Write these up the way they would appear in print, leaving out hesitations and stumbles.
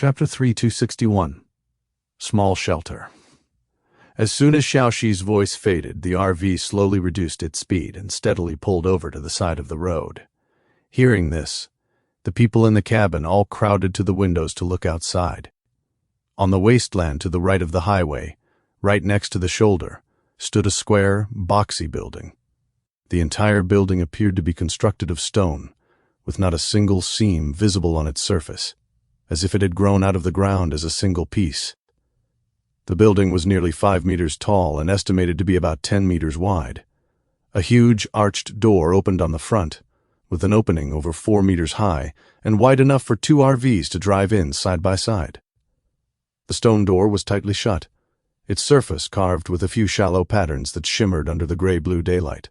Chapter 3261. Small Shelter. As soon as Xiaoxi's voice faded, the RV slowly reduced its speed and steadily pulled over to the side of the road. Hearing this, the people in the cabin all crowded to the windows to look outside. On the wasteland to the right of the highway, right next to the shoulder, stood a square, boxy building. The entire building appeared to be constructed of stone, with not a single seam visible on its surface, as if it had grown out of the ground as a single piece. The building was nearly 5 meters tall and estimated to be about 10 meters wide. A huge arched door opened on the front, with an opening over 4 meters high and wide enough for 2 RVs to drive in side by side. The stone door was tightly shut, its surface carved with a few shallow patterns that shimmered under the gray-blue daylight.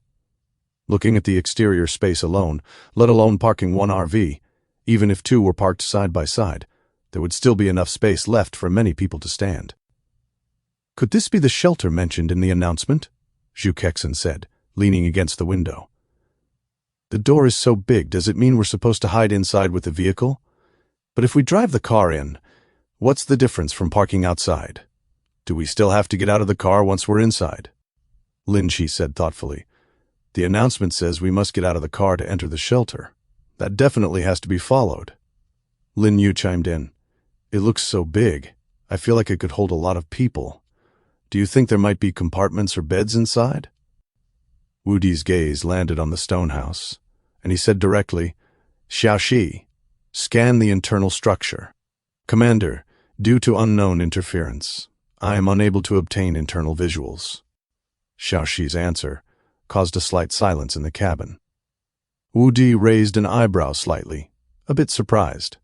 Looking at the exterior space alone, let alone parking 1 RV, even if 2 were parked side by side, there would still be enough space left for many people to stand. "Could this be the shelter mentioned in the announcement?" Zhu Kexin said, leaning against the window. "The door is so big, does it mean we're supposed to hide inside with the vehicle? But if we drive the car in, what's the difference from parking outside? Do we still have to get out of the car once we're inside?" Lin Shi said thoughtfully. "The announcement says we must get out of the car to enter the shelter. That definitely has to be followed." Lin Yu chimed in. "It looks so big. I feel like it could hold a lot of people. Do you think there might be compartments or beds inside?" Wu Di's gaze landed on the stone house, and he said directly, "Xiaoxi, scan the internal structure. Commander, due to unknown interference, I am unable to obtain internal visuals." Xiaoxi's answer caused a slight silence in the cabin. Wu Di raised an eyebrow slightly, a bit surprised.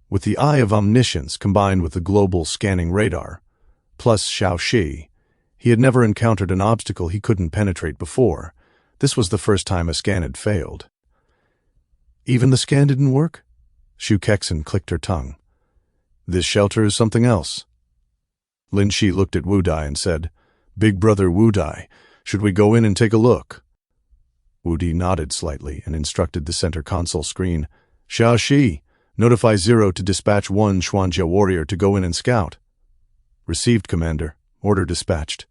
With the eye of omniscience combined with the global scanning radar, plus Xiaoxi, he had never encountered an obstacle he couldn't penetrate before. This was the first time a scan had failed. "Even the scan didn't work?" Zhu Kexin clicked her tongue. "This shelter is something else." Lin Shi looked at Wu Di and said, "Big brother Wu Di, should we go in and take a look?" Wu Di nodded slightly and instructed the center console screen, "Xiaoxi, notify 0 to dispatch 1 Xuanjia warrior to go in and scout." "Received, Commander. Order dispatched."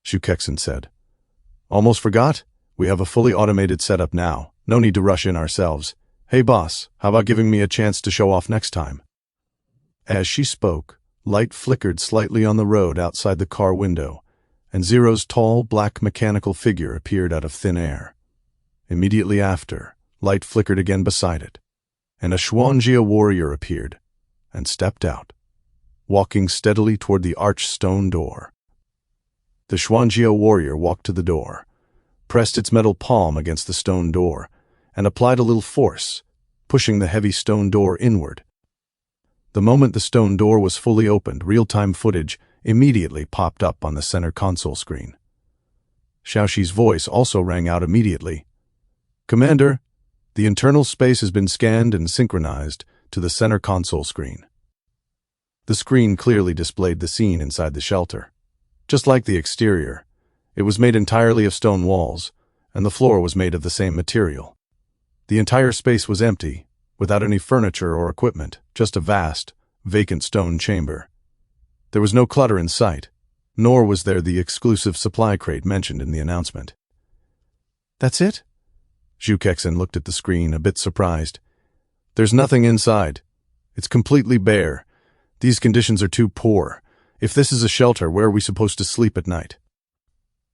Zhu Kexin said, "Almost forgot? We have a fully automated setup now. No need to rush in ourselves. Hey boss, how about giving me a chance to show off next time?" As she spoke, light flickered slightly on the road outside the car window, and Zero's tall, black mechanical figure appeared out of thin air. Immediately after, light flickered again beside it, and a Xuanjia warrior appeared and stepped out, walking steadily toward the arched stone door. The Xuanjia warrior walked to the door, pressed its metal palm against the stone door, and applied a little force, pushing the heavy stone door inward. The moment the stone door was fully opened, real-time footage immediately popped up on the center console screen. Xiaoxi's voice also rang out immediately. "Commander, the internal space has been scanned and synchronized to the center console screen." The screen clearly displayed the scene inside the shelter. Just like the exterior, it was made entirely of stone walls, and the floor was made of the same material. The entire space was empty, without any furniture or equipment, just a vast, vacant stone chamber. There was no clutter in sight, nor was there the exclusive supply crate mentioned in the announcement. "That's it?" Zhu Kexin looked at the screen, a bit surprised. "There's nothing inside. It's completely bare. These conditions are too poor. If this is a shelter, where are we supposed to sleep at night?"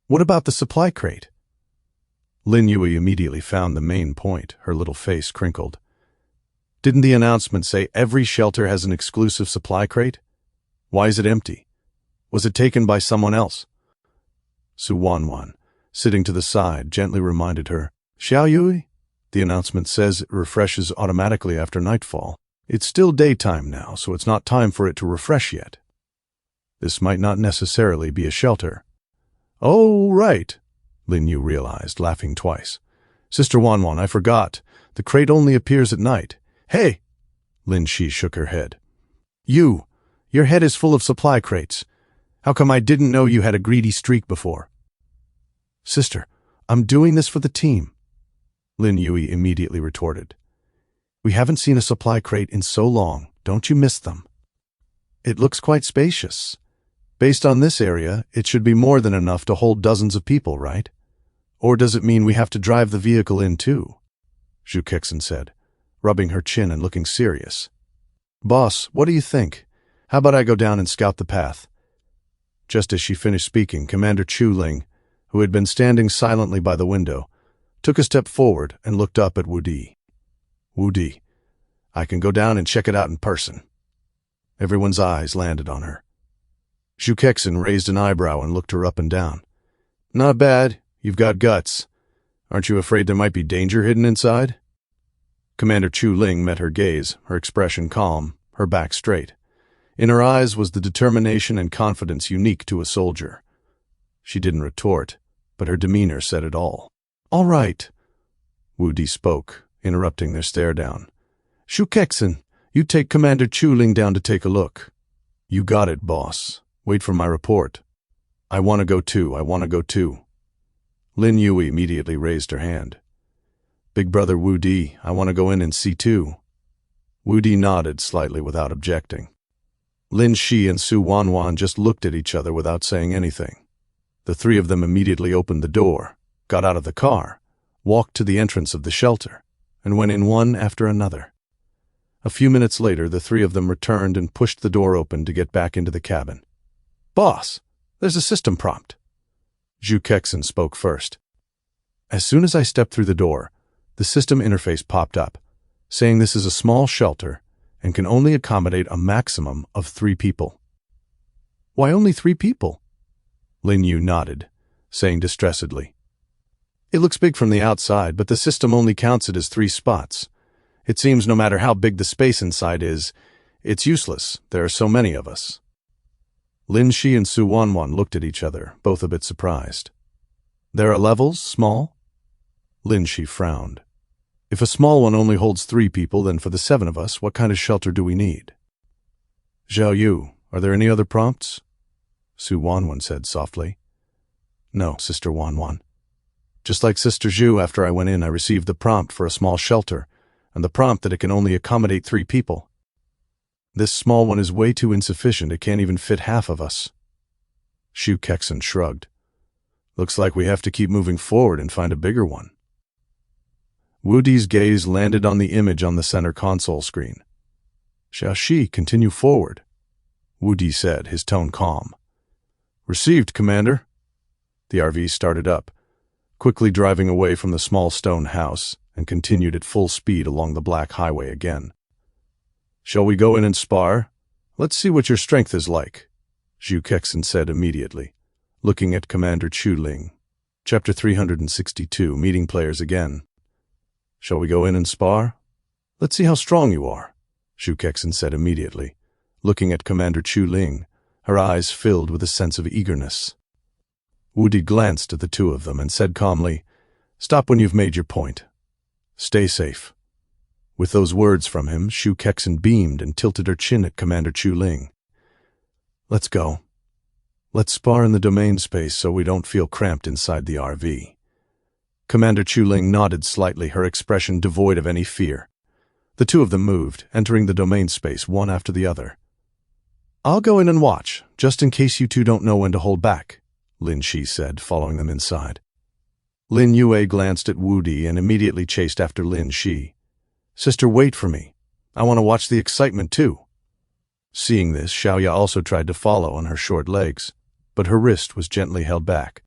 "What about the supply crate?" Lin Yui immediately found the main point, her little face crinkled. "Didn't the announcement say every shelter has an exclusive supply crate? Why is it empty? Was it taken by someone else?" Su Wanwan, sitting to the side, gently reminded her, "Xiao Yui, the announcement says it refreshes automatically after nightfall. It's still daytime now, so it's not time for it to refresh yet. This might not necessarily be a shelter." "Oh, right," Lin Yu realized, laughing twice. "Sister Wanwan, I forgot. The crate only appears at night." "Hey!" Lin Shi shook her head. Your head is full of supply crates. How come I didn't know you had a greedy streak before?" "Sister, I'm doing this for the team," Lin Yui immediately retorted. "We haven't seen a supply crate in so long, Don't you miss them? It looks quite spacious. Based on this area, it should be more than enough to hold dozens of people, right? Or does it mean we have to drive the vehicle in too? Zhu Kexin said, rubbing her chin and looking serious. Boss, what do you think? How about I go down and scout the path? Just as she finished speaking, Commander Chu Ling, who had been standing silently by the window, took a step forward and looked up at Wu Di. Wu Di, I can go down and check it out in person. Everyone's eyes landed on her. Zhu Kexin raised an eyebrow and looked her up and down. Not bad. You've got guts. Aren't you afraid there might be danger hidden inside? Commander Chu Ling met her gaze, her expression calm, her back straight. In her eyes was the determination and confidence unique to a soldier. She didn't retort, but her demeanor said it all. All right, Wu Di spoke, interrupting their stare-down. Zhu Kexin, you take Commander Chu Ling down to take a look. You got it, boss. Wait for my report. I want to go too. Lin Yui immediately raised her hand. Big brother Wu Di, I want to go in and see too. Wu Di nodded slightly without objecting. Lin Shi and Su Wanwan just looked at each other without saying anything. The three of them immediately opened the door, got out of the car, walked to the entrance of the shelter, and went in one after another. A few minutes later, the three of them returned and pushed the door open to get back into the cabin. Boss, there's a system prompt. Zhu Kexin spoke first. As soon as I stepped through the door, the system interface popped up, saying this is a small shelter and can only accommodate a maximum of 3 people. Why only 3 people? Lin Yu nodded, saying distressedly. It looks big from the outside, but the system only counts it as 3 spots. It seems no matter how big the space inside is, it's useless. There are so many of us. Lin Shi and Su Wanwan looked at each other, both a bit surprised. There are levels, small? Lin Shi frowned. If a small one only holds 3 people, then for the 7 of us, what kind of shelter do we need? Zhao Yu, are there any other prompts? Su Wanwan said softly. No, Sister Wanwan. Just like Sister Zhu, after I went in, I received the prompt for a small shelter, and the prompt that it can only accommodate 3 people. This small one is way too insufficient. It can't even fit half of us. Zhu Kexin shrugged. Looks like we have to keep moving forward and find a bigger one. Wu Di's gaze landed on the image on the center console screen. Xiaoxi, continue forward, Wu Di said, his tone calm. Received, Commander. The RV started up, quickly driving away from the small stone house, and continued at full speed along the black highway again. Shall we go in and spar? Let's see what your strength is like, Zhu Kexin said immediately, looking at Commander Chu Ling. Chapter 362, Meeting Players Again. Shall we go in and spar? Let's see how strong you are, Zhu Kexin said immediately, looking at Commander Chu Ling, her eyes filled with a sense of eagerness. Wu Di glanced at the 2 of them and said calmly, Stop when you've made your point. Stay safe. With those words from him, Zhu Kexin beamed and tilted her chin at Commander Chu Ling. Let's go. Let's spar in the domain space so we don't feel cramped inside the RV. Commander Chu Ling nodded slightly, her expression devoid of any fear. The 2 of them moved, entering the domain space one after the other. I'll go in and watch, just in case you 2 don't know when to hold back, Lin Shi said, following them inside. Lin Yue glanced at Wu Di and immediately chased after Lin Shi. Sister, wait for me. I want to watch the excitement too. Seeing this, Xiaoya also tried to follow on her short legs, but her wrist was gently held back.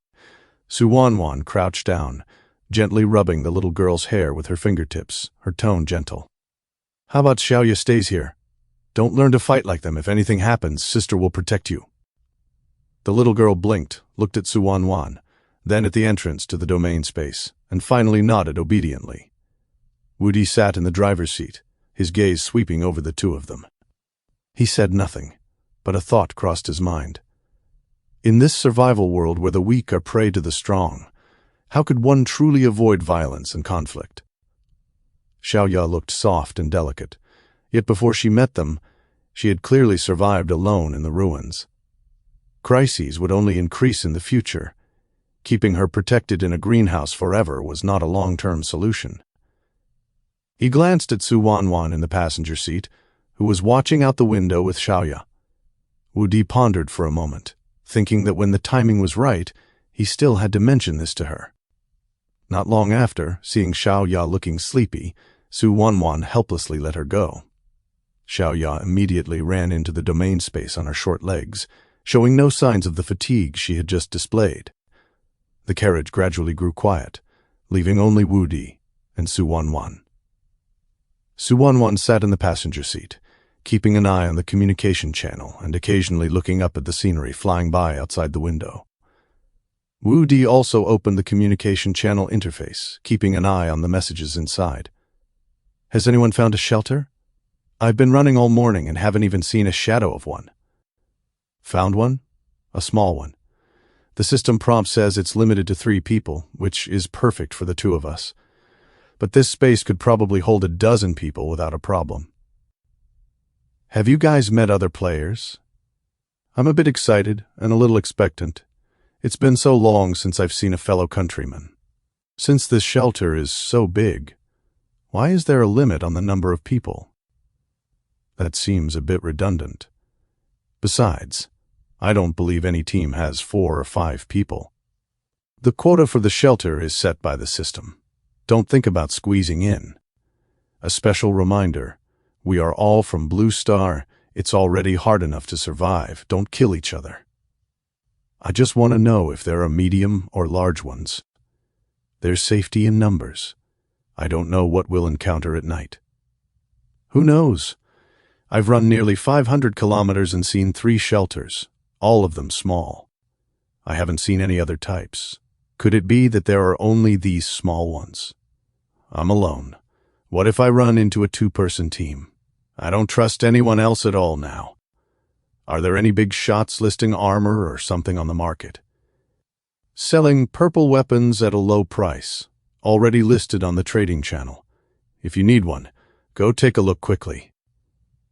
Su Wanwan crouched down, gently rubbing the little girl's hair with her fingertips, her tone gentle. How about Xiaoya stays here? Don't learn to fight like them. If anything happens, Sister will protect you. The little girl blinked, looked at Su Wanwan, then at the entrance to the domain space, and finally nodded obediently. Wu Di sat in the driver's seat, his gaze sweeping over the 2 of them. He said nothing, but a thought crossed his mind. In this survival world where the weak are prey to the strong, how could one truly avoid violence and conflict? Xiaoya looked soft and delicate, yet before she met them, she had clearly survived alone in the ruins. Crises would only increase in the future. Keeping her protected in a greenhouse forever was not a long-term solution. He glanced at Su Wanwan in the passenger seat, who was watching out the window with Xiaoya. Wu Di pondered for a moment, thinking that when the timing was right, he still had to mention this to her. Not long after, seeing Xiaoya looking sleepy, Su Wanwan helplessly let her go. Xiaoya immediately ran into the domain space on her short legs, showing no signs of the fatigue she had just displayed. The carriage gradually grew quiet, leaving only Wu Di and Su Wanwan. Su Wanwan sat in the passenger seat, keeping an eye on the communication channel and occasionally looking up at the scenery flying by outside the window. Wu Di also opened the communication channel interface, keeping an eye on the messages inside. "Has anyone found a shelter? I've been running all morning and haven't even seen a shadow of one." "Found one? A small one. The system prompt says it's limited to 3 people, which is perfect for the 2 of us. But this space could probably hold a dozen people without a problem." "Have you guys met other players?" "I'm a bit excited and a little expectant. It's been so long since I've seen a fellow countryman. Since this shelter is so big, why is there a limit on the number of people?" "That seems a bit redundant. Besides, I don't believe any team has 4 or 5 people. The quota for the shelter is set by the system. Don't think about squeezing in. A special reminder, we are all from Blue Star. It's already hard enough to survive. Don't kill each other. I just want to know if there are medium or large ones. There's safety in numbers. I don't know what we'll encounter at night." "Who knows? I've run nearly 500 kilometers and seen 3 shelters, all of them small. I haven't seen any other types. Could it be that there are only these small ones? I'm alone. What if I run into a 2-person team? I don't trust anyone else at all now. Are there any big shots listing armor or something on the market?" "Selling purple weapons at a low price, already listed on the trading channel. If you need one, go take a look quickly.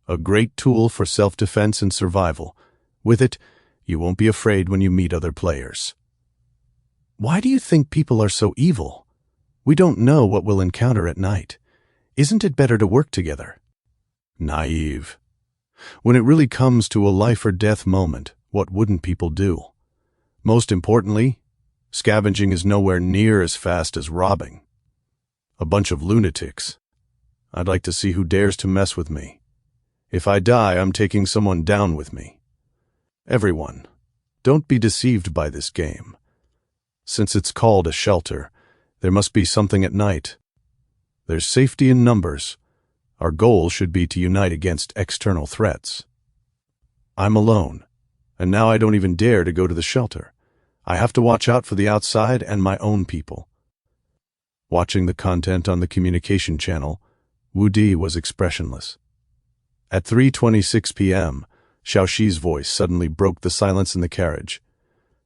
A great tool for self-defense and survival. With it, you won't be afraid when you meet other players." "Why do you think people are so evil? We don't know what we'll encounter at night. Isn't it better to work together?" "Naive. When it really comes to a life-or-death moment, what wouldn't people do? Most importantly, scavenging is nowhere near as fast as robbing. A bunch of lunatics. I'd like to see who dares to mess with me. If I die, I'm taking someone down with me. Everyone, don't be deceived by this game. Since it's called a shelter, there must be something at night. There's safety in numbers. Our goal should be to unite against external threats. I'm alone, and now I don't even dare to go to the shelter. I have to watch out for the outside and my own people." Watching the content on the communication channel, Wu Di was expressionless. At 3:26 p.m., Xiaoxi's voice suddenly broke the silence in the carriage.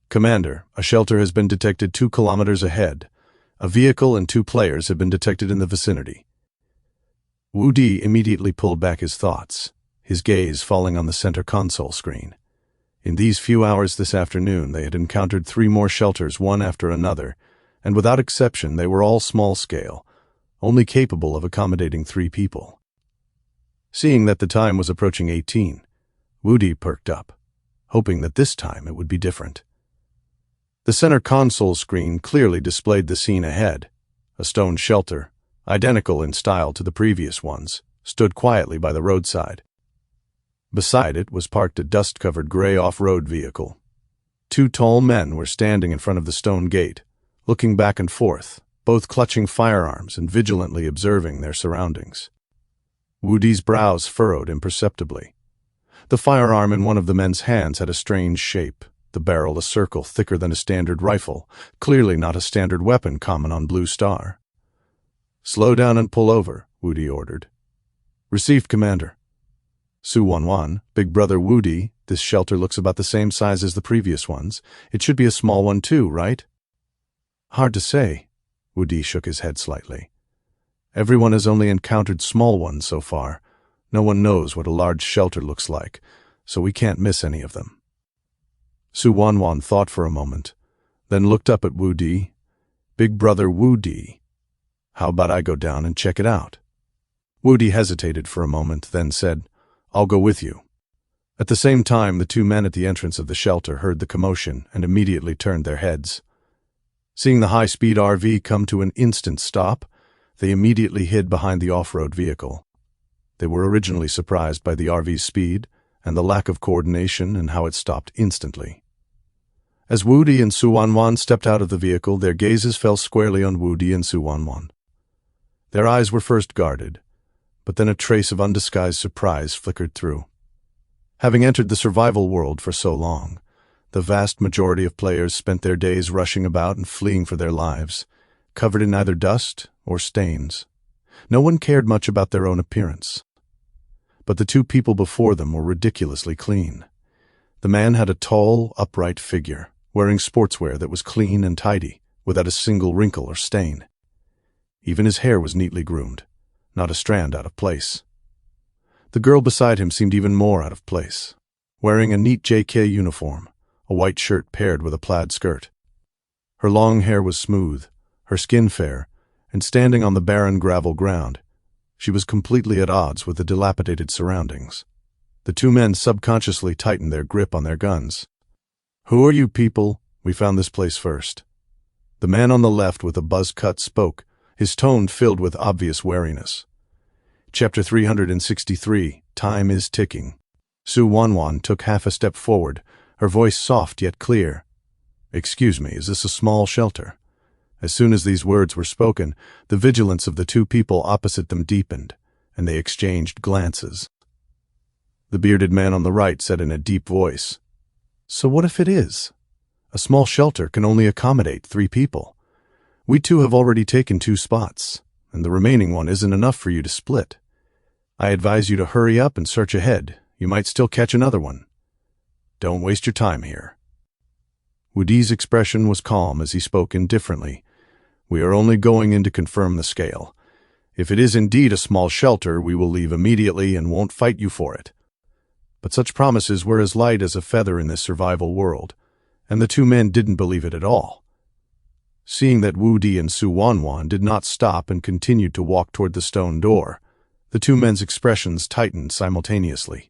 "Commander, a shelter has been detected 2 kilometers ahead. A vehicle and 2 players have been detected in the vicinity." Wu Di immediately pulled back his thoughts, his gaze falling on the center console screen. In these few hours this afternoon, they had encountered 3 more shelters, one after another, and without exception, they were all small-scale, only capable of accommodating 3 people. Seeing that the time was approaching 18, Wu Di perked up, hoping that this time it would be different. The center console screen clearly displayed the scene ahead. A stone shelter, identical in style to the previous ones, stood quietly by the roadside. Beside it was parked a dust-covered gray off-road vehicle. 2 tall men were standing in front of the stone gate, looking back and forth, both clutching firearms and vigilantly observing their surroundings. Wu Di's brows furrowed imperceptibly. The firearm in one of the men's hands had a strange shape, the barrel a circle thicker than a standard rifle, clearly not a standard weapon common on Blue Star. "Slow down and pull over," Wu Di ordered. "Received, Commander." "Su Wanwan, Big Brother Wu Di, this shelter looks about the same size as the previous ones. It should be a small one too, right?" "Hard to say." Wu Di shook his head slightly. "Everyone has only encountered small ones so far. No one knows what a large shelter looks like, so we can't miss any of them." Su Wanwan thought for a moment, then looked up at Wu Di. "Big Brother Wu Di, how about I go down and check it out?" Wu Di hesitated for a moment, then said, I'll go with you." At the same time, the two men at the entrance of the shelter heard the commotion and immediately turned their heads. Seeing the high-speed RV come to an instant stop, they immediately hid behind the off-road vehicle. They were originally surprised by the RV's speed and the lack of coordination and how it stopped instantly. As Wudi and Su Wanwan stepped out of the vehicle, their gazes fell squarely on Wudi and Su Wanwan. Their eyes were first guarded, but then a trace of undisguised surprise flickered through. Having entered the survival world for so long, the vast majority of players spent their days rushing about and fleeing for their lives, covered in either dust or stains. No one cared much about their own appearance. But the two people before them were ridiculously clean. The man had a tall, upright figure, wearing sportswear that was clean and tidy, without a single wrinkle or stain. Even his hair was neatly groomed, not a strand out of place. The girl beside him seemed even more out of place, wearing a neat JK uniform, a white shirt paired with a plaid skirt. Her long hair was smooth, her skin fair, and standing on the barren gravel ground, she was completely at odds with the dilapidated surroundings. The two men subconsciously tightened their grip on their guns. "Who are you people? We found this place first." The man on the left with a buzz cut spoke, his tone filled with obvious wariness. Chapter 363, Time is Ticking. Su Wanwan took half a step forward, her voice soft yet clear. "Excuse me, is this a small shelter?" As soon as these words were spoken, the vigilance of the two people opposite them deepened, and they exchanged glances. The bearded man on the right said in a deep voice, "So what if it is? A small shelter can only accommodate 3 people. We 2 have already taken 2 spots, and the remaining one isn't enough for you to split. I advise you to hurry up and search ahead. You might still catch another one. Don't waste your time here." Wudi's expression was calm as he spoke indifferently. "We are only going in to confirm the scale. If it is indeed a small shelter, we will leave immediately and won't fight you for it." But such promises were as light as a feather in this survival world, and the two men didn't believe it at all. Seeing that Wudi and Su Wanwan did not stop and continued to walk toward the stone door, the two men's expressions tightened simultaneously.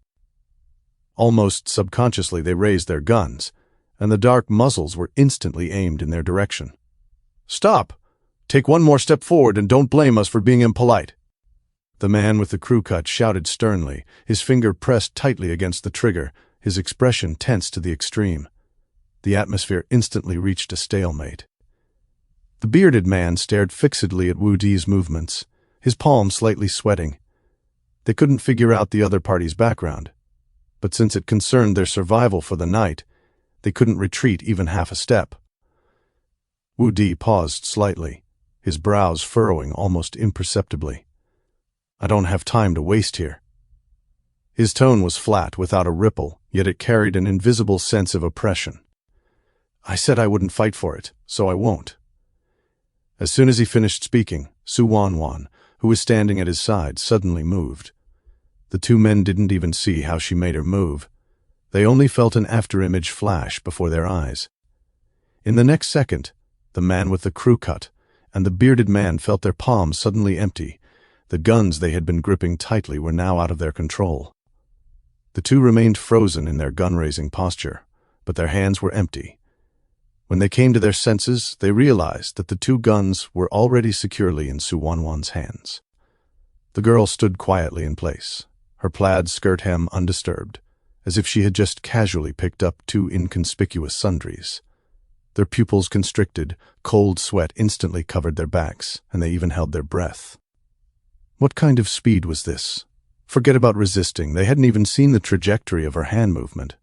Almost subconsciously they raised their guns, and the dark muzzles were instantly aimed in their direction. "Stop! Take one more step forward and don't blame us for being impolite." The man with the crew cut shouted sternly, his finger pressed tightly against the trigger, his expression tense to the extreme. The atmosphere instantly reached a stalemate. The bearded man stared fixedly at Wudi's movements, his palms slightly sweating. They couldn't figure out the other party's background, but since it concerned their survival for the night, they couldn't retreat even half a step. Wudi paused slightly, his brows furrowing almost imperceptibly. "I don't have time to waste here." His tone was flat, without a ripple, yet it carried an invisible sense of oppression. "I said I wouldn't fight for it, so I won't." As soon as he finished speaking, Su Wanwan, who was standing at his side, suddenly moved. The two men didn't even see how she made her move. They only felt an afterimage flash before their eyes. In the next second, the man with the crew cut and the bearded man felt their palms suddenly empty. The guns they had been gripping tightly were now out of their control. The two remained frozen in their gun-raising posture, but their hands were empty. When they came to their senses, they realized that the 2 guns were already securely in Su Wanwan's hands. The girl stood quietly in place, her plaid skirt hem undisturbed, as if she had just casually picked up 2 inconspicuous sundries. Their pupils constricted, cold sweat instantly covered their backs, and they even held their breath. What kind of speed was this? Forget about resisting, they hadn't even seen the trajectory of her hand movement.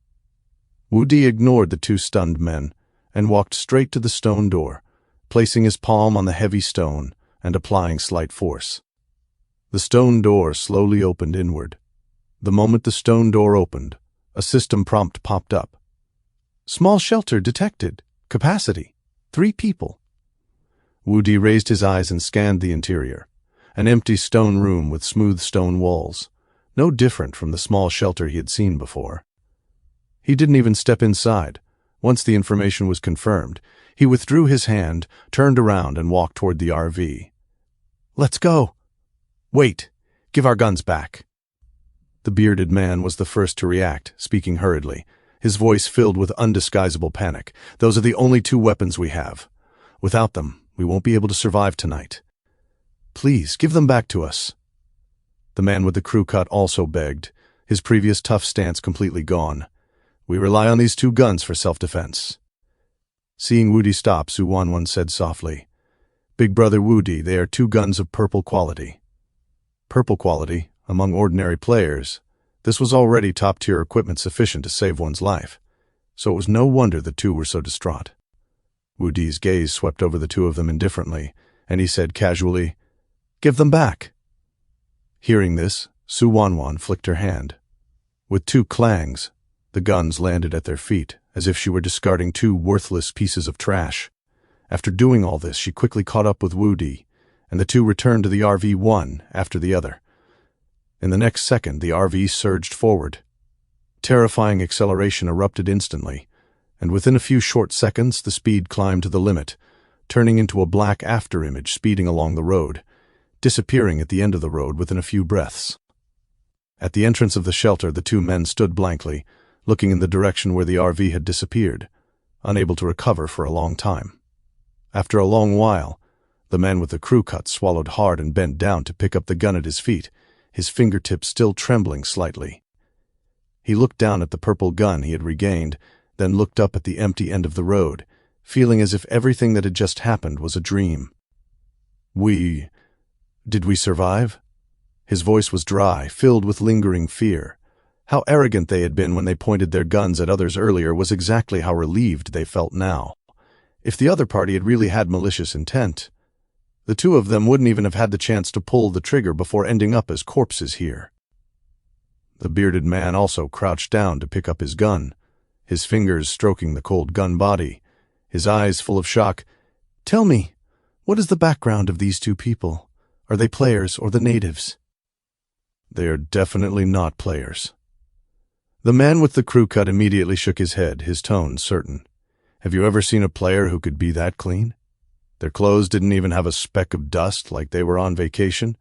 Wudi ignored the 2 stunned men and walked straight to the stone door, placing his palm on the heavy stone and applying slight force. The stone door slowly opened inward. The moment the stone door opened, a system prompt popped up. "Small shelter detected. Capacity 3 people." Wudi raised his eyes and scanned the interior. An empty stone room with smooth stone walls, no different from the small shelter he had seen before. He didn't even step inside. Once the information was confirmed, he withdrew his hand, turned around, and walked toward the RV. "Let's go." "Wait. Give our guns back." The bearded man was the first to react, speaking hurriedly, his voice filled with undisguisable panic. "Those are the only 2 weapons we have. Without them, we won't be able to survive tonight. Please, give them back to us." The man with the crew cut also begged, his previous tough stance completely gone. "We rely on these 2 guns for self-defense." Seeing Woody stop, Su Wanwan said softly, "Big brother Woody, they are 2 guns of purple quality." Purple quality, among ordinary players, this was already top-tier equipment sufficient to save one's life, so it was no wonder the 2 were so distraught. Woody's gaze swept over the 2 of them indifferently, and he said casually, "Give them back." Hearing this, Su Wanwan flicked her hand. With 2 clangs, the guns landed at their feet, as if she were discarding 2 worthless pieces of trash. After doing all this, she quickly caught up with Woody, and the 2 returned to the RV one after the other. In the next second, the RV surged forward. Terrifying acceleration erupted instantly, and within a few short seconds the speed climbed to the limit, turning into a black afterimage speeding along the road, disappearing at the end of the road within a few breaths. At the entrance of the shelter, the 2 men stood blankly, looking in the direction where the RV had disappeared, unable to recover for a long time. After a long while, the man with the crew cut swallowed hard and bent down to pick up the gun at his feet, his fingertips still trembling slightly. He looked down at the purple gun he had regained, then looked up at the empty end of the road, feeling as if everything that had just happened was a dream. Did we survive?" His voice was dry, filled with lingering fear. How arrogant they had been when they pointed their guns at others earlier was exactly how relieved they felt now. If the other party had really had malicious intent, the 2 of them wouldn't even have had the chance to pull the trigger before ending up as corpses here. The bearded man also crouched down to pick up his gun, his fingers stroking the cold gun body, his eyes full of shock. "Tell me, what is the background of these 2 people? Are they players or the natives?" "They are definitely not players." The man with the crew cut immediately shook his head, his tone certain. "Have you ever seen a player who could be that clean? Their clothes didn't even have a speck of dust like they were on vacation.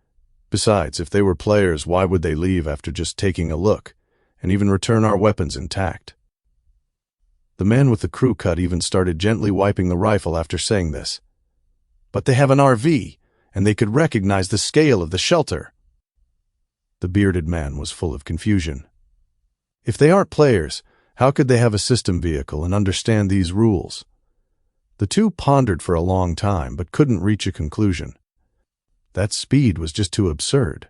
Besides, if they were players, why would they leave after just taking a look, and even return our weapons intact?" The man with the crew cut even started gently wiping the rifle after saying this. "But they have an RV, and they could recognize the scale of the shelter." The bearded man was full of confusion. If they aren't players, how could they have a system vehicle and understand these rules? The 2 pondered for a long time, but couldn't reach a conclusion. That speed was just too absurd.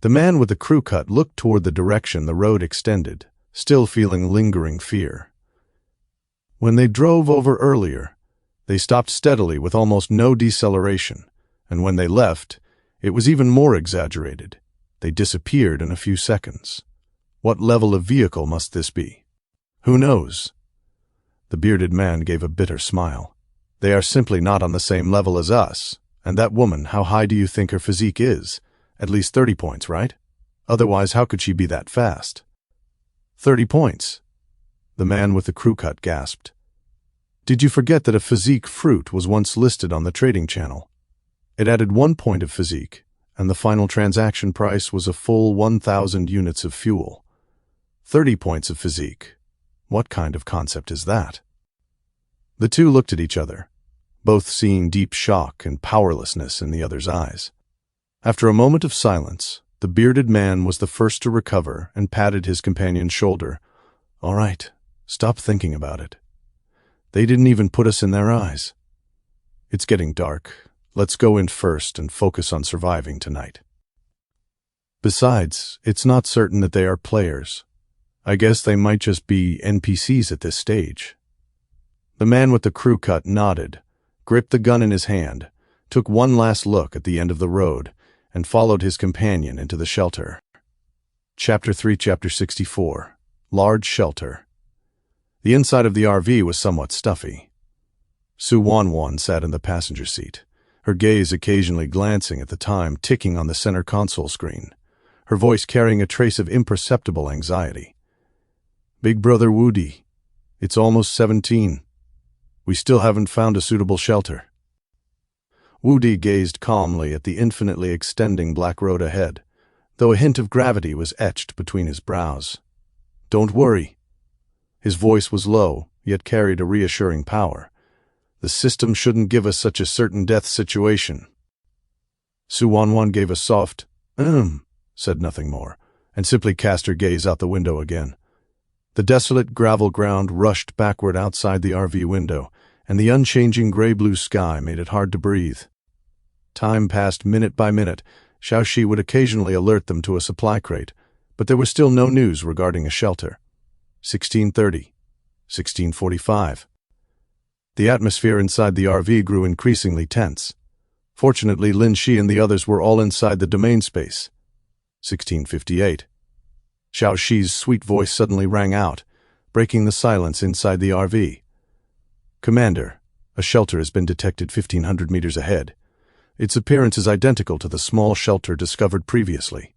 The man with the crew cut looked toward the direction the road extended, still feeling lingering fear. When they drove over earlier, they stopped steadily with almost no deceleration, and when they left, it was even more exaggerated. They disappeared in a few seconds. What level of vehicle must this be? Who knows? The bearded man gave a bitter smile. "They are simply not on the same level as us. And that woman, how high do you think her physique is? At least 30 points, right? Otherwise, how could she be that fast?" 30 points. The man with the crew cut gasped. "Did you forget that a physique fruit was once listed on the trading channel? It added 1 point of physique, and the final transaction price was a full 1,000 units of fuel. 30 points of physique. What kind of concept is that?" The 2 looked at each other, both seeing deep shock and powerlessness in the other's eyes. After a moment of silence, the bearded man was the first to recover and patted his companion's shoulder. "All right, stop thinking about it. They didn't even put us in their eyes. It's getting dark. Let's go in first and focus on surviving tonight. Besides, it's not certain that they are players. I guess they might just be NPCs at this stage." The man with the crew cut nodded, gripped the gun in his hand, took one last look at the end of the road, and followed his companion into the shelter. Chapter 3, Chapter 64. Large Shelter. The inside of the RV was somewhat stuffy. Su Wanwan sat in the passenger seat, her gaze occasionally glancing at the time ticking on the center console screen, her voice carrying a trace of imperceptible anxiety. "Big brother Woody, it's almost 17. We still haven't found a suitable shelter." Woody gazed calmly at the infinitely extending black road ahead, though a hint of gravity was etched between his brows. "Don't worry." His voice was low, yet carried a reassuring power. "The system shouldn't give us such a certain death situation." Su Wanwan gave a soft, said nothing more, and simply cast her gaze out the window again. The desolate gravel ground rushed backward outside the RV window, and the unchanging gray-blue sky made it hard to breathe. Time passed minute by minute. Xiaoxi would occasionally alert them to a supply crate, but there was still no news regarding a shelter. 16:30, 16:45. The atmosphere inside the RV grew increasingly tense. Fortunately, Lin Shi and the others were all inside the domain space. 16:58. Xiaoxi's sweet voice suddenly rang out, breaking the silence inside the RV. "Commander, a shelter has been detected 1,500 meters ahead. Its appearance is identical to the small shelter discovered previously."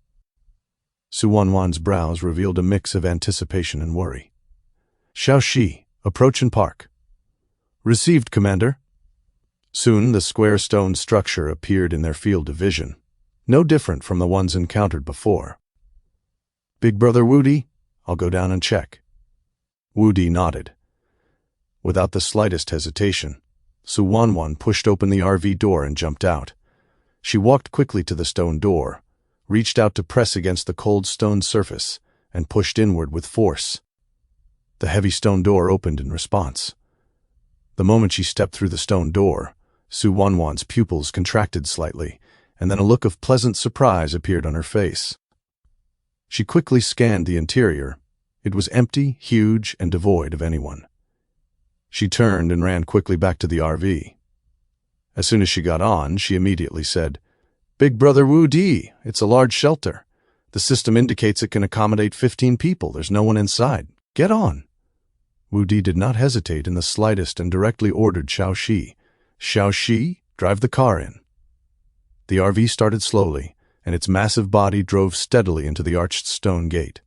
Su Wanwan's brows revealed a mix of anticipation and worry. "Xiaoxi, approach and park." "Received, Commander." Soon the square stone structure appeared in their field of vision, no different from the ones encountered before. "Big Brother Wudi, I'll go down and check." Wudi nodded. Without the slightest hesitation, Su Wanwan pushed open the RV door and jumped out. She walked quickly to the stone door, reached out to press against the cold stone surface, and pushed inward with force. The heavy stone door opened in response. The moment she stepped through the stone door, Su Wanwan's pupils contracted slightly, and then a look of pleasant surprise appeared on her face. She quickly scanned the interior. It was empty, huge, and devoid of anyone. She turned and ran quickly back to the RV. As soon as she got on, she immediately said, "Big Brother Wu Di, it's a large shelter. The system indicates it can accommodate 15 people. There's no one inside. Get on." Wu Di did not hesitate in the slightest and directly ordered Xiaoxi, "Xiaoxi, drive the car in." The RV started slowly, and its massive body drove steadily into the arched stone gate.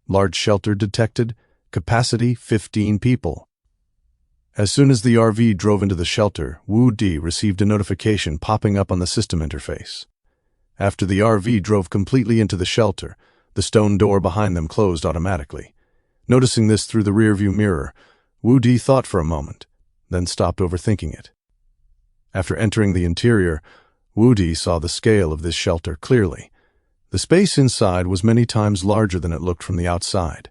Large shelter detected, capacity 15 people. As soon as the RV drove into the shelter, Wu Di received a notification popping up on the system interface. After the RV drove completely into the shelter, the stone door behind them closed automatically. Noticing this through the rearview mirror, Wu Di thought for a moment, then stopped overthinking it. After entering the interior, Wu Di saw the scale of this shelter clearly. The space inside was many times larger than it looked from the outside.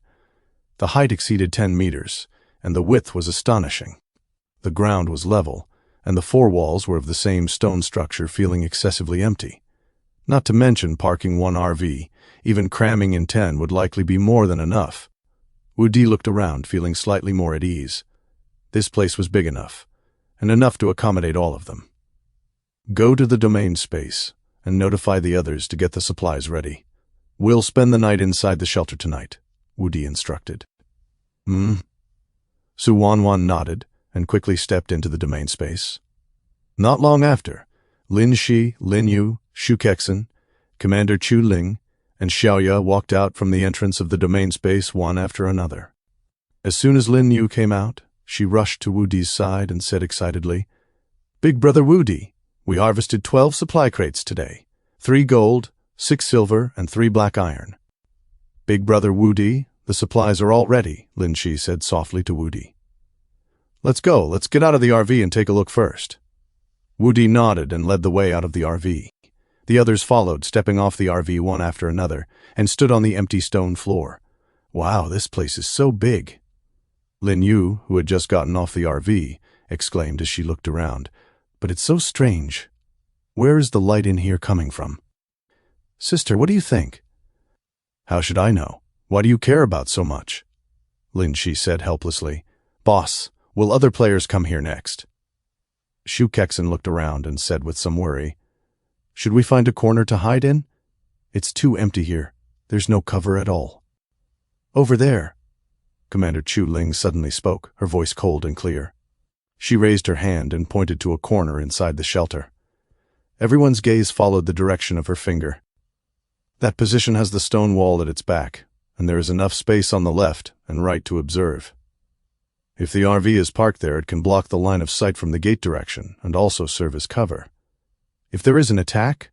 The height exceeded 10 meters, and the width was astonishing. The ground was level, and the four walls were of the same stone structure, feeling excessively empty. Not to mention parking one RV, even cramming in 10 would likely be more than enough. Wu Di looked around, feeling slightly more at ease. This place was big enough, and enough to accommodate all of them. "Go to the domain space and notify the others to get the supplies ready. We'll spend the night inside the shelter tonight," Wu Di instructed. Su Wanwan nodded and quickly stepped into the domain space. Not long after, Lin Shi, Lin Yu, Shu Kexin, Commander Chu Ling, and Xiaoya walked out from the entrance of the domain space one after another. As soon as Lin Yu came out, she rushed to Wu Di's side and said excitedly, "Big Brother Wu Di, we harvested 12 supply crates today, 3 gold, 6 silver, and 3 black iron." "Big Brother Wu Di, the supplies are all ready," Lin Shi said softly to Wu Di. "Let's go. Let's get out of the RV and take a look first." Wu Di nodded and led the way out of the RV. The others followed, stepping off the RV one after another, and stood on the empty stone floor. "Wow, this place is so big." Lin Yu, who had just gotten off the RV, exclaimed as she looked around, "But it's so strange. Where is the light in here coming from?" "Sister, what do you think?" "How should I know? Why do you care about so much?" Lin Shi said helplessly. "Boss, will other players come here next?" Shu Kexin looked around and said with some worry, "Should we find a corner to hide in? It's too empty here. There's no cover at all." "Over there." Commander Chu Ling suddenly spoke, her voice cold and clear. She raised her hand and pointed to a corner inside the shelter. Everyone's gaze followed the direction of her finger. "That position has the stone wall at its back, and there is enough space on the left and right to observe. If the RV is parked there, it can block the line of sight from the gate direction and also serve as cover. If there is an attack,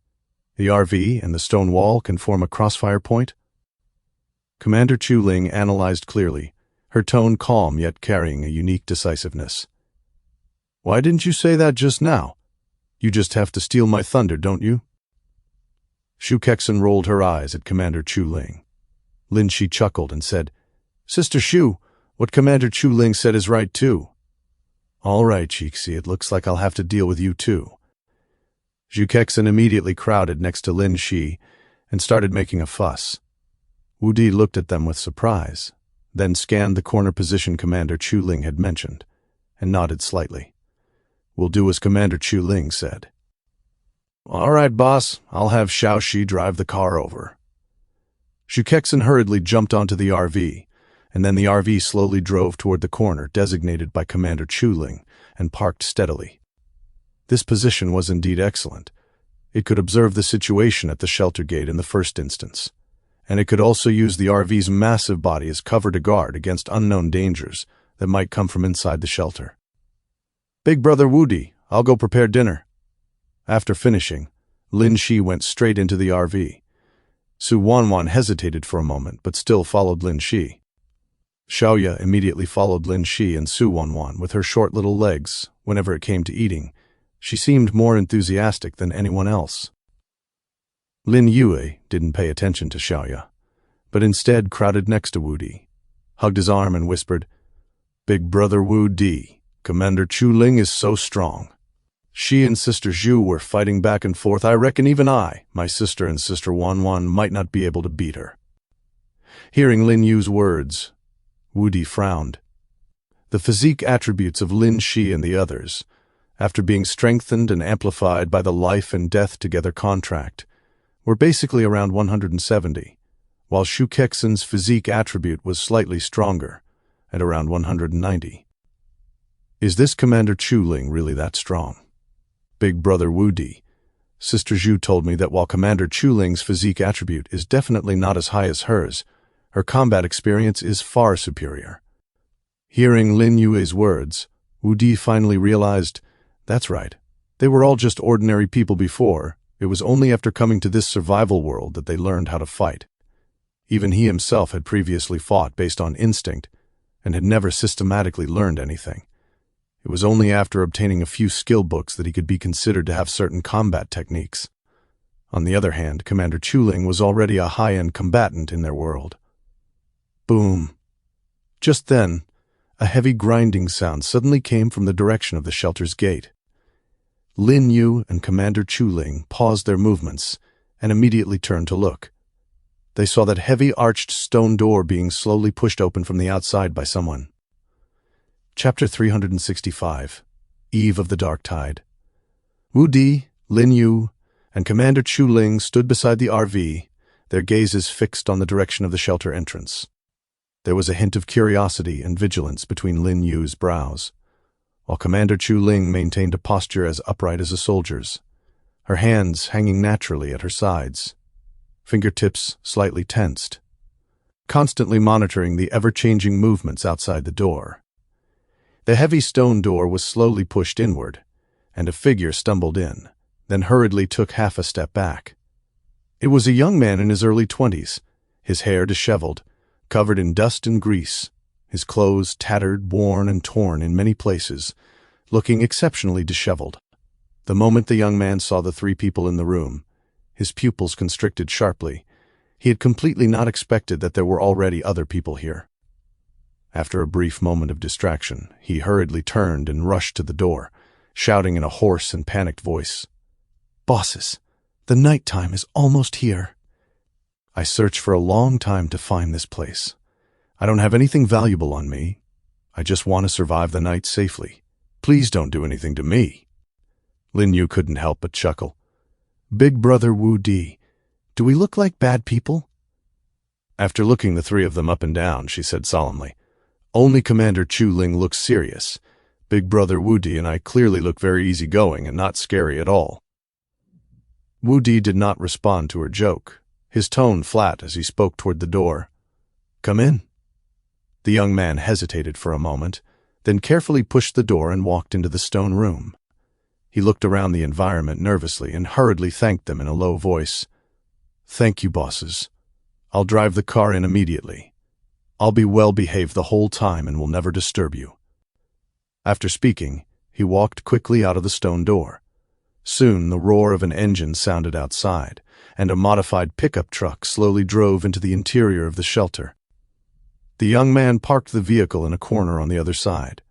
The RV and the stone wall can form a crossfire point? Commander Chu Ling analyzed clearly, her tone calm yet carrying a unique decisiveness. Why didn't you say that just now? You just have to steal my thunder, don't you? Shu Kexen rolled her eyes at Commander Chu Ling. Lin Shi chuckled and said, Sister Shu, what Commander Chu Ling said is right too. All right, Cheeksy, it looks like I'll have to deal with you too. Shu Kexen immediately crowded next to Lin Shi and started making a fuss. Wu Di looked at them with surprise, then scanned the corner position Commander Chu Ling had mentioned, and nodded slightly. We'll do as Commander Chu Ling said. All right, boss, I'll have Xiao Shi drive the car over. Shu Kexen hurriedly jumped onto the RV, and then the RV slowly drove toward the corner designated by Commander Chu Ling and parked steadily. This position was indeed excellent. It could observe the situation at the shelter gate in the first instance, and it could also use the RV's massive body as cover to guard against unknown dangers that might come from inside the shelter. Big Brother Wu Di, I'll go prepare dinner. After finishing, Lin Shi went straight into the RV. Su Wanwan hesitated for a moment, but still followed Lin Shi. Xiaoya immediately followed Lin Shi and Su Wanwan with her short little legs. Whenever it came to eating, she seemed more enthusiastic than anyone else. Lin Yue didn't pay attention to Xiaoya, but instead crowded next to Wu Di, hugged his arm and whispered, Big Brother Wu Di, Commander Chu Ling is so strong. She and Sister Zhu were fighting back and forth. I reckon even I, my sister and Sister Wanwan, might not be able to beat her. Hearing Lin Yu's words, Wu Di frowned. The physique attributes of Lin Shi and the others, after being strengthened and amplified by the life and death together contract, were basically around 170, while Shu Kexen's physique attribute was slightly stronger, at around 190. Is this Commander Chu Ling really that strong? Big Brother Wu Di, Sister Zhu told me that while Commander Chu Ling's physique attribute is definitely not as high as hers, her combat experience is far superior. Hearing Lin Yue's words, Wu Di finally realized, that's right, they were all just ordinary people before. It was only after coming to this survival world that they learned how to fight. Even he himself had previously fought based on instinct and had never systematically learned anything. It was only after obtaining a few skill books that he could be considered to have certain combat techniques. On the other hand, Commander Chu Ling was already a high-end combatant in their world. Boom. Just then, a heavy grinding sound suddenly came from the direction of the shelter's gate. Lin Yu and Commander Chu Ling paused their movements and immediately turned to look. They saw that heavy arched stone door being slowly pushed open from the outside by someone. Chapter 365, Eve of the Dark Tide. Wu Di, Lin Yu, and Commander Chu Ling stood beside the RV, their gazes fixed on the direction of the shelter entrance. There was a hint of curiosity and vigilance between Lin Yu's brows, while Commander Chu Ling maintained a posture as upright as a soldier's, her hands hanging naturally at her sides, fingertips slightly tensed, constantly monitoring the ever-changing movements outside the door. The heavy stone door was slowly pushed inward, and a figure stumbled in, then hurriedly took half a step back. It was a young man in his early 20s, his hair disheveled, covered in dust and grease, his clothes tattered, worn, and torn in many places, looking exceptionally disheveled. The moment the young man saw the three people in the room, his pupils constricted sharply. He had completely not expected that there were already other people here. After a brief moment of distraction, he hurriedly turned and rushed to the door, shouting in a hoarse and panicked voice, "Bosses, the nighttime is almost here. I searched for a long time to find this place. I don't have anything valuable on me. I just want to survive the night safely. Please don't do anything to me." Lin Yu couldn't help but chuckle. "Big Brother Wu Di, do we look like bad people?" After looking the three of them up and down, she said solemnly, "Only Commander Chu Ling looks serious. Big Brother Wu Di and I clearly look very easygoing and not scary at all." Wu Di did not respond to her joke, his tone flat as he spoke toward the door. "Come in." The young man hesitated for a moment, then carefully pushed the door and walked into the stone room. He looked around the environment nervously and hurriedly thanked them in a low voice. "Thank you, bosses. I'll drive the car in immediately. I'll be well behaved the whole time and will never disturb you." After speaking, he walked quickly out of the stone door. Soon the roar of an engine sounded outside, and a modified pickup truck slowly drove into the interior of the shelter. The young man parked the vehicle in a corner on the other side,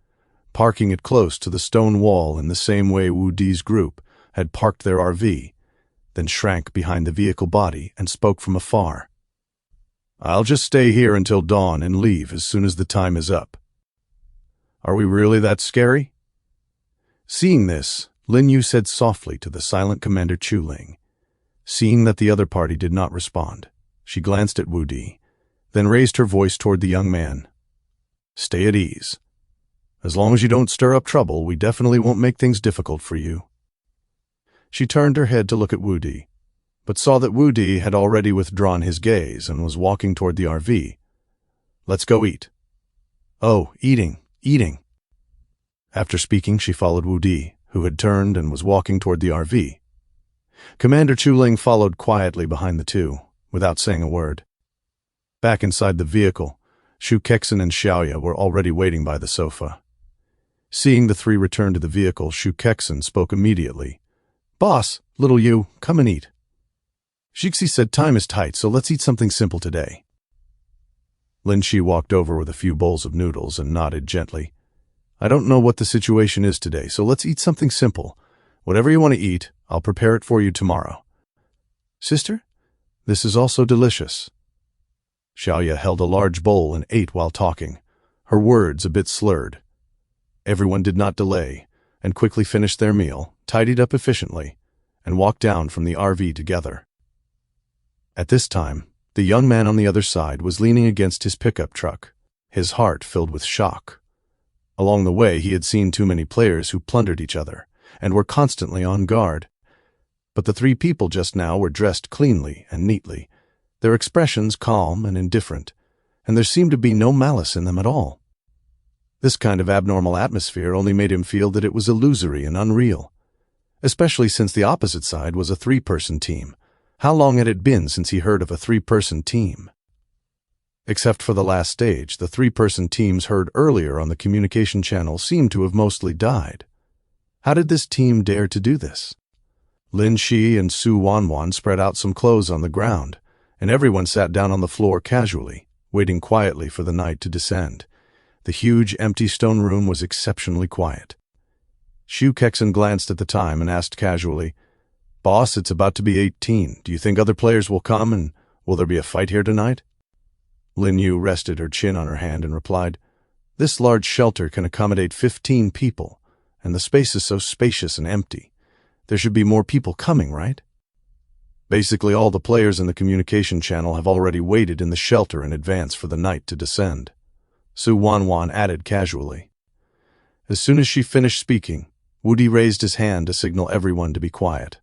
parking it close to the stone wall in the same way Wu Di's group had parked their RV, then shrank behind the vehicle body and spoke from afar. "I'll just stay here until dawn and leave as soon as the time is up." "Are we really that scary?" Seeing this, Lin Yu said softly to the silent Commander Chu Ling. Seeing that the other party did not respond, she glanced at Wu Di, then raised her voice toward the young man. "Stay at ease. As long as you don't stir up trouble, we definitely won't make things difficult for you." She turned her head to look at Wu Di, but saw that Wu Di had already withdrawn his gaze and was walking toward the RV. "Let's go eat." "Oh, eating." After speaking, she followed Wu Di, who had turned and was walking toward the RV. Commander Chu Ling followed quietly behind the two, without saying a word. Back inside the vehicle, Shu Kexin and Xiaoya were already waiting by the sofa. Seeing the three return to the vehicle, Shu Kexin spoke immediately. "Boss, little Yu, come and eat." "Jixi said time is tight, so let's eat something simple today." Lin Shi walked over with a few bowls of noodles and nodded gently. "I don't know what the situation is today, so let's eat something simple. Whatever you want to eat, I'll prepare it for you tomorrow." "Sister, this is also delicious." Xiaoya held a large bowl and ate while talking, her words a bit slurred. Everyone did not delay, and quickly finished their meal, tidied up efficiently, and walked down from the RV together. At this time, the young man on the other side was leaning against his pickup truck, his heart filled with shock. Along the way, he had seen too many players who plundered each other and were constantly on guard. But the three people just now were dressed cleanly and neatly, their expressions calm and indifferent, and there seemed to be no malice in them at all. This kind of abnormal atmosphere only made him feel that it was illusory and unreal, especially since the opposite side was a three-person team. How long had it been since he heard of a three-person team? Except for the last stage, the three-person teams heard earlier on the communication channel seemed to have mostly died. How did this team dare to do this? Lin Shi and Su Wanwan spread out some clothes on the ground, and everyone sat down on the floor casually, waiting quietly for the night to descend. The huge, empty stone room was exceptionally quiet. Shu Kexin glanced at the time and asked casually, "Boss, it's about to be 18. Do you think other players will come, and will there be a fight here tonight?" Lin Yu rested her chin on her hand and replied, "This large shelter can accommodate 15 people, and the space is so spacious and empty. There should be more people coming, right? Basically, all the players in the communication channel have already waited in the shelter in advance for the night to descend." Su Wanwan added casually. As soon as she finished speaking, Wu Di raised his hand to signal everyone to be quiet.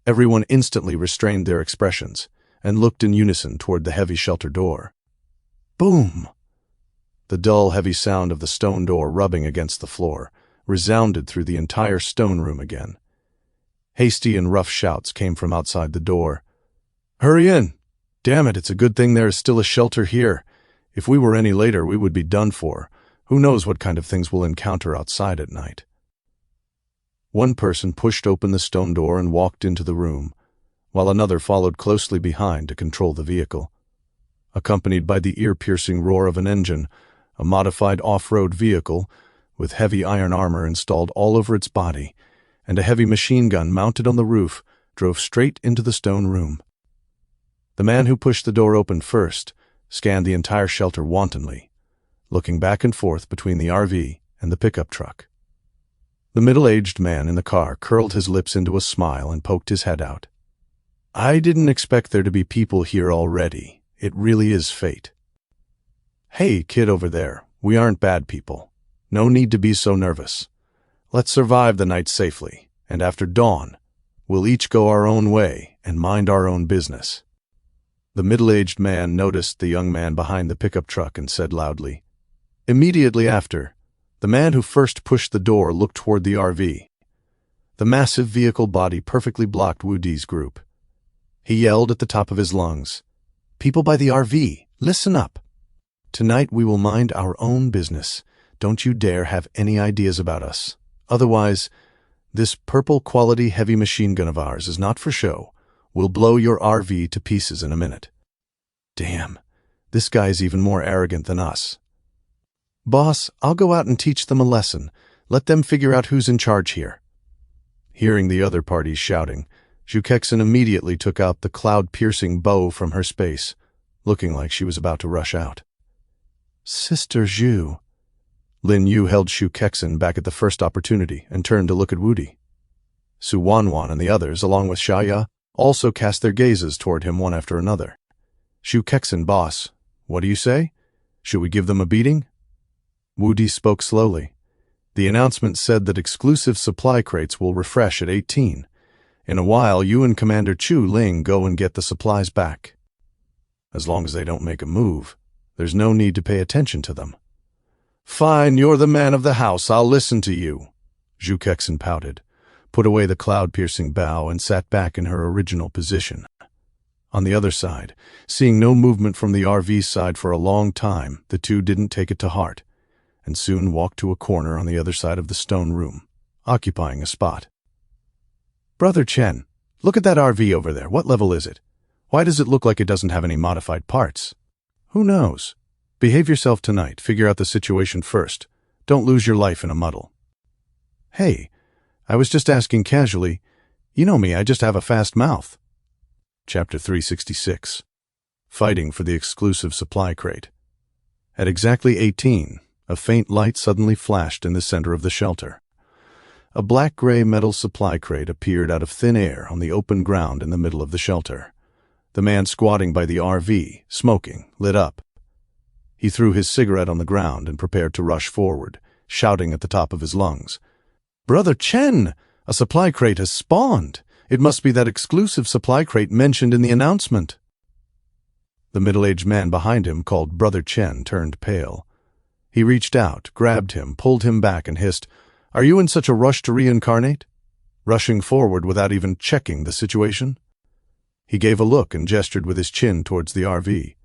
Everyone instantly restrained their expressions and looked in unison toward the heavy shelter door. Boom! The dull, heavy sound of the stone door rubbing against the floor resounded through the entire stone room again. Hasty and rough shouts came from outside the door. "Hurry in! Damn it, it's a good thing there is still a shelter here. If we were any later, we would be done for. Who knows what kind of things we'll encounter outside at night." One person pushed open the stone door and walked into the room, while another followed closely behind to control the vehicle. Accompanied by the ear-piercing roar of an engine, a modified off-road vehicle with heavy iron armor installed all over its body and a heavy machine gun mounted on the roof drove straight into the stone room. The man who pushed the door open first scanned the entire shelter wantonly, looking back and forth between the RV and the pickup truck. The middle-aged man in the car curled his lips into a smile and poked his head out. "I didn't expect there to be people here already. It really is fate." "Hey, kid over there, we aren't bad people. No need to be so nervous. Let's survive the night safely, and after dawn, we'll each go our own way and mind our own business." The middle-aged man noticed the young man behind the pickup truck and said loudly. Immediately after, the man who first pushed the door looked toward the RV. The massive vehicle body perfectly blocked Wu Di's group. He yelled at the top of his lungs, "People by the RV, listen up. Tonight we will mind our own business. Don't you dare have any ideas about us. Otherwise, this purple-quality heavy machine gun of ours is not for show. We'll blow your RV to pieces in a minute." Damn, this guy's even more arrogant than us. "Boss, I'll go out and teach them a lesson. Let them figure out who's in charge here." Hearing the other parties shouting, Zhu Kexin immediately took out the cloud-piercing bow from her space, looking like she was about to rush out. "Sister Zhu." Lin Yu held Zhu Kexin back at the first opportunity and turned to look at Wu Di. Su Wanwan and the others, along with Xiaya, also cast their gazes toward him one after another. "Zhu Kexin, boss, what do you say? Should we give them a beating?" Wu Di spoke slowly. "The announcement said that exclusive supply crates will refresh at 18. In a while, you and Commander Chu Ling go and get the supplies back. As long as they don't make a move, there's no need to pay attention to them." "Fine, you're the man of the house. I'll listen to you." Zhu Kexin pouted, put away the cloud-piercing bow, and sat back in her original position. On the other side, seeing no movement from the RV side for a long time, the two didn't take it to heart, and soon walked to a corner on the other side of the stone room, occupying a spot. "Brother Chen, look at that RV over there. What level is it? Why does it look like it doesn't have any modified parts?" "Who knows? Behave yourself tonight. Figure out the situation first. Don't lose your life in a muddle." "Hey, I was just asking casually. You know me, I just have a fast mouth." Chapter 366. Fighting for the exclusive supply crate. At exactly 18, a faint light suddenly flashed in the center of the shelter. A black-gray metal supply crate appeared out of thin air on the open ground in the middle of the shelter. The man squatting by the RV, smoking, lit up. He threw his cigarette on the ground and prepared to rush forward, shouting at the top of his lungs, "Brother Chen, a supply crate has spawned. It must be that exclusive supply crate mentioned in the announcement." The middle-aged man behind him, called Brother Chen, turned pale. He reached out, grabbed him, pulled him back, and hissed, "Are you in such a rush to reincarnate? Rushing forward without even checking the situation?" He gave a look and gestured with his chin towards the RV.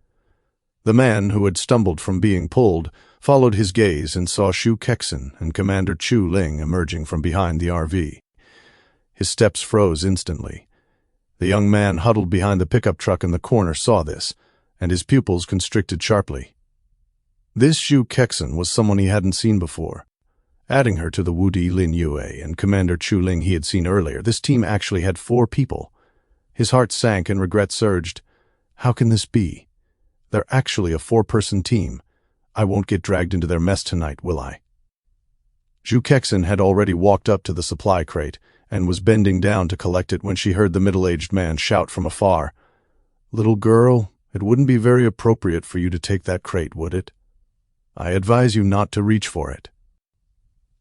The man, who had stumbled from being pulled, followed his gaze and saw Zhu Kexin and Commander Chu Ling emerging from behind the RV. His steps froze instantly. The young man huddled behind the pickup truck in the corner saw this, and his pupils constricted sharply. This Zhu Kexin was someone he hadn't seen before. Adding her to the Wu Di, Lin Yue, and Commander Chu Ling he had seen earlier, this team actually had 4 people. His heart sank and regret surged. How can this be? They're actually a 4-person team. I won't get dragged into their mess tonight, will I? Zhu Kexin had already walked up to the supply crate and was bending down to collect it when she heard the middle-aged man shout from afar, "Little girl, it wouldn't be very appropriate for you to take that crate, would it? I advise you not to reach for it."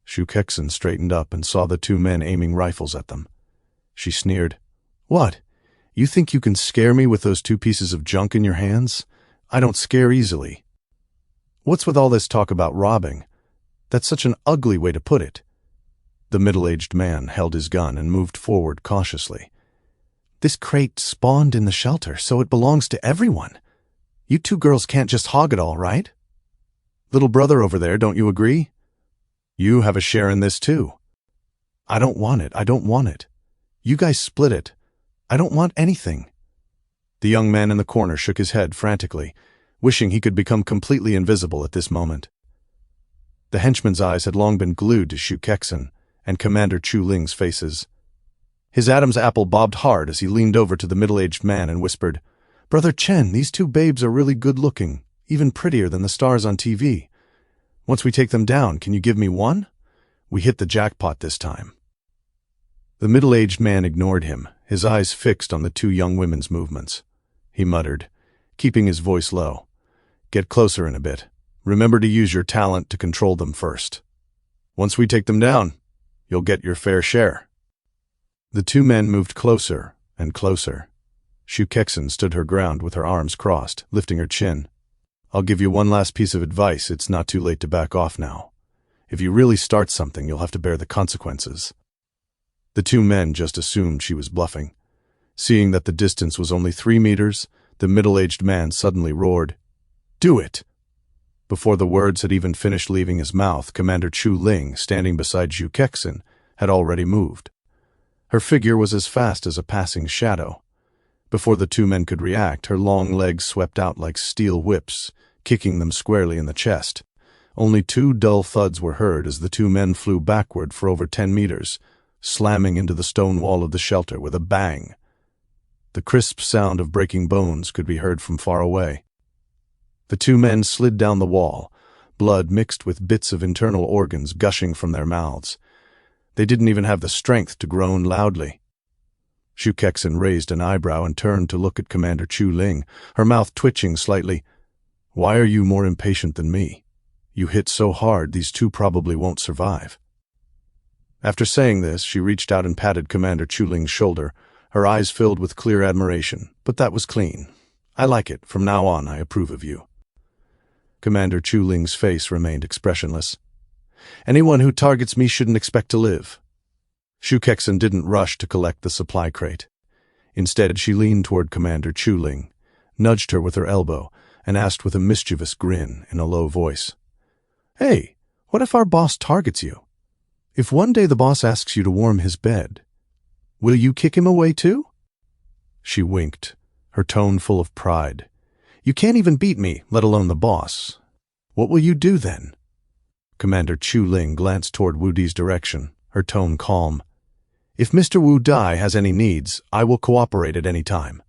Zhu Kexin straightened up and saw the 2 men aiming rifles at them. She sneered, "What? You think you can scare me with those 2 pieces of junk in your hands? I don't scare easily." "What's with all this talk about robbing? That's such an ugly way to put it." The middle-aged man held his gun and moved forward cautiously. "This crate spawned in the shelter, so it belongs to everyone. You 2 girls can't just hog it all, right? Little brother over there, don't you agree? You have a share in this too." "I don't want it. I don't want it. You guys split it. I don't want anything." The young man in the corner shook his head frantically, wishing he could become completely invisible at this moment. The henchman's eyes had long been glued to Zhu Kexin and Commander Chu Ling's faces. His Adam's apple bobbed hard as he leaned over to the middle-aged man and whispered, "Brother Chen, these 2 babes are really good-looking, even prettier than the stars on TV. Once we take them down, can you give me one? We hit the jackpot this time." The middle-aged man ignored him, his eyes fixed on the 2 young women's movements. He muttered, keeping his voice low, "Get closer in a bit. Remember to use your talent to control them first. Once we take them down, you'll get your fair share." The 2 men moved closer and closer. Zhu Kexin stood her ground with her arms crossed, lifting her chin. "I'll give you one last piece of advice. It's not too late to back off now. If you really start something, you'll have to bear the consequences." The two men just assumed she was bluffing. Seeing that the distance was only 3 meters, the middle-aged man suddenly roared, "Do it!" Before the words had even finished leaving his mouth, Commander Chu Ling, standing beside Zhu Kexin, had already moved. Her figure was as fast as a passing shadow. Before the two men could react, her long legs swept out like steel whips, kicking them squarely in the chest. Only 2 dull thuds were heard as the two men flew backward for over 10 meters, slamming into the stone wall of the shelter with a bang. The crisp sound of breaking bones could be heard from far away. The two men slid down the wall, blood mixed with bits of internal organs gushing from their mouths. They didn't even have the strength to groan loudly. Zhu Kexin raised an eyebrow and turned to look at Commander Chu Ling, her mouth twitching slightly. "Why are you more impatient than me? You hit so hard these two probably won't survive." After saying this, she reached out and patted Commander Chu Ling's shoulder, her eyes filled with clear admiration. "But that was clean. I like it. From now on, I approve of you." Commander Chu Ling's face remained expressionless. "Anyone who targets me shouldn't expect to live." Zhu Kexin didn't rush to collect the supply crate. Instead, she leaned toward Commander Chu Ling, nudged her with her elbow, and asked with a mischievous grin in a low voice, "Hey, what if our boss targets you? If one day the boss asks you to warm his bed, will you kick him away too?" She winked, her tone full of pride. "You can't even beat me, let alone the boss. What will you do then?" Commander Chu Ling glanced toward Wu Di's direction, her tone calm. "If Mr. Wu Dai has any needs, I will cooperate at any time."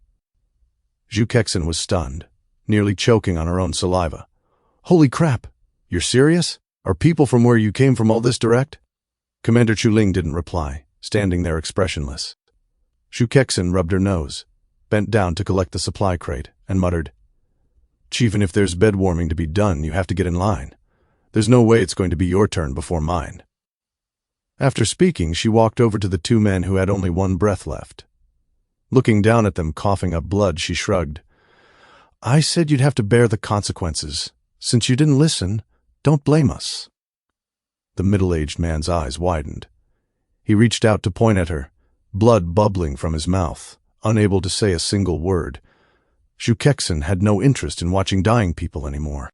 Zhu Kexin was stunned, nearly choking on her own saliva. "Holy crap! You're serious? Are people from where you came from all this direct?" Commander Chu Ling didn't reply, standing there expressionless. Zhu Kexin rubbed her nose, bent down to collect the supply crate, and muttered, "Even if there's bed warming to be done, you have to get in line. There's no way it's going to be your turn before mine." After speaking, she walked over to the two men who had only one breath left. Looking down at them, coughing up blood, she shrugged. "I said you'd have to bear the consequences. Since you didn't listen, don't blame us." The middle-aged man's eyes widened. He reached out to point at her, blood bubbling from his mouth, unable to say a single word. Zhu Kexin had no interest in watching dying people anymore.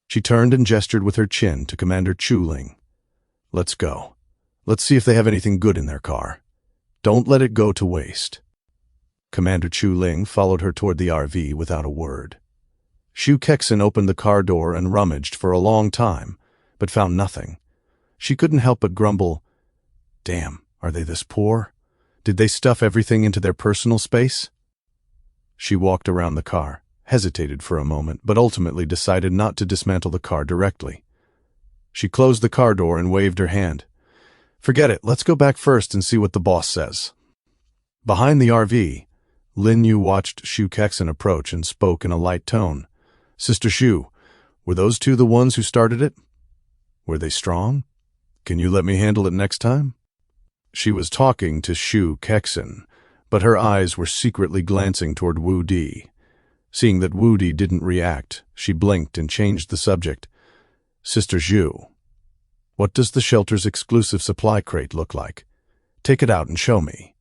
She turned and gestured with her chin to Commander Chu Ling. "Let's go. Let's see if they have anything good in their car. Don't let it go to waste." Commander Chu Ling followed her toward the RV without a word. Zhu Kexin opened the car door and rummaged for a long time, but found nothing. She couldn't help but grumble, "Damn, are they this poor? Did they stuff everything into their personal space?" She walked around the car, hesitated for a moment, but ultimately decided not to dismantle the car directly. She closed the car door and waved her hand. "Forget it, let's go back first and see what the boss says." Behind the RV, Lin Yu watched Zhu Kexin approach and spoke in a light tone. "Sister Zhu, were those two the ones who started it? Were they strong? Can you let me handle it next time?" She was talking to Zhu Kexin, but her eyes were secretly glancing toward Wu Di. Seeing that Wu Di didn't react, she blinked and changed the subject. "Sister Zhu, what does the shelter's exclusive supply crate look like? Take it out and show me."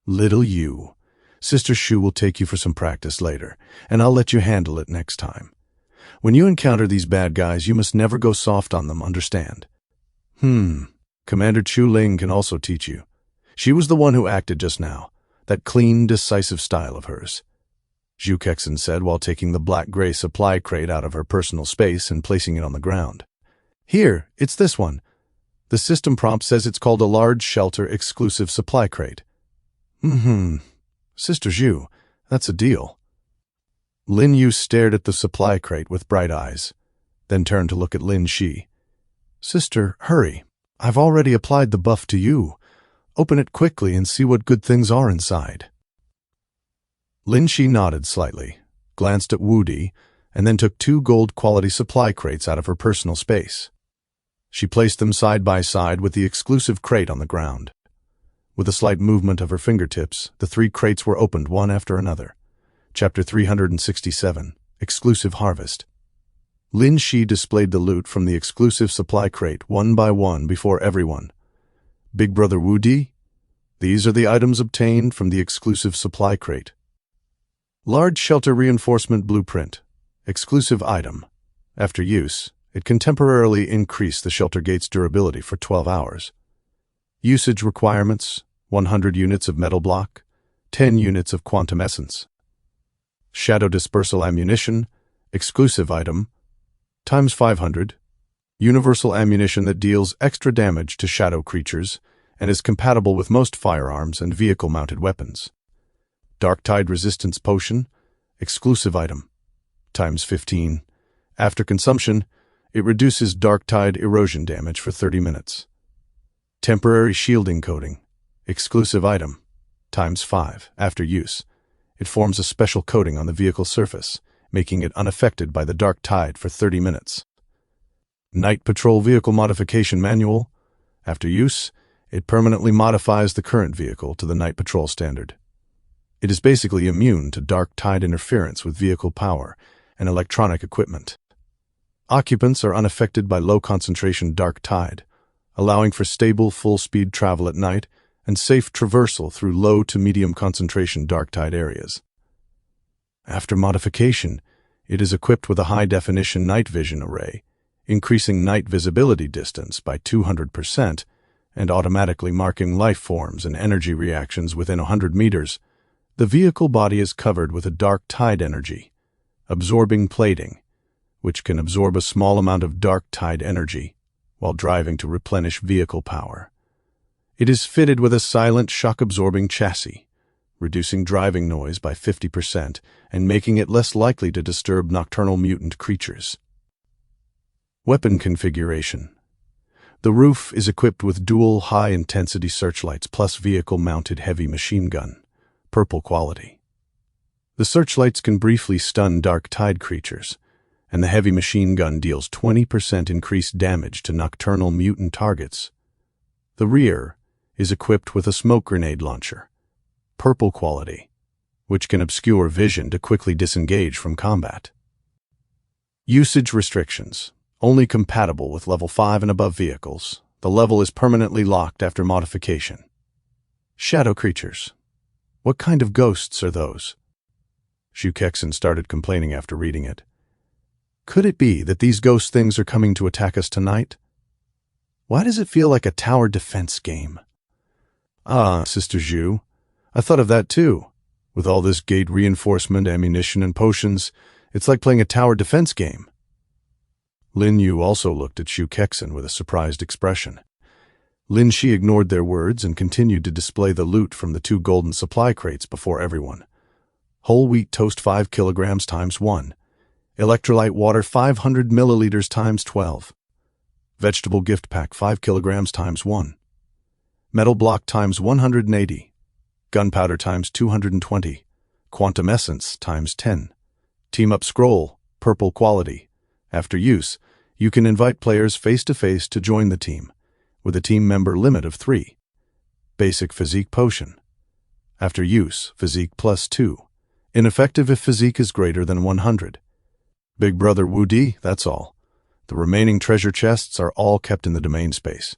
"Little you. Sister Zhu will take you for some practice later, and I'll let you handle it next time. When you encounter these bad guys, you must never go soft on them, understand?" Commander Chu Ling can also teach you. She was the one who acted just now, that clean, decisive style of hers," Zhu Kexin said while taking the black-gray supply crate out of her personal space and placing it on the ground. "Here, it's this one. The system prompt says it's called a large shelter exclusive supply crate." Sister Zhu, that's a deal." Lin Yu stared at the supply crate with bright eyes, then turned to look at Lin Shi. "Sister, hurry. I've already applied the buff to you. Open it quickly and see what good things are inside." Lin Shi nodded slightly, glanced at Wu Di, and then took 2 gold-quality supply crates out of her personal space. She placed them side by side with the exclusive crate on the ground. With a slight movement of her fingertips, the 3 crates were opened one after another. Chapter 367, Exclusive Harvest. Lin Shi displayed the loot from the exclusive supply crate one by one before everyone. "Big Brother Wu Di, These are the items obtained from the exclusive supply crate. Large Shelter Reinforcement Blueprint. Exclusive item. After use, it can temporarily increase the shelter gate's durability for 12 hours. Usage requirements: 100 units of metal block, 10 units of quantum essence. Shadow Dispersal Ammunition. Exclusive item. Times 500. Universal ammunition that deals extra damage to shadow creatures and is compatible with most firearms and vehicle-mounted weapons. Dark Tide Resistance Potion. Exclusive item. Times 15. After consumption, it reduces Dark Tide erosion damage for 30 minutes. Temporary Shielding Coating. Exclusive item. Times 5. After use, it forms a special coating on the vehicle surface, making it unaffected by the Dark Tide for 30 minutes. Night Patrol Vehicle Modification Manual. After use, it permanently modifies the current vehicle to the Night Patrol standard. It is basically immune to Dark Tide interference with vehicle power and electronic equipment. Occupants are unaffected by low-concentration Dark Tide, allowing for stable, full-speed travel at night and safe traversal through low to medium-concentration Dark Tide areas. After modification, it is equipped with a high-definition night vision array, increasing night visibility distance by 200% and automatically marking life forms and energy reactions within 100 meters. The vehicle body is covered with a Dark Tide energy, absorbing plating, which can absorb a small amount of Dark Tide energy while driving to replenish vehicle power. It is fitted with a silent shock-absorbing chassis, reducing driving noise by 50% and making it less likely to disturb nocturnal mutant creatures. Weapon configuration. The roof is equipped with dual high-intensity searchlights plus vehicle-mounted heavy machine gun, purple quality. The searchlights can briefly stun Dark Tide creatures, and the heavy machine gun deals 20% increased damage to nocturnal mutant targets. The rear is equipped with a smoke grenade launcher, purple quality, which can obscure vision to quickly disengage from combat. Usage restrictions. Only compatible with level 5 and above vehicles. The level is permanently locked after modification. Shadow creatures. What kind of ghosts are those? Shu Kexen started complaining after reading it. Could it be that these ghost things are coming to attack us tonight? Why does it feel like a tower defense game? Ah, Sister Zhu, I thought of that too. With all this gate reinforcement, ammunition, and potions, it's like playing a tower defense game. Lin Yu also looked at Shu Kexen with a surprised expression. Lin Shi ignored their words and continued to display the loot from the 2 golden supply crates before everyone. Whole wheat toast 5 kilograms times 1. Electrolyte water 500 milliliters times 12. Vegetable gift pack 5 kilograms times 1. Metal block times 180. Gunpowder times 220. Quantum essence times 10. Team-up scroll, purple quality. After use, you can invite players face-to-face to join the team, with a team member limit of 3. Basic physique potion. After use, physique plus 2. Ineffective if physique is greater than 100. Big Brother Wu Di, that's all. The remaining treasure chests are all kept in the domain space,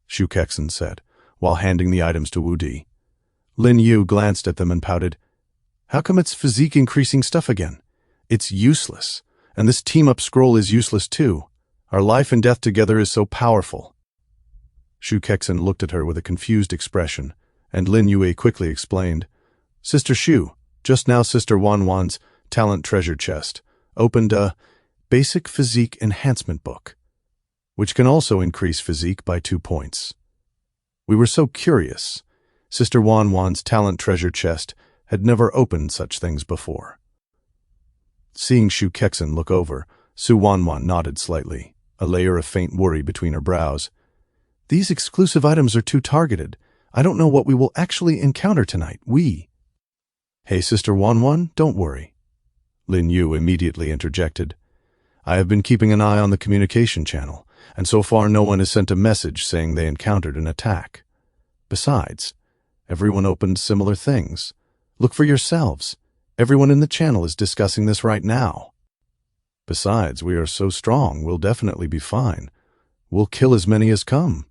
Shu Kexen said, while handing the items to Wu Di. Lin Yu glanced at them and pouted. How come it's physique-increasing stuff again? It's useless, and this team-up scroll is useless too. Our life and death together is so powerful. Shu Kexen looked at her with a confused expression, and Lin Yue quickly explained. Sister Shu, just now Sister Wanwan's talent treasure chest opened a basic physique enhancement book, which can also increase physique by 2 points. We were so curious. Sister Wanwan's talent treasure chest had never opened such things before. Seeing Shu Kexen look over, Su Wanwan nodded slightly, a layer of faint worry between her brows. These exclusive items are too targeted. I don't know what we will actually encounter tonight. Hey, Sister Wanwan, don't worry. Lin Yu immediately interjected. I have been keeping an eye on the communication channel, and so far no one has sent a message saying they encountered an attack. Besides, everyone opened similar things. Look for yourselves. Everyone in the channel is discussing this right now. Besides, we are so strong, we'll definitely be fine. We'll kill as many as come,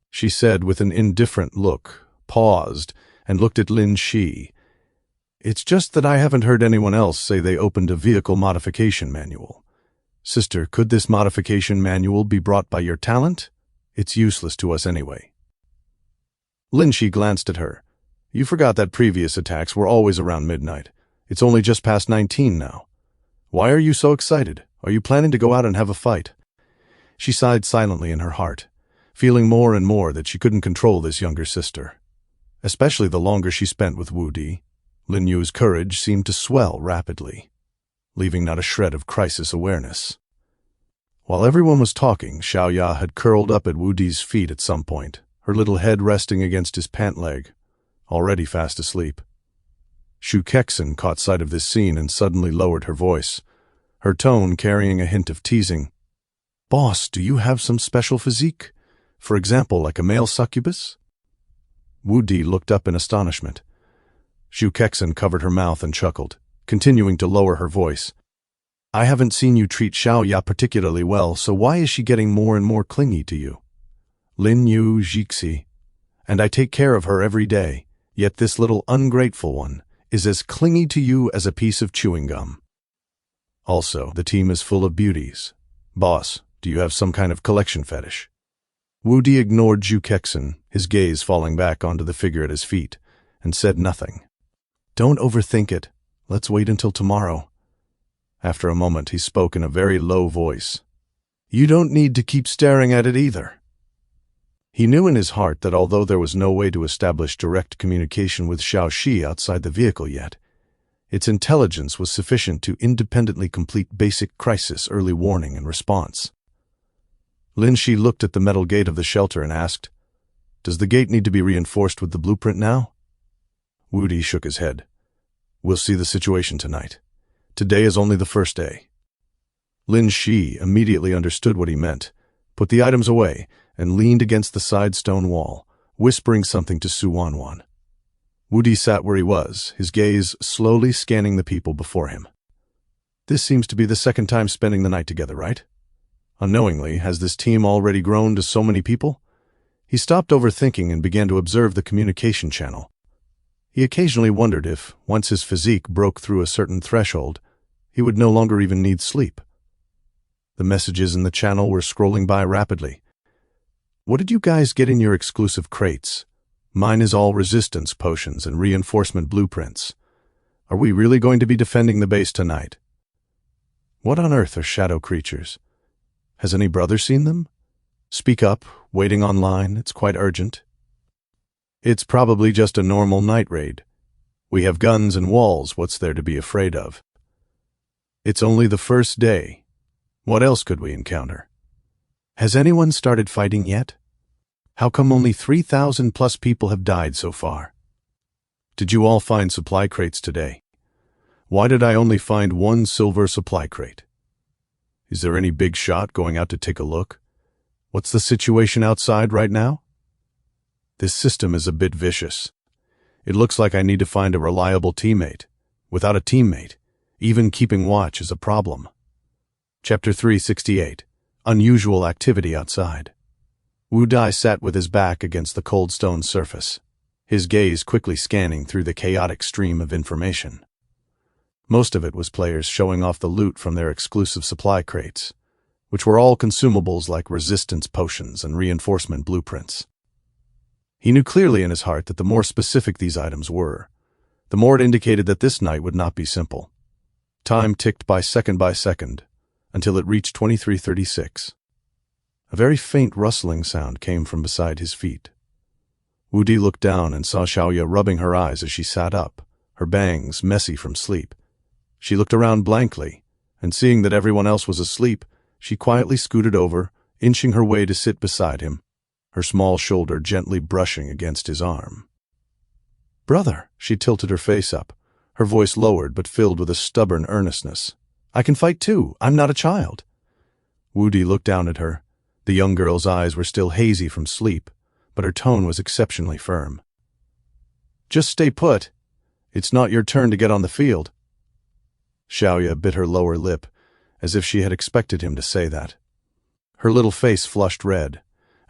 she said with an indifferent look, paused and looked at Lin Shi. It's just that I haven't heard anyone else say they opened a vehicle modification manual. Sister, could this modification manual be brought by your talent? It's useless to us anyway. Lin Shi glanced at her. You forgot that previous attacks were always around midnight. It's only just past 19 now. Why are you so excited? Are you planning to go out and have a fight? She sighed silently in her heart, feeling more and more that she couldn't control this younger sister. Especially the longer she spent with Wu Di, Lin Yu's courage seemed to swell rapidly, leaving not a shred of crisis awareness. While everyone was talking, Xiaoya had curled up at Wu Di's feet at some point, her little head resting against his pant leg, already fast asleep. Shu Kexin caught sight of this scene and suddenly lowered her voice, her tone carrying a hint of teasing. Boss, do you have some special physique? For example, like a male succubus? Wu Di looked up in astonishment. Shu Kexin covered her mouth and chuckled, continuing to lower her voice. I haven't seen you treat Xiaoya particularly well, so why is she getting more and more clingy to you? Lin Yu Jixi, and I take care of her every day, yet this little ungrateful one is as clingy to you as a piece of chewing gum. Also, the team is full of beauties. Boss, do you have some kind of collection fetish? Wu Di ignored Shu Kexin, his gaze falling back onto the figure at his feet, and said nothing. Don't overthink it. Let's wait until tomorrow. After a moment, he spoke in a very low voice. You don't need to keep staring at it either. He knew in his heart that although there was no way to establish direct communication with Xiaoxi outside the vehicle yet, its intelligence was sufficient to independently complete basic crisis early warning and response. Lin Shi looked at the metal gate of the shelter and asked, Does the gate need to be reinforced with the blueprint now? Wu Di shook his head. We'll see the situation tonight. Today is only the first day. Lin Shi immediately understood what he meant, put the items away, and leaned against the side stone wall, whispering something to Su Wanwan. Wu Di sat where he was, his gaze slowly scanning the people before him. This seems to be the second time spending the night together, right? Unknowingly, has this team already grown to so many people? He stopped overthinking and began to observe the communication channel. He occasionally wondered if, once his physique broke through a certain threshold, he would no longer even need sleep. The messages in the channel were scrolling by rapidly. What did you guys get in your exclusive crates? Mine is all resistance potions and reinforcement blueprints. Are we really going to be defending the base tonight? What on earth are shadow creatures? Has any brother seen them? Speak up, waiting online, it's quite urgent. It's probably just a normal night raid. We have guns and walls, what's there to be afraid of? It's only the first day. What else could we encounter? Has anyone started fighting yet? How come only 3,000 plus people have died so far? Did you all find supply crates today? Why did I only find one silver supply crate? Is there any big shot going out to take a look? What's the situation outside right now? This system is a bit vicious. It looks like I need to find a reliable teammate. Without a teammate, even keeping watch is a problem. Chapter 368. Unusual activity outside. Wu Di sat with his back against the cold stone surface, his gaze quickly scanning through the chaotic stream of information. Most of it was players showing off the loot from their exclusive supply crates, which were all consumables like resistance potions and reinforcement blueprints. He knew clearly in his heart that the more specific these items were, the more it indicated that this night would not be simple. Time ticked by second, until it reached 23:36. A very faint rustling sound came from beside his feet. Wu Di looked down and saw Xiaoya rubbing her eyes as she sat up, her bangs messy from sleep. She looked around blankly, and seeing that everyone else was asleep, she quietly scooted over, inching her way to sit beside him, her small shoulder gently brushing against his arm. Brother, she tilted her face up, her voice lowered but filled with a stubborn earnestness. I can fight too, I'm not a child. Wu Di looked down at her. The young girl's eyes were still hazy from sleep, but her tone was exceptionally firm. Just stay put. It's not your turn to get on the field. Xiaoya bit her lower lip, as if she had expected him to say that. Her little face flushed red,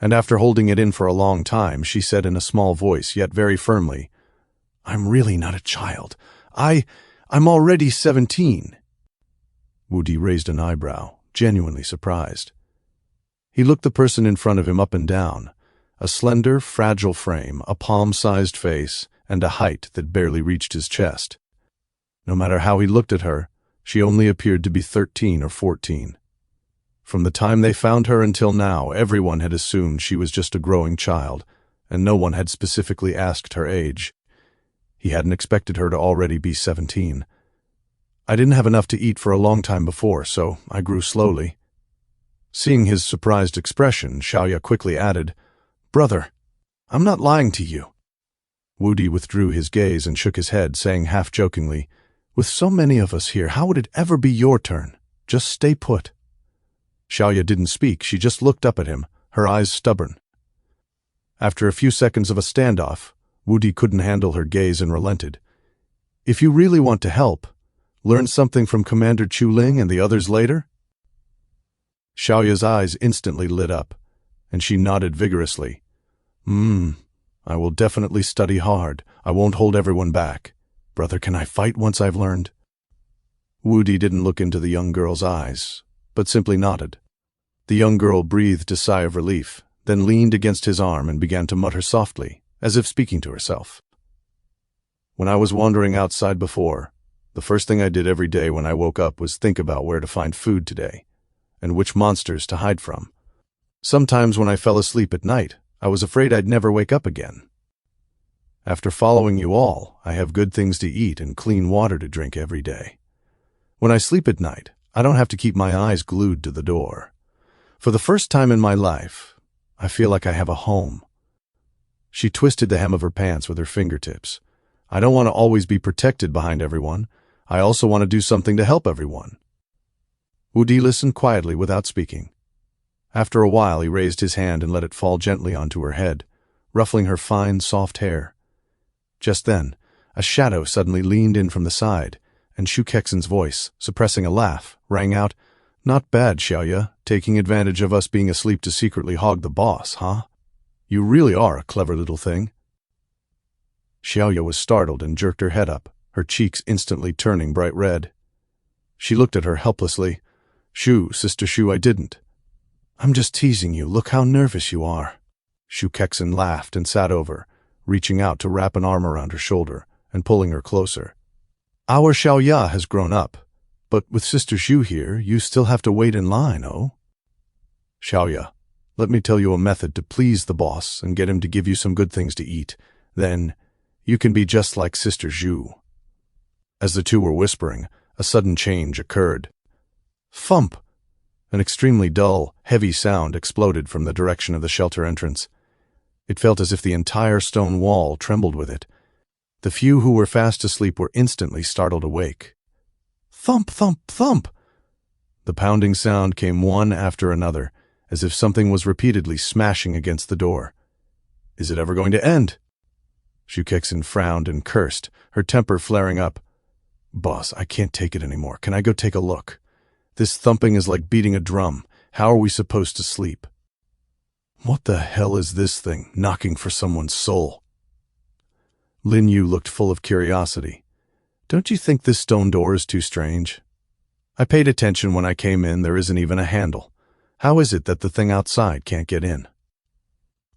and after holding it in for a long time, she said in a small voice, yet very firmly, "I'm really not a child. I'm already 17. Wudi raised an eyebrow, genuinely surprised. He looked the person in front of him up and down, a slender, fragile frame, a palm-sized face, and a height that barely reached his chest. No matter how he looked at her, she only appeared to be 13 or 14. From the time they found her until now, everyone had assumed she was just a growing child, and no one had specifically asked her age. He hadn't expected her to already be 17. I didn't have enough to eat for a long time before, so I grew slowly. Seeing his surprised expression, Xiaoya quickly added, "Brother, I'm not lying to you." Wudi withdrew his gaze and shook his head, saying half-jokingly, "With so many of us here, how would it ever be your turn? Just stay put." Xiaoya didn't speak, she just looked up at him, her eyes stubborn. After a few seconds of a standoff, Wudi couldn't handle her gaze and relented. "If you really want to help, learn something from Commander Chu Ling and the others later?" Xiaoya's eyes instantly lit up, and she nodded vigorously. I will definitely study hard. I won't hold everyone back. Brother, can I fight once I've learned?" Wudi didn't look into the young girl's eyes, but simply nodded. The young girl breathed a sigh of relief, then leaned against his arm and began to mutter softly, as if speaking to herself. "When I was wandering outside before, the first thing I did every day when I woke up was think about where to find food today, and which monsters to hide from. Sometimes when I fell asleep at night, I was afraid I'd never wake up again. After following you all, I have good things to eat and clean water to drink every day. When I sleep at night, I don't have to keep my eyes glued to the door. For the first time in my life, I feel like I have a home." She twisted the hem of her pants with her fingertips. "I don't want to always be protected behind everyone. I also want to do something to help everyone." Wudi listened quietly without speaking. After a while, he raised his hand and let it fall gently onto her head, ruffling her fine, soft hair. Just then, a shadow suddenly leaned in from the side, and Shu Kexen's voice, suppressing a laugh, rang out, "Not bad, Xiaoya, taking advantage of us being asleep to secretly hog the boss, huh? You really are a clever little thing." Xiaoya was startled and jerked her head up, her cheeks instantly turning bright red. She looked at her helplessly. Sister Shu, I didn't." "I'm just teasing you. Look how nervous you are." Shu Kexen laughed and sat over, reaching out to wrap an arm around her shoulder and pulling her closer. "Our Xiaoya has grown up, but with Sister Shu here, you still have to wait in line, oh? Xiaoya, let me tell you a method to please the boss and get him to give you some good things to eat. Then, you can be just like Sister Zhu." As the two were whispering, a sudden change occurred. Thump! An extremely dull, heavy sound exploded from the direction of the shelter entrance. It felt as if the entire stone wall trembled with it. The few who were fast asleep were instantly startled awake. Thump, thump, thump! The pounding sound came one after another, as if something was repeatedly smashing against the door. "Is it ever going to end?" Shu Kexen frowned and cursed, her temper flaring up. "Boss, I can't take it anymore. Can I go take a look? This thumping is like beating a drum. How are we supposed to sleep?" "What the hell is this thing, knocking for someone's soul?" Lin Yu looked full of curiosity. "Don't you think this stone door is too strange? I paid attention when I came in, there isn't even a handle. How is it that the thing outside can't get in?"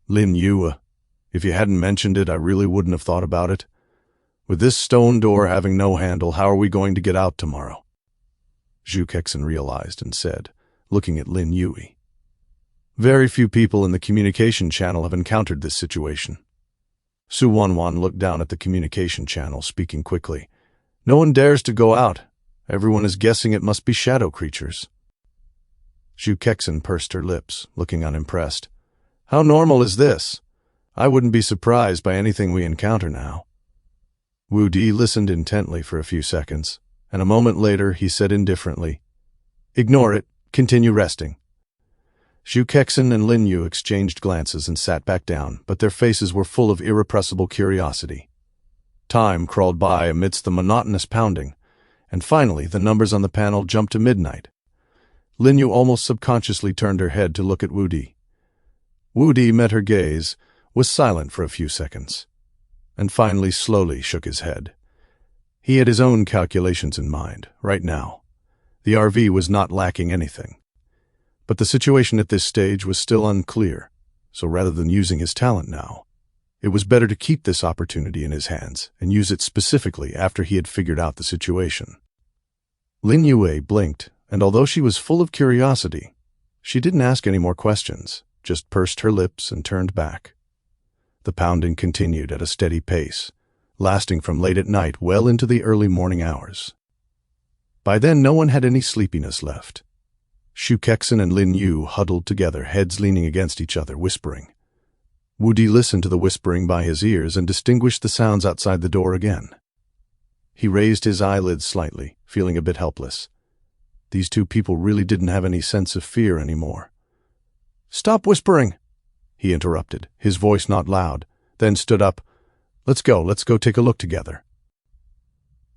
"Lin Yu, if you hadn't mentioned it, I really wouldn't have thought about it. With this stone door having no handle, how are we going to get out tomorrow?" Shu Kexen realized and said, looking at Lin Yui. "Very few people in the communication channel have encountered this situation." Su Wanwan looked down at the communication channel, speaking quickly. "No one dares to go out. Everyone is guessing it must be shadow creatures." Shu Kexen pursed her lips, looking unimpressed. "How normal is this? I wouldn't be surprised by anything we encounter now." Wu Di listened intently for a few seconds, and a moment later he said indifferently, "Ignore it. Continue resting." Shu Kexen and Lin Yu exchanged glances and sat back down, but their faces were full of irrepressible curiosity. Time crawled by amidst the monotonous pounding, and finally the numbers on the panel jumped to midnight. Lin Yu almost subconsciously turned her head to look at Wu Di. Wu Di met her gaze, was silent for a few seconds, and finally slowly shook his head. He had his own calculations in mind, right now. The RV was not lacking anything. But the situation at this stage was still unclear, so rather than using his talent now, it was better to keep this opportunity in his hands and use it specifically after he had figured out the situation. Lin Yue blinked, and although she was full of curiosity, she didn't ask any more questions, just pursed her lips and turned back. The pounding continued at a steady pace, lasting from late at night well into the early morning hours. By then no one had any sleepiness left. Shu Kexin and Lin Yu huddled together, heads leaning against each other, whispering. Wu Di listened to the whispering by his ears and distinguished the sounds outside the door again. He raised his eyelids slightly, feeling a bit helpless. These two people really didn't have any sense of fear anymore. "Stop whispering," he interrupted, his voice not loud, then stood up. Let's go take a look together."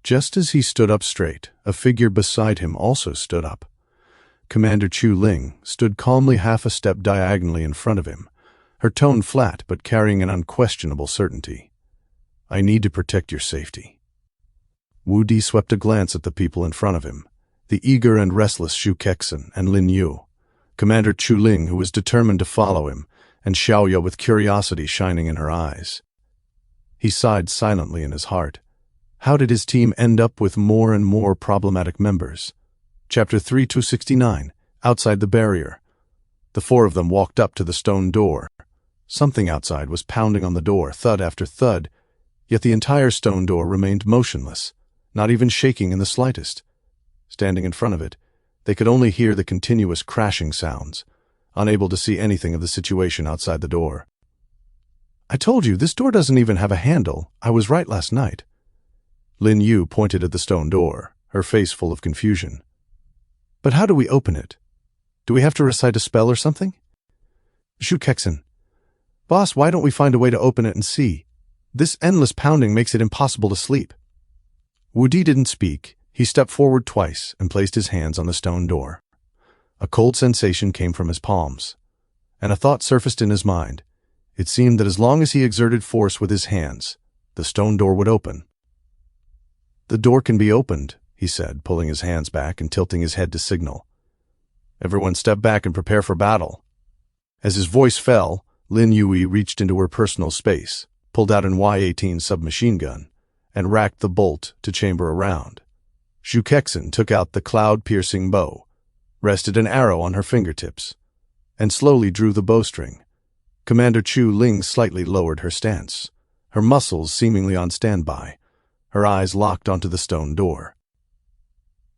Just as he stood up straight, a figure beside him also stood up. Commander Chu Ling stood calmly half a step diagonally in front of him, her tone flat but carrying an unquestionable certainty. "I need to protect your safety." Wu Di swept a glance at the people in front of him, the eager and restless Shu Kexin and Lin Yu, Commander Chu Ling, who was determined to follow him, and Xiaoya with curiosity shining in her eyes. He sighed silently in his heart. How did his team end up with more and more problematic members? Chapter 3269, Outside the Barrier. The four of them walked up to the stone door. Something outside was pounding on the door, thud after thud, yet the entire stone door remained motionless, not even shaking in the slightest. Standing in front of it, they could only hear the continuous crashing sounds, unable to see anything of the situation outside the door. "I told you, this door doesn't even have a handle. I was right last night." Lin Yu pointed at the stone door, her face full of confusion. "But how do we open it? Do we have to recite a spell or something?" Shu Kexin. "Boss, why don't we find a way to open it and see? This endless pounding makes it impossible to sleep." Wu Di didn't speak. He stepped forward twice and placed his hands on the stone door. A cold sensation came from his palms, and a thought surfaced in his mind. It seemed that as long as he exerted force with his hands, the stone door would open. "The door can be opened," he said, pulling his hands back and tilting his head to signal. "Everyone step back and prepare for battle." As his voice fell, Lin Yue reached into her personal space, pulled out an Y-18 submachine gun, and racked the bolt to chamber around. Shu Kexin took out the cloud-piercing bow, rested an arrow on her fingertips, and slowly drew the bowstring. Commander Chu Ling slightly lowered her stance, her muscles seemingly on standby, her eyes locked onto the stone door.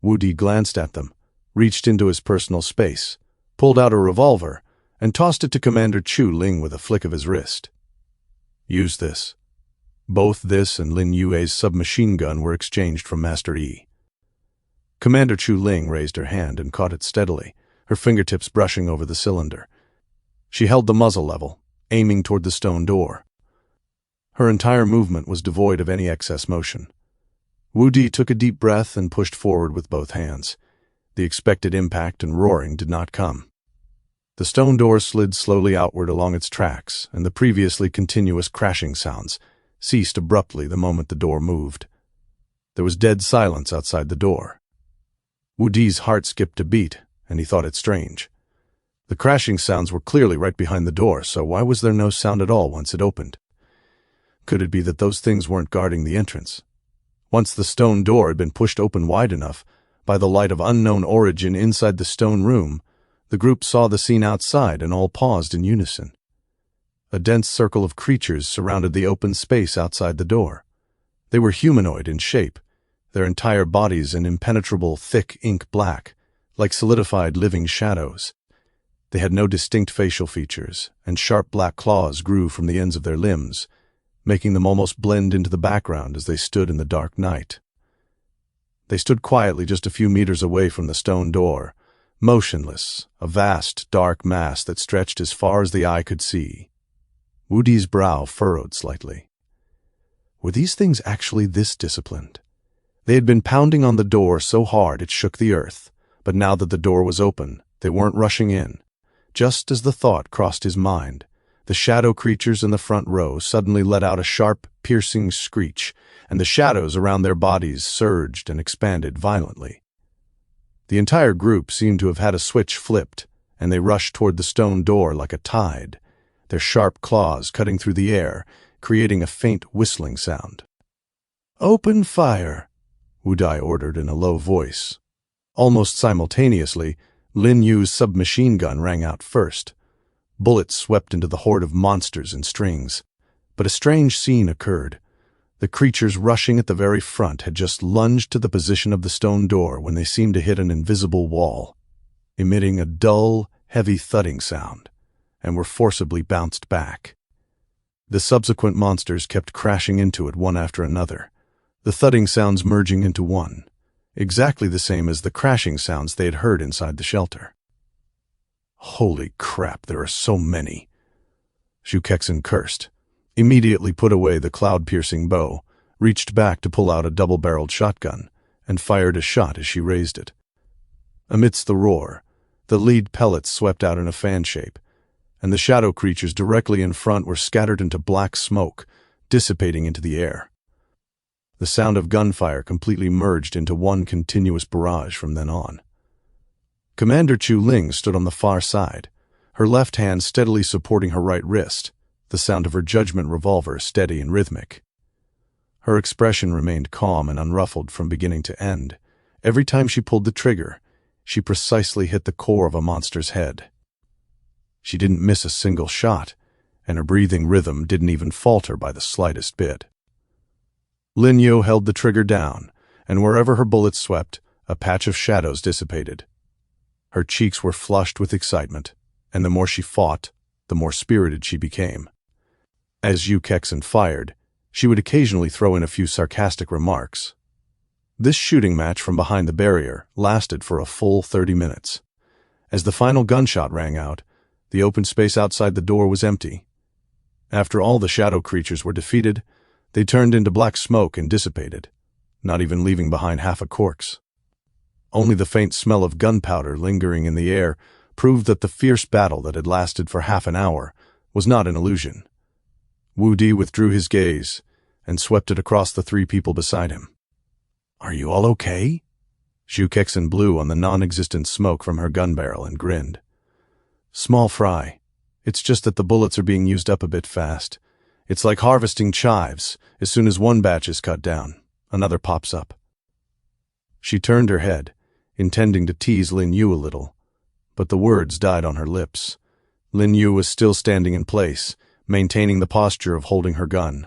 Wu Di glanced at them, reached into his personal space, pulled out a revolver, and tossed it to Commander Chu Ling with a flick of his wrist. "Use this." Both this and Lin Yue's submachine gun were exchanged from Master Yi. Commander Chu Ling raised her hand and caught it steadily, her fingertips brushing over the cylinder. She held the muzzle level, aiming toward the stone door. Her entire movement was devoid of any excess motion. Wu Di took a deep breath and pushed forward with both hands. The expected impact and roaring did not come. The stone door slid slowly outward along its tracks, and the previously continuous crashing sounds ceased abruptly the moment the door moved. There was dead silence outside the door. Wu Di's heart skipped a beat, and he thought it strange. The crashing sounds were clearly right behind the door, so why was there no sound at all once it opened? Could it be that those things weren't guarding the entrance? Once the stone door had been pushed open wide enough, by the light of unknown origin inside the stone room, the group saw the scene outside and all paused in unison. A dense circle of creatures surrounded the open space outside the door. They were humanoid in shape, their entire bodies an impenetrable, thick ink black, like solidified living shadows. They had no distinct facial features, and sharp black claws grew from the ends of their limbs, making them almost blend into the background as they stood in the dark night. They stood quietly just a few meters away from the stone door, motionless, a vast, dark mass that stretched as far as the eye could see. Wu Di's brow furrowed slightly. Were these things actually this disciplined? They had been pounding on the door so hard it shook the earth, but now that the door was open, they weren't rushing in. Just as the thought crossed his mind, The shadow creatures in the front row suddenly let out a sharp, piercing screech, and the shadows around their bodies surged and expanded violently. The entire group seemed to have had a switch flipped, and they rushed toward the stone door like a tide, their sharp claws cutting through the air, creating a faint whistling sound. "Open fire," Wudai ordered in a low voice. Almost simultaneously, Lin Yu's submachine gun rang out first. Bullets swept into the horde of monsters in strings. But a strange scene occurred. The creatures rushing at the very front had just lunged to the position of the stone door when they seemed to hit an invisible wall, emitting a dull, heavy thudding sound, and were forcibly bounced back. The subsequent monsters kept crashing into it one after another, the thudding sounds merging into one, exactly the same as the crashing sounds they had heard inside the shelter. "Holy crap, there are so many," Shu Kexin cursed, immediately put away the cloud-piercing bow, reached back to pull out a double-barreled shotgun, and fired a shot as she raised it. Amidst the roar, the lead pellets swept out in a fan shape, and the shadow creatures directly in front were scattered into black smoke, dissipating into the air. The sound of gunfire completely merged into one continuous barrage from then on. Commander Chu Ling stood on the far side, her left hand steadily supporting her right wrist, the sound of her judgment revolver steady and rhythmic. Her expression remained calm and unruffled from beginning to end. Every time she pulled the trigger, she precisely hit the core of a monster's head. She didn't miss a single shot, and her breathing rhythm didn't even falter by the slightest bit. Lin Yu held the trigger down, and wherever her bullets swept, a patch of shadows dissipated. Her cheeks were flushed with excitement, and the more she fought, the more spirited she became. As Shu Kexin fired, she would occasionally throw in a few sarcastic remarks. This shooting match from behind the barrier lasted for a full 30 minutes. As the final gunshot rang out, the open space outside the door was empty. After all the shadow creatures were defeated, they turned into black smoke and dissipated, not even leaving behind half a corpse. Only the faint smell of gunpowder lingering in the air proved that the fierce battle that had lasted for half an hour was not an illusion. Wu Di withdrew his gaze and swept it across the three people beside him. "Are you all okay?" Shu Kexin blew on the non-existent smoke from her gun barrel and grinned. "Small fry. It's just that the bullets are being used up a bit fast. It's like harvesting chives. As soon as one batch is cut down, another pops up." She turned her head, intending to tease Lin Yu a little, but the words died on her lips. Lin Yu was still standing in place, maintaining the posture of holding her gun.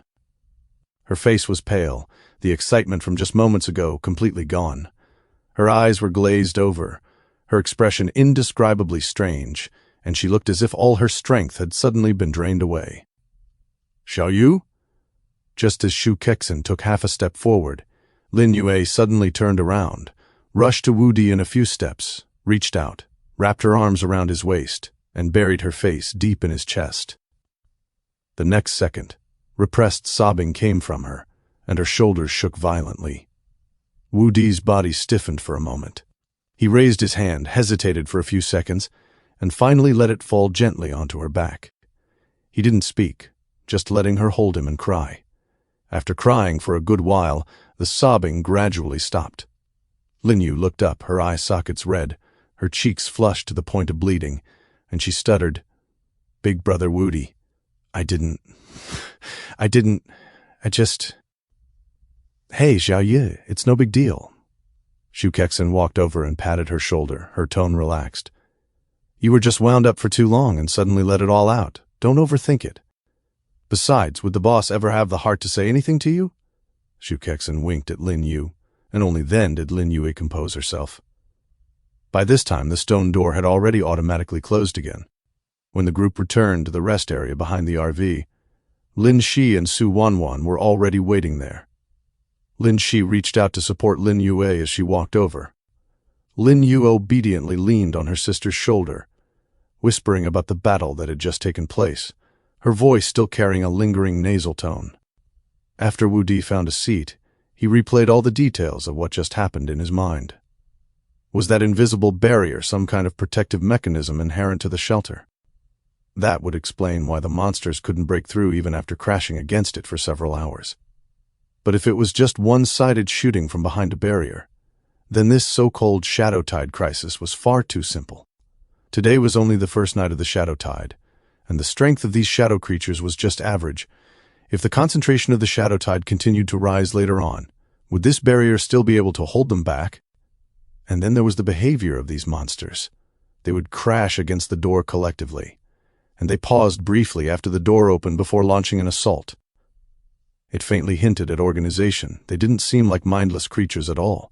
Her face was pale, the excitement from just moments ago completely gone. Her eyes were glazed over, her expression indescribably strange, and she looked as if all her strength had suddenly been drained away. "Xiao Yu?" Just as Shu Kexin took half a step forward, Lin Yue suddenly turned around, rushed to Wu Di in a few steps, reached out, wrapped her arms around his waist, and buried her face deep in his chest. The next second, repressed sobbing came from her, and her shoulders shook violently. Wu Di's body stiffened for a moment. He raised his hand, hesitated for a few seconds, and finally let it fall gently onto her back. He didn't speak, just letting her hold him and cry. After crying for a good while, the sobbing gradually stopped. Lin Yu looked up, her eye sockets red, her cheeks flushed to the point of bleeding, and she stuttered, "Big brother Wu Di, I just... Hey, Xiao Yu, it's no big deal." Shu Kexin walked over and patted her shoulder, her tone relaxed. "You were just wound up for too long and suddenly let it all out. Don't overthink it. Besides, would the boss ever have the heart to say anything to you?" Shu Kexin winked at Lin Yu, and only then did Lin Yue compose herself. By this time, the stone door had already automatically closed again. When the group returned to the rest area behind the RV, Lin Shi and Su Wanwan were already waiting there. Lin Shi reached out to support Lin Yue as she walked over. Lin Yu obediently leaned on her sister's shoulder, whispering about the battle that had just taken place, her voice still carrying a lingering nasal tone. After Wu Di found a seat, he replayed all the details of what just happened in his mind. Was that invisible barrier some kind of protective mechanism inherent to the shelter? That would explain why the monsters couldn't break through even after crashing against it for several hours. But if it was just one-sided shooting from behind a barrier, then this so-called shadow tide crisis was far too simple. Today was only the first night of the shadow tide, and the strength of these shadow creatures was just average. If the concentration of the shadow tide continued to rise later on, would this barrier still be able to hold them back? And then there was the behavior of these monsters. They would crash against the door collectively, and they paused briefly after the door opened before launching an assault. It faintly hinted at organization. They didn't seem like mindless creatures at all.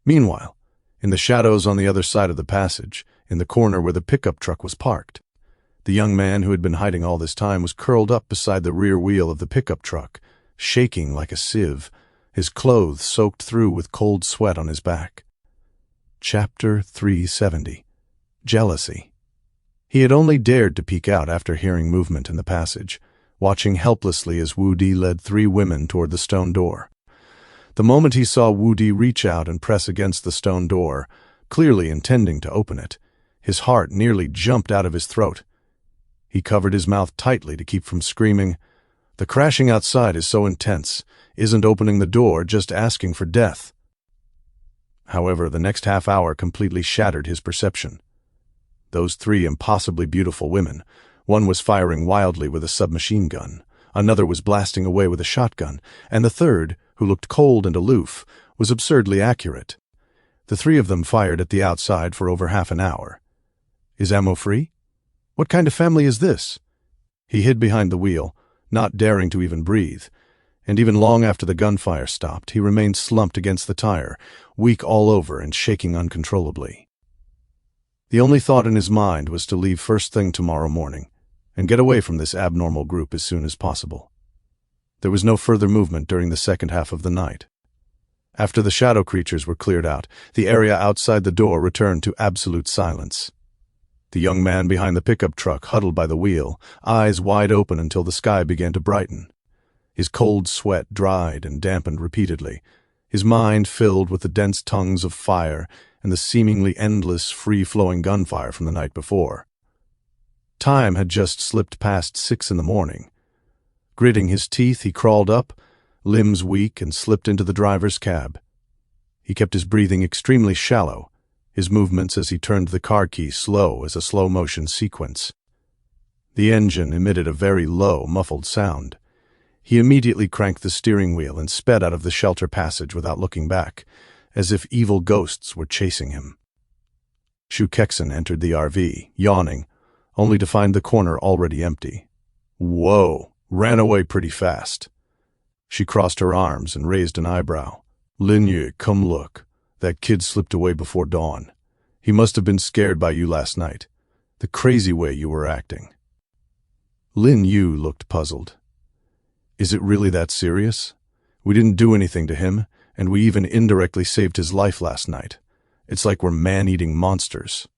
Meanwhile, in the shadows on the other side of the passage, in the corner where the pickup truck was parked, the young man who had been hiding all this time was curled up beside the rear wheel of the pickup truck, shaking like a sieve, his clothes soaked through with cold sweat on his back. Chapter 370. Jealousy. He had only dared to peek out after hearing movement in the passage, watching helplessly as Wu Di led 3 women toward the stone door. The moment he saw Wu Di reach out and press against the stone door, clearly intending to open it, his heart nearly jumped out of his throat. He covered his mouth tightly to keep from screaming. The crashing outside is so intense. Isn't opening the door just asking for death? However, the next half hour completely shattered his perception. Those 3 impossibly beautiful women, one was firing wildly with a submachine gun, another was blasting away with a shotgun, and the third, who looked cold and aloof, was absurdly accurate. The 3 of them fired at the outside for over half an hour. Is ammo free? What kind of family is this? He hid behind the wheel, not daring to even breathe, and even long after the gunfire stopped, he remained slumped against the tire, weak all over and shaking uncontrollably. The only thought in his mind was to leave first thing tomorrow morning, and get away from this abnormal group as soon as possible. There was no further movement during the second half of the night. After the shadow creatures were cleared out, the area outside the door returned to absolute silence. The young man behind the pickup truck huddled by the wheel, eyes wide open until the sky began to brighten. His cold sweat dried and dampened repeatedly, his mind filled with the dense tongues of fire and the seemingly endless, free-flowing gunfire from the night before. Time had just slipped past 6 in the morning. Gritting his teeth, he crawled up, limbs weak, and slipped into the driver's cab. He kept his breathing extremely shallow, his movements as he turned the car key slow as a slow-motion sequence. The engine emitted a very low, muffled sound. He immediately cranked the steering wheel and sped out of the shelter passage without looking back, as if evil ghosts were chasing him. Shu Kexen entered the RV, yawning, only to find the corner already empty. Whoa, ran away pretty fast. She crossed her arms and raised an eyebrow. Lin Yu, come look. That kid slipped away before dawn. He must have been scared by you last night. The crazy way you were acting. Lin Yu looked puzzled. Is it really that serious? We didn't do anything to him, and we even indirectly saved his life last night. It's like we're man-eating monsters.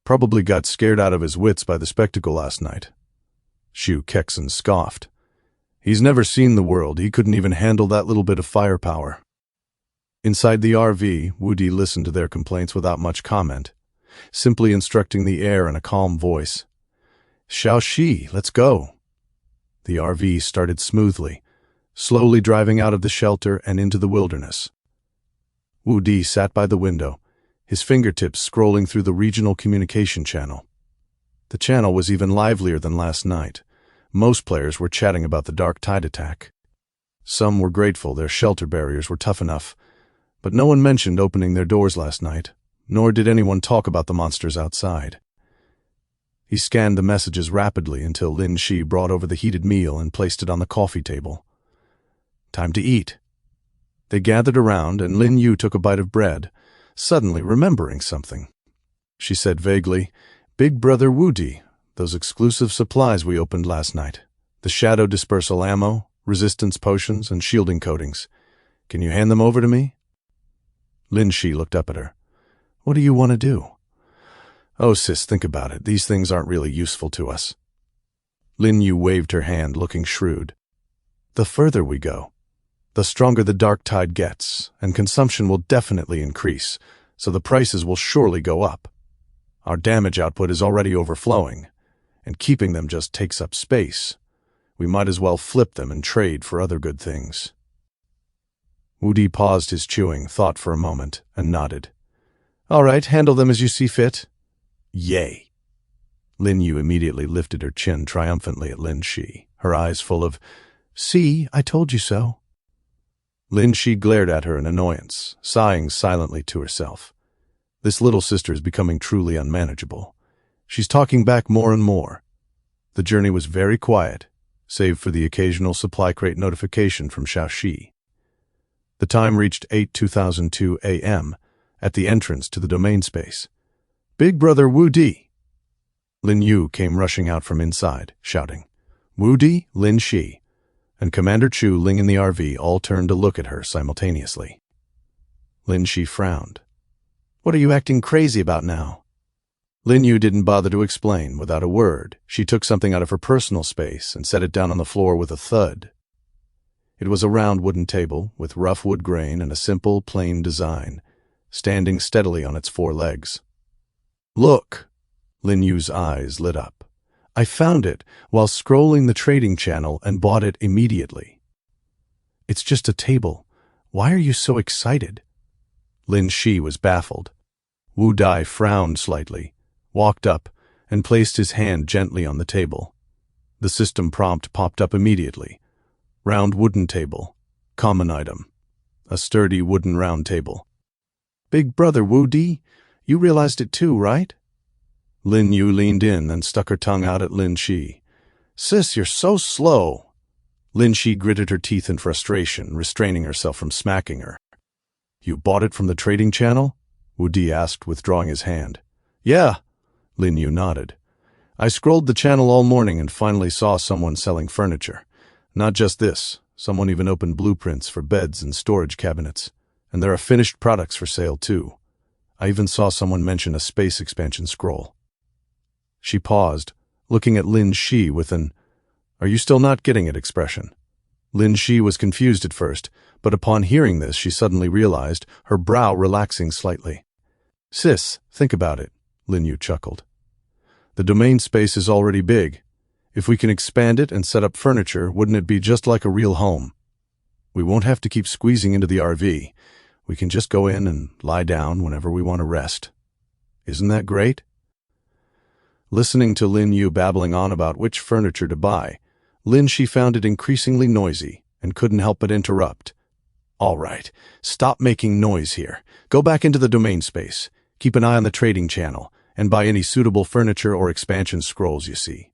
Probably got scared out of his wits by the spectacle last night. Shu Kexen scoffed. He's never seen the world. He couldn't even handle that little bit of firepower. Inside the RV, Wu Di listened to their complaints without much comment, simply instructing the air in a calm voice. Xiaoxi, let's go. The RV started smoothly, slowly driving out of the shelter and into the wilderness. Wu Di sat by the window, his fingertips scrolling through the regional communication channel. The channel was even livelier than last night. Most players were chatting about the dark tide attack. Some were grateful their shelter barriers were tough enough, but no one mentioned opening their doors last night, nor did anyone talk about the monsters outside. He scanned the messages rapidly until Lin Shi brought over the heated meal and placed it on the coffee table. Time to eat. They gathered around, and Lin Yu took a bite of bread, suddenly remembering something. She said vaguely, Big Brother Wu Di, those exclusive supplies we opened last night. The shadow dispersal ammo, resistance potions, and shielding coatings. Can you hand them over to me? Lin Shi looked up at her. What do you want to do? Oh, sis, think about it. These things aren't really useful to us. Lin Yu waved her hand, looking shrewd. The further we go, the stronger the dark tide gets, and consumption will definitely increase, so the prices will surely go up. Our damage output is already overflowing, and keeping them just takes up space. We might as well flip them and trade for other good things." Woody paused his chewing, thought for a moment, and nodded. "All right, handle them as you see fit." "Yay." Lin Yu immediately lifted her chin triumphantly at Lin Shi, her eyes full of, "See, I told you so." Lin Shi glared at her in annoyance, sighing silently to herself. This little sister is becoming truly unmanageable. She's talking back more and more. The journey was very quiet, save for the occasional supply crate notification from Shaoxi. The time reached 8:2002 a.m. at the entrance to the domain space. "Big Brother Wu Di!" Lin Yu came rushing out from inside, shouting. Wu Di, Lin Shi, and Commander Chu Ling in the RV all turned to look at her simultaneously. Lin Shi frowned. "What are you acting crazy about now?" Lin Yu didn't bother to explain. Without a word, she took something out of her personal space and set it down on the floor with a thud. It was a round wooden table with rough wood grain and a simple, plain design, standing steadily on its 4 legs. "Look!" Lin Yu's eyes lit up. "I found it while scrolling the trading channel and bought it immediately." "It's just a table. Why are you so excited?" Lin Shi was baffled. Wu Dai frowned slightly, walked up, and placed his hand gently on the table. The system prompt popped up immediately. Round wooden table. Common item. A sturdy wooden round table. "Big Brother Wu Di, you realized it too, right?" Lin Yu leaned in and stuck her tongue out at Lin Shi. "Sis, you're so slow." Lin Shi gritted her teeth in frustration, restraining herself from smacking her. "You bought it from the trading channel?" Wu Di asked, withdrawing his hand. "Yeah," Lin Yu nodded. "I scrolled the channel all morning and finally saw someone selling furniture. Not just this, someone even opened blueprints for beds and storage cabinets. And there are finished products for sale too. I even saw someone mention a space expansion scroll." She paused, looking at Lin Shi with an, "Are you still not getting it?" expression. Lin Shi was confused at first, but upon hearing this she suddenly realized, her brow relaxing slightly. "Sis, think about it," Lin Yu chuckled. "The domain space is already big. If we can expand it and set up furniture, wouldn't it be just like a real home? We won't have to keep squeezing into the RV. We can just go in and lie down whenever we want to rest. Isn't that great?" Listening to Lin Yu babbling on about which furniture to buy, Lin Shi found it increasingly noisy and couldn't help but interrupt. "All right, stop making noise here. Go back into the domain space. Keep an eye on the trading channel, and buy any suitable furniture or expansion scrolls you see."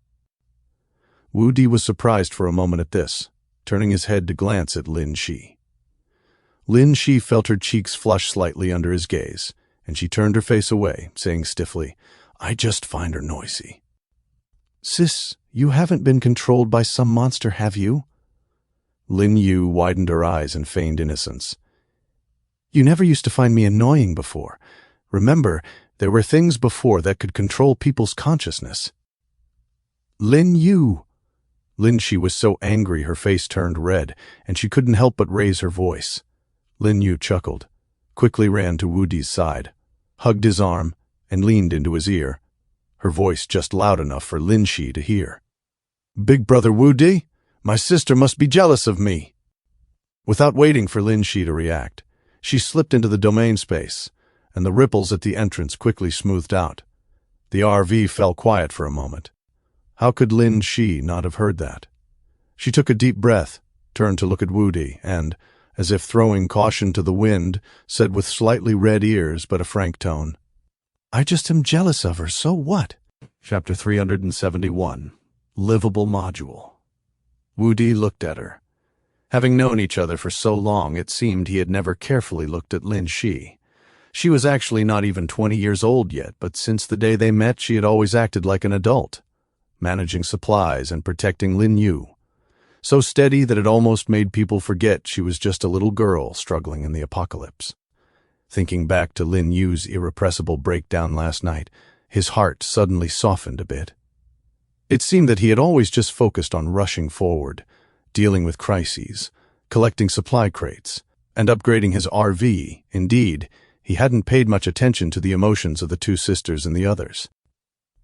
Wu Di was surprised for a moment at this, turning his head to glance at Lin Shi. Lin Shi felt her cheeks flush slightly under his gaze, and she turned her face away, saying stiffly, "I just find her noisy." "Sis, you haven't been controlled by some monster, have you?" Lin Yu widened her eyes and feigned innocence. "You never used to find me annoying before. Remember, there were things before that could control people's consciousness." "Lin Yu!" Lin Shi was so angry her face turned red, and she couldn't help but raise her voice. Lin Yu chuckled, quickly ran to Wu Di's side, hugged his arm, and leaned into his ear, her voice just loud enough for Lin Shi to hear. "Big Brother Wu Di, my sister must be jealous of me." Without waiting for Lin Shi to react, she slipped into the domain space, and the ripples at the entrance quickly smoothed out. The RV fell quiet for a moment. How could Lin Shi not have heard that? She took a deep breath, turned to look at Wu Di, and, as if throwing caution to the wind, said with slightly red ears but a frank tone, "I just am jealous of her, so what?" Chapter 371. Livable Module. Wu Di looked at her. Having known each other for so long, it seemed he had never carefully looked at Lin Shi. She was actually not even 20 years old yet, but since the day they met she had always acted like an adult, managing supplies and protecting Lin Yu. So steady that it almost made people forget she was just a little girl struggling in the apocalypse. Thinking back to Lin Yu's irrepressible breakdown last night, his heart suddenly softened a bit. It seemed that he had always just focused on rushing forward, dealing with crises, collecting supply crates, and upgrading his RV. Indeed, he hadn't paid much attention to the emotions of the two sisters and the others.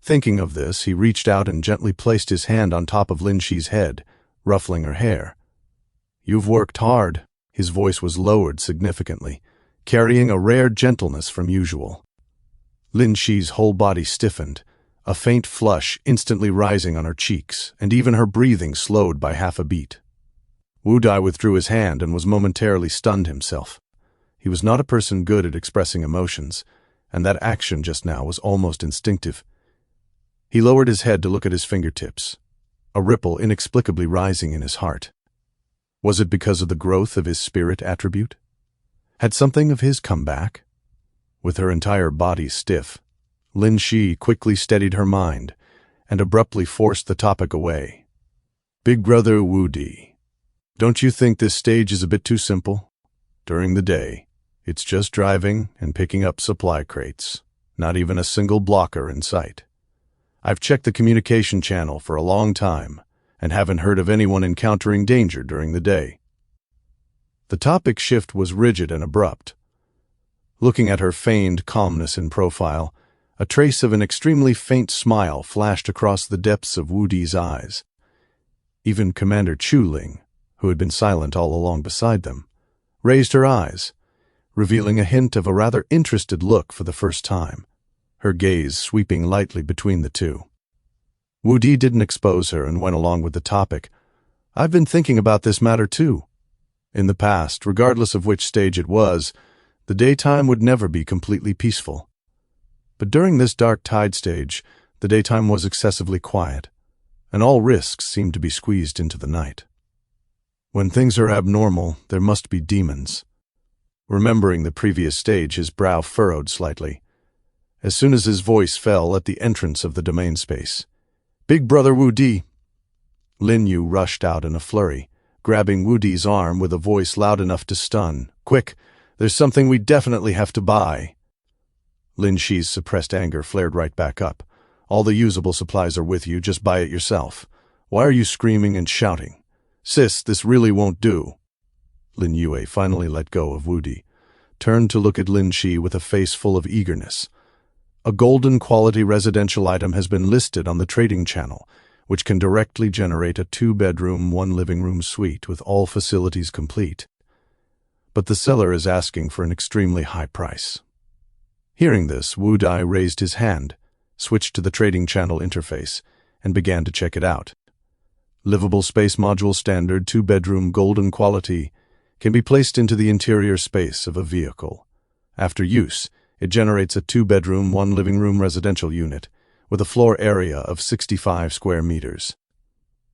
Thinking of this, he reached out and gently placed his hand on top of Lin Shi's head, ruffling her hair. "You've worked hard." His voice was lowered significantly, carrying a rare gentleness from usual. Lin Shi's whole body stiffened, a faint flush instantly rising on her cheeks, and even her breathing slowed by half a beat. Wu Dai withdrew his hand and was momentarily stunned himself. He was not a person good at expressing emotions, and that action just now was almost instinctive. He lowered his head to look at his fingertips, a ripple inexplicably rising in his heart. Was it because of the growth of his spirit attribute? Had something of his come back? With her entire body stiff, Lin Shi quickly steadied her mind and abruptly forced the topic away. "Big brother Wu Di, don't you think this stage is a bit too simple? During the day, it's just driving and picking up supply crates, not even a single blocker in sight. I've checked the communication channel for a long time and haven't heard of anyone encountering danger during the day." The topic shift was rigid and abrupt. Looking at her feigned calmness in profile, a trace of an extremely faint smile flashed across the depths of Wu Di's eyes. Even Commander Chu Ling, who had been silent all along beside them, raised her eyes, revealing a hint of a rather interested look for the first time, her gaze sweeping lightly between the two. Wu Di didn't expose her and went along with the topic. "I've been thinking about this matter too. In the past, regardless of which stage it was, the daytime would never be completely peaceful. But during this dark tide stage, the daytime was excessively quiet, and all risks seemed to be squeezed into the night. When things are abnormal, there must be demons." Remembering the previous stage, his brow furrowed slightly. As soon as his voice fell at the entrance of the domain space, "Big brother Wu Di!" Lin Yu rushed out in a flurry, grabbing Wu Di's arm with a voice loud enough to stun. "Quick, there's something we definitely have to buy." Lin Shi's suppressed anger flared right back up. "All the usable supplies are with you, just buy it yourself. Why are you screaming and shouting? Sis, this really won't do." Lin Yue finally let go of Wu Di, turned to look at Lin Shi with a face full of eagerness. "A golden quality residential item has been listed on the trading channel, which can directly generate a 2-bedroom, 1-living-room suite with all facilities complete. But the seller is asking for an extremely high price." Hearing this, Wu Dai raised his hand, switched to the trading channel interface, and began to check it out. Livable space module standard 2-bedroom golden quality can be placed into the interior space of a vehicle. After use, it generates a 2-bedroom, 1-living-room residential unit with a floor area of 65 square meters.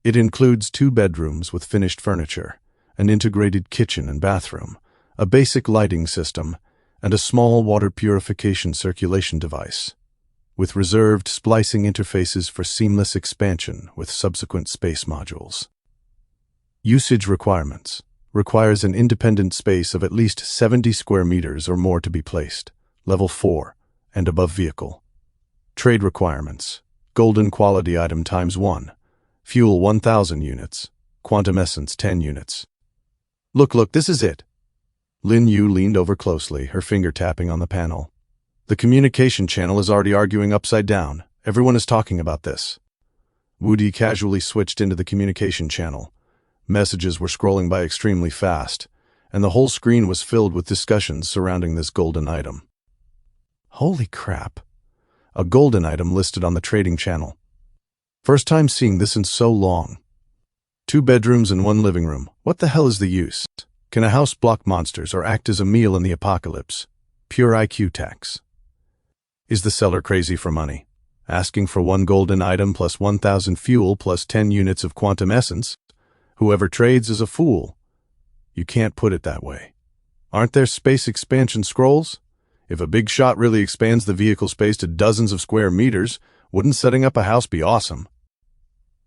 It includes 2 bedrooms with finished furniture, an integrated kitchen and bathroom, a basic lighting system, and a small water purification circulation device, with reserved splicing interfaces for seamless expansion with subsequent space modules. Usage requirements: requires an independent space of at least 70 square meters or more to be placed, level 4, and above vehicle. Trade requirements: golden quality item ×1, fuel 1,000 units, quantum essence 10 units. Look, this is it." Lin Yu leaned over closely, her finger tapping on the panel. "The communication channel is already arguing upside down. Everyone is talking about this." Wu Di casually switched into the communication channel. Messages were scrolling by extremely fast, and the whole screen was filled with discussions surrounding this golden item. Holy crap. A golden item listed on the trading channel. First time seeing this in so long. 2 bedrooms and 1 living room. What the hell is the use? Can a house block monsters or act as a meal in the apocalypse? Pure IQ tax. Is the seller crazy for money? Asking for 1 golden item plus 1,000 fuel plus 10 units of quantum essence? Whoever trades is a fool. You can't put it that way. Aren't there space expansion scrolls? If a big shot really expands the vehicle space to dozens of square meters, wouldn't setting up a house be awesome?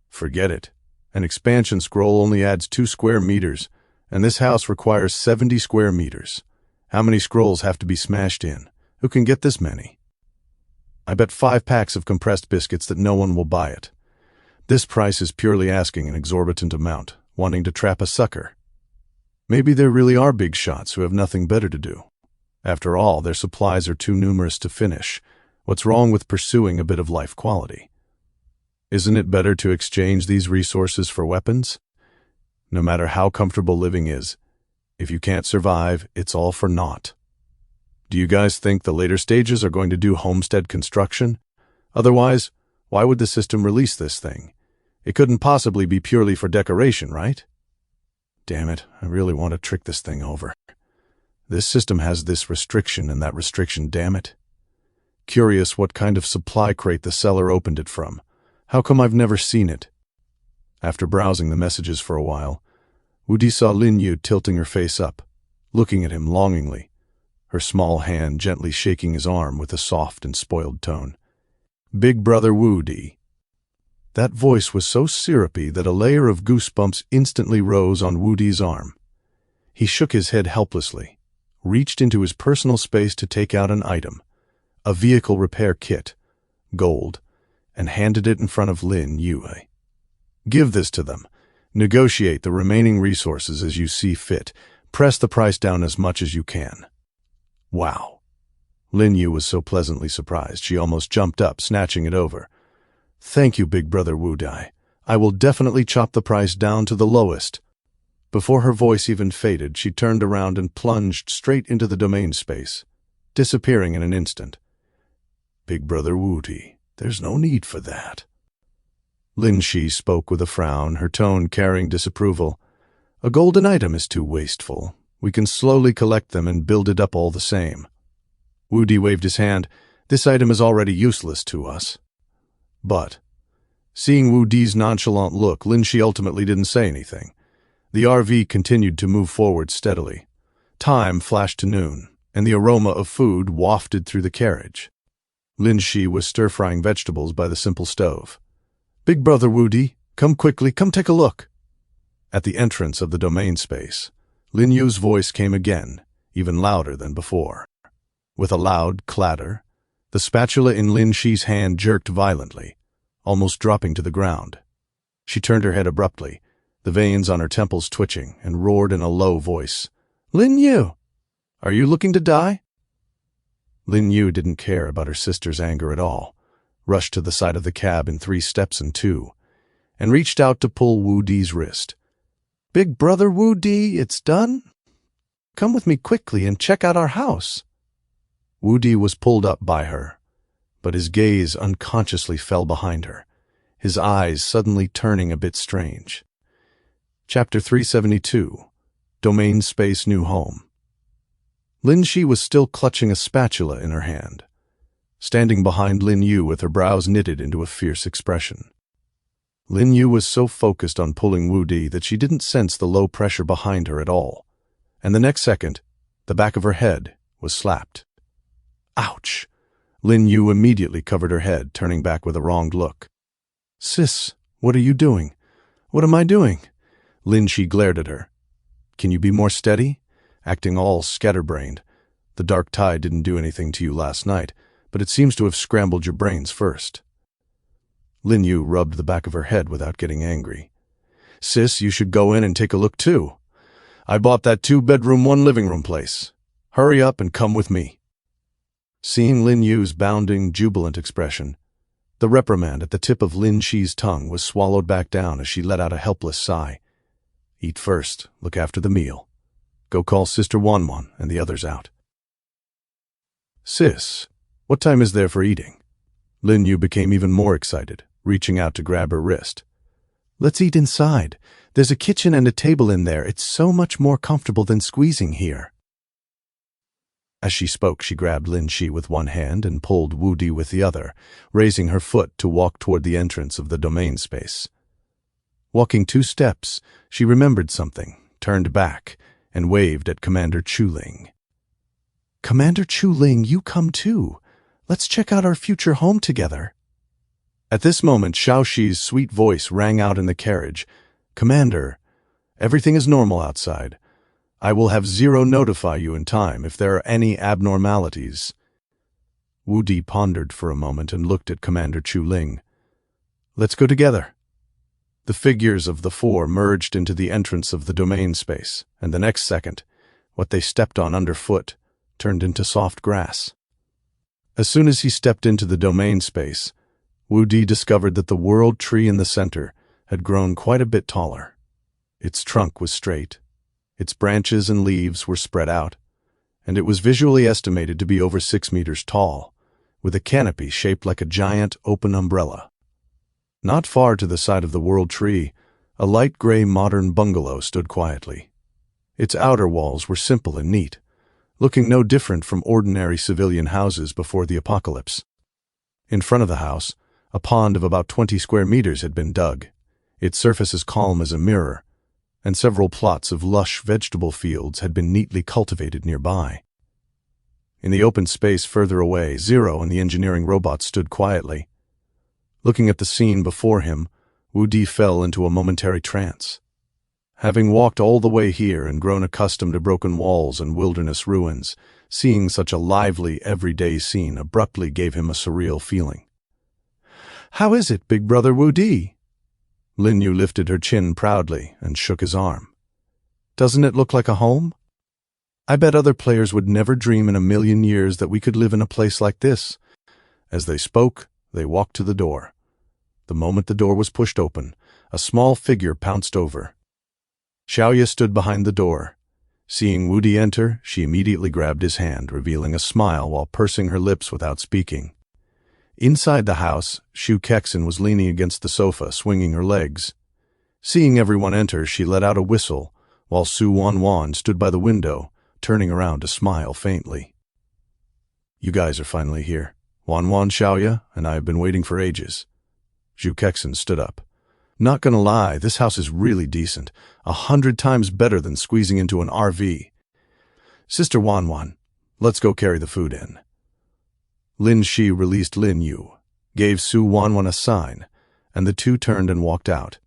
Forget it. An expansion scroll only adds 2 square meters, and this house requires 70 square meters. How many scrolls have to be smashed in? Who can get this many? I bet 5 packs of compressed biscuits that no one will buy it. This price is purely asking an exorbitant amount, wanting to trap a sucker. Maybe there really are big shots who have nothing better to do. After all, their supplies are too numerous to finish, What's wrong with pursuing a bit of life quality? Isn't it better to exchange these resources for weapons? No matter how comfortable living is, if you can't survive, it's all for naught. Do you guys think the later stages are going to do homestead construction? Otherwise, why would the system release this thing? It couldn't possibly be purely for decoration, right? Damn it, I really want to trick this thing over. This system has this restriction and that restriction, damn it. Curious what kind of supply crate the seller opened it from. How come I've never seen it? After browsing the messages for a while, Woody saw Lin Yu tilting her face up, looking at him longingly, her small hand gently shaking his arm with a soft and spoiled tone. Big brother Woody. That voice was so syrupy that a layer of goosebumps instantly rose on Woody's arm. He shook his head helplessly, reached into his personal space to take out an item, a vehicle repair kit, gold, and handed it in front of Lin Yu. Give this to them. Negotiate the remaining resources as you see fit. Press the price down as much as you can. Wow. Lin Yu was so pleasantly surprised she almost jumped up, snatching it over. Thank you, big brother Wu Dai. I will definitely chop the price down to the lowest. Before her voice even faded, she turned around and plunged straight into the domain space, disappearing in an instant. Big brother Wu Dai, there's no need for that. Lin Shi spoke with a frown, her tone carrying disapproval. A golden item is too wasteful. We can slowly collect them and build it up all the same. Wu Di waved his hand. This item is already useless to us. But, seeing Wu Di's nonchalant look, Lin Shi ultimately didn't say anything. The RV continued to move forward steadily. Time flashed to noon, and the aroma of food wafted through the carriage. Lin Shi was stir-frying vegetables by the simple stove. Big brother Wu Di, come quickly, come take a look. At the entrance of the domain space, Lin Yu's voice came again, even louder than before. With a loud clatter, the spatula in Lin Shi's hand jerked violently, almost dropping to the ground. She turned her head abruptly, the veins on her temples twitching, and roared in a low voice. Lin Yu, are you looking to die? Lin Yu didn't care about her sister's anger at all, rushed to the side of the cab in 3 steps and 2, and reached out to pull Wu Di's wrist. Big brother Wu Di, it's done? Come with me quickly and check out our house. Wu Di was pulled up by her, but his gaze unconsciously fell behind her, his eyes suddenly turning a bit strange. Chapter 372, Domain Space New Home. Lin Shi was still clutching a spatula in her hand, standing behind Lin Yu with her brows knitted into a fierce expression. Lin Yu was so focused on pulling Wu Di that she didn't sense the low pressure behind her at all, and the next second, the back of her head was slapped. Ouch! Lin Yu immediately covered her head, turning back with a wronged look. Sis, what are you doing? What am I doing? Lin Shi glared at her. Can you be more steady? Acting all scatterbrained. The dark tide didn't do anything to you last night, but it seems to have scrambled your brains first. Lin Yu rubbed the back of her head without getting angry. Sis, you should go in and take a look too. I bought that 2-bedroom, 1-living-room place. Hurry up and come with me. Seeing Lin Yu's bounding, jubilant expression, the reprimand at the tip of Lin Shi's tongue was swallowed back down as she let out a helpless sigh. Eat first, look after the meal. Go call Sister Wanwan and the others out. Sis, what time is there for eating? Lin Yu became even more excited, reaching out to grab her wrist. Let's eat inside. There's a kitchen and a table in there. It's so much more comfortable than squeezing here. As she spoke, she grabbed Lin Shi with one hand and pulled Wu Di with the other, raising her foot to walk toward the entrance of the domain space. Walking 2 steps, she remembered something, turned back, and waved at Commander Chu Ling. Commander Chu Ling, you come too. Let's check out our future home together. At this moment, Xiao Shi's sweet voice rang out in the carriage. Commander, everything is normal outside. I will have Zero notify you in time if there are any abnormalities. Wu Di pondered for a moment and looked at Commander Chu Ling. Let's go together. The figures of the 4 merged into the entrance of the domain space, and the next second, what they stepped on underfoot turned into soft grass. As soon as he stepped into the domain space, Wu Di discovered that the world tree in the center had grown quite a bit taller. Its trunk was straight, its branches and leaves were spread out, and it was visually estimated to be over 6 meters tall, with a canopy shaped like a giant open umbrella. Not far to the side of the world tree, a light gray modern bungalow stood quietly. Its outer walls were simple and neat, looking no different from ordinary civilian houses before the apocalypse. In front of the house, a pond of about 20 square meters had been dug, its surface as calm as a mirror, and several plots of lush vegetable fields had been neatly cultivated nearby. In the open space further away, Zero and the engineering robot stood quietly. Looking at the scene before him, Wu Di fell into a momentary trance. Having walked all the way here and grown accustomed to broken walls and wilderness ruins, seeing such a lively, everyday scene abruptly gave him a surreal feeling. "How is it, big brother Wu Di?" Lin Yu lifted her chin proudly and shook his arm. "Doesn't it look like a home? I bet other players would never dream in a million years that we could live in a place like this." As they spoke, they walked to the door. The moment the door was pushed open, a small figure pounced over. Xiaoya stood behind the door. Seeing Wu Di enter, she immediately grabbed his hand, revealing a smile while pursing her lips without speaking. Inside the house, Xu Kexin was leaning against the sofa, swinging her legs. Seeing everyone enter, she let out a whistle, while Su Wanwan stood by the window, turning around to smile faintly. "You guys are finally here. Wanwan, Xiaoya, and I have been waiting for ages." Xu Kexin stood up. "Not gonna lie, this house is really decent, 100 times better than squeezing into an RV. Sister Wanwan, let's go carry the food in." Lin Shi released Lin Yu, gave Su Wanwan a sign, and the two turned and walked out.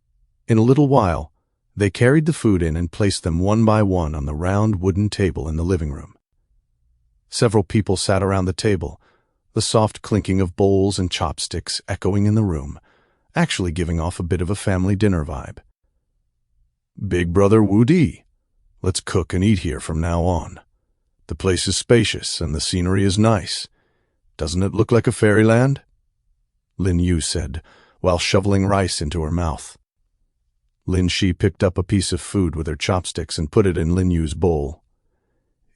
In a little while, they carried the food in and placed them one by one on the round wooden table in the living room. Several people sat around the table, the soft clinking of bowls and chopsticks echoing in the room, actually giving off a bit of a family dinner vibe. "Big brother Wu Di, let's cook and eat here from now on. The place is spacious and the scenery is nice. Doesn't it look like a fairyland?" Lin Yu said, while shoveling rice into her mouth. Lin Shi picked up a piece of food with her chopsticks and put it in Lin Yu's bowl.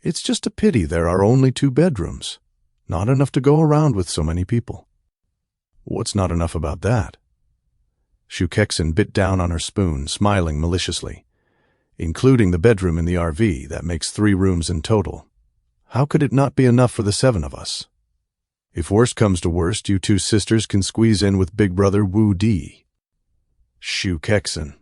"It's just a pity there are only 2 bedrooms. Not enough to go around with so many people." "What's not enough about that?" Xu Kexin bit down on her spoon, smiling maliciously. "Including the bedroom in the RV, that makes 3 rooms in total. How could it not be enough for the 7 of us? If worst comes to worst, you 2 sisters can squeeze in with big brother Wu Di." "Xu Kexin."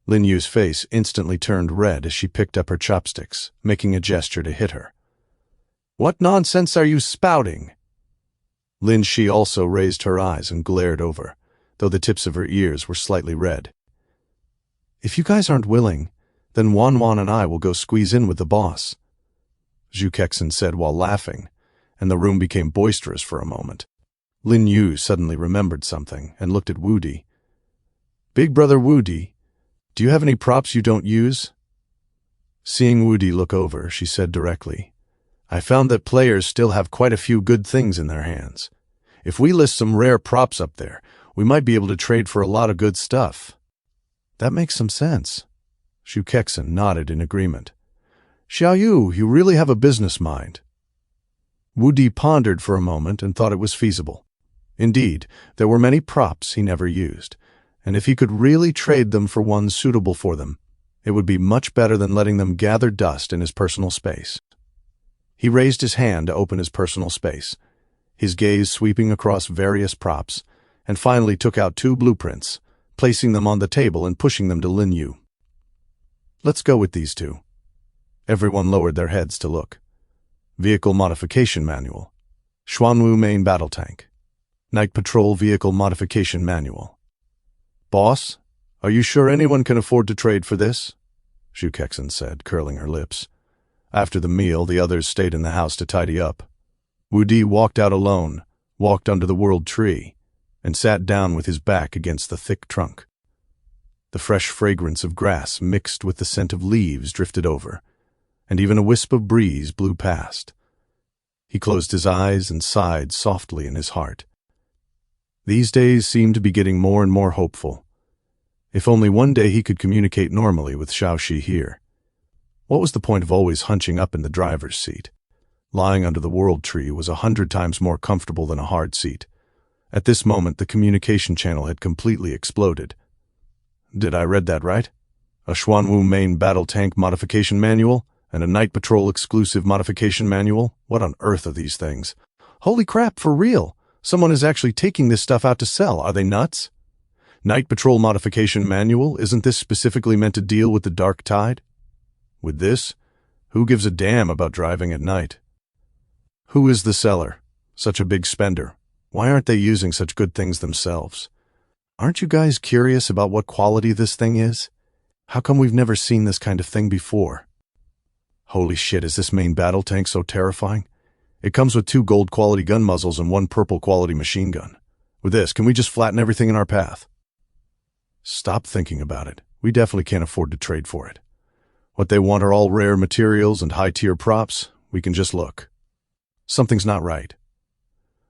Lin Yu's face instantly turned red as she picked up her chopsticks, making a gesture to hit her. "What nonsense are you spouting?" Lin Shi also raised her eyes and glared over, though the tips of her ears were slightly red. "If you guys aren't willing, then Wanwan and I will go squeeze in with the boss," Xu Kexin said while laughing, and the room became boisterous for a moment. Lin Yu suddenly remembered something and looked at Wu Di. "Big brother Wu Di, do you have any props you don't use?" Seeing Wu Di look over, she said directly, "I found that players still have quite a few good things in their hands. If we list some rare props up there, we might be able to trade for a lot of good stuff." "That makes some sense." Xu Kexin nodded in agreement. "Xiaoyu, you really have a business mind." Wu Di pondered for a moment and thought it was feasible. Indeed, there were many props he never used, and if he could really trade them for one suitable for them, it would be much better than letting them gather dust in his personal space. He raised his hand to open his personal space, his gaze sweeping across various props, and finally took out 2 blueprints, placing them on the table and pushing them to Lin Yu. "Let's go with these 2. Everyone lowered their heads to look. Vehicle Modification Manual. Xuanwu Main Battle Tank. Night Patrol Vehicle Modification Manual. "Boss, are you sure anyone can afford to trade for this?" Xu Kexin said, curling her lips. After the meal, the others stayed in the house to tidy up. Wu Di walked out alone, walked under the world tree, and sat down with his back against the thick trunk. The fresh fragrance of grass mixed with the scent of leaves drifted over, and even a wisp of breeze blew past. He closed his eyes and sighed softly in his heart. These days seemed to be getting more and more hopeful. If only one day he could communicate normally with Xiaoxi here. What was the point of always hunching up in the driver's seat? Lying under the world tree was 100 times more comfortable than a hard seat. At this moment, the communication channel had completely exploded. Did I read that right? A Xuanwu main battle tank modification manual and a night patrol exclusive modification manual? What on earth are these things? Holy crap, for real! Someone is actually taking this stuff out to sell. Are they nuts? Night patrol modification manual, isn't this specifically meant to deal with the dark tide? With this, who gives a damn about driving at night? Who is the seller? Such a big spender. Why aren't they using such good things themselves? Aren't you guys curious about what quality this thing is? How come we've never seen this kind of thing before? Holy shit, is this main battle tank so terrifying? It comes with 2 gold quality gun muzzles and 1 purple quality machine gun. With this, can we just flatten everything in our path? Stop thinking about it. We definitely can't afford to trade for it. What they want are all rare materials and high-tier props. We can just look. Something's not right.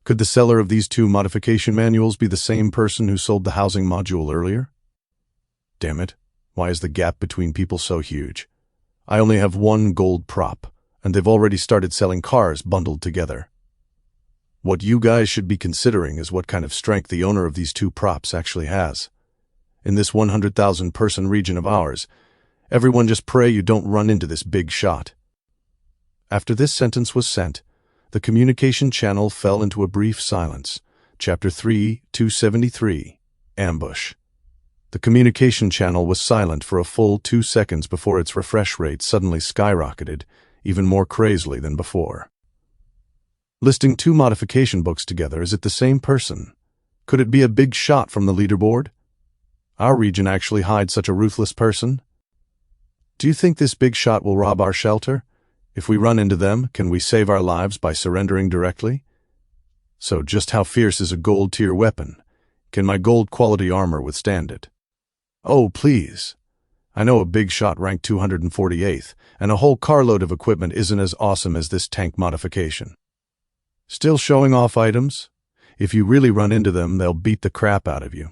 Could the seller of these 2 modification manuals be the same person who sold the housing module earlier? Damn it. Why is the gap between people so huge? I only have 1 gold prop, and they've already started selling cars bundled together. What you guys should be considering is what kind of strength the owner of these 2 props actually has. In this 100,000 person region of ours, everyone just pray you don't run into this big shot. After this sentence was sent, the communication channel fell into a brief silence. Chapter 3, 273, Ambush. The communication channel was silent for a full 2 seconds before its refresh rate suddenly skyrocketed, even more crazily than before. Listing 2 modification books together, is it the same person? Could it be a big shot from the leaderboard? Our region actually hides such a ruthless person? Do you think this big shot will rob our shelter? If we run into them, can we save our lives by surrendering directly? So just how fierce is a gold-tier weapon? Can my gold-quality armor withstand it? Oh, please. I know a big shot ranked 248th, and a whole carload of equipment isn't as awesome as this tank modification. Still showing off items? If you really run into them, they'll beat the crap out of you.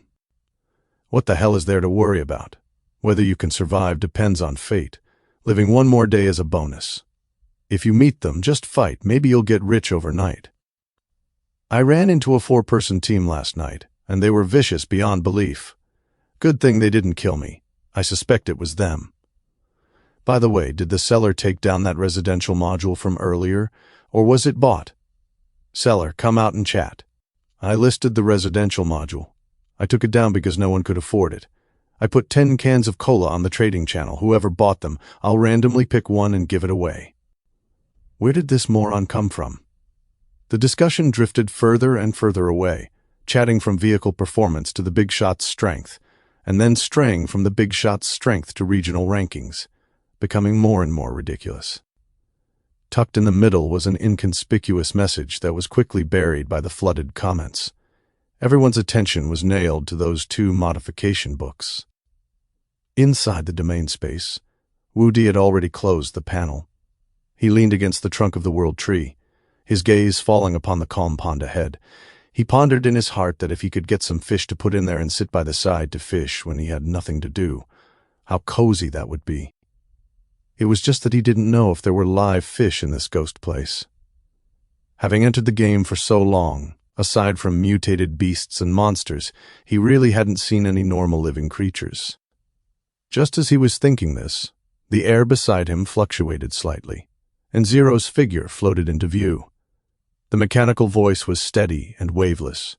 What the hell is there to worry about? Whether you can survive depends on fate. Living 1 more day is a bonus. If you meet them, just fight. Maybe you'll get rich overnight. I ran into a 4-person team last night, and they were vicious beyond belief. Good thing they didn't kill me. I suspect it was them. By the way, did the seller take down that residential module from earlier, or was it bought? Seller, come out and chat. I listed the residential module. I took it down because no one could afford it. I put 10 cans of cola on the trading channel. Whoever bought them, I'll randomly pick one and give it away. Where did this moron come from? The discussion drifted further and further away, chatting from vehicle performance to the big shot's strength, and then straying from the big shot's strength to regional rankings, becoming more and more ridiculous. Tucked in the middle was an inconspicuous message that was quickly buried by the flooded comments. Everyone's attention was nailed to those 2 modification books. Inside the domain space, Wu Di had already closed the panel. He leaned against the trunk of the world tree, his gaze falling upon the calm pond ahead. He pondered in his heart that if he could get some fish to put in there and sit by the side to fish when he had nothing to do, how cozy that would be. It was just that he didn't know if there were live fish in this ghost place. Having entered the game for so long, aside from mutated beasts and monsters, he really hadn't seen any normal living creatures. Just as he was thinking this, the air beside him fluctuated slightly, and Zero's figure floated into view. The mechanical voice was steady and waveless.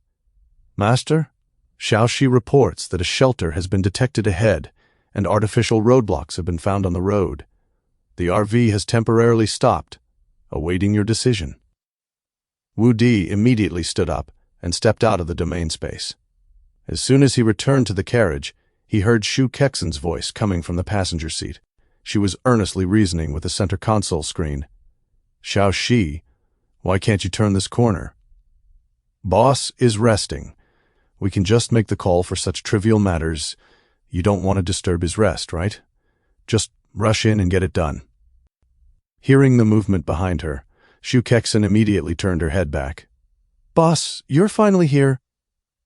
Master, Xiaoxi reports that a shelter has been detected ahead, and artificial roadblocks have been found on the road. The RV has temporarily stopped, awaiting your decision. Wu Di immediately stood up and stepped out of the domain space. As soon as he returned to the carriage, he heard Shu Kexen's voice coming from the passenger seat. She was earnestly reasoning with the center console screen. Xiaoxi, why can't you turn this corner? Boss is resting. We can just make the call for such trivial matters. You don't want to disturb his rest, right? Just rush in and get it done. Hearing the movement behind her, Shu Kexin immediately turned her head back. "Boss, you're finally here.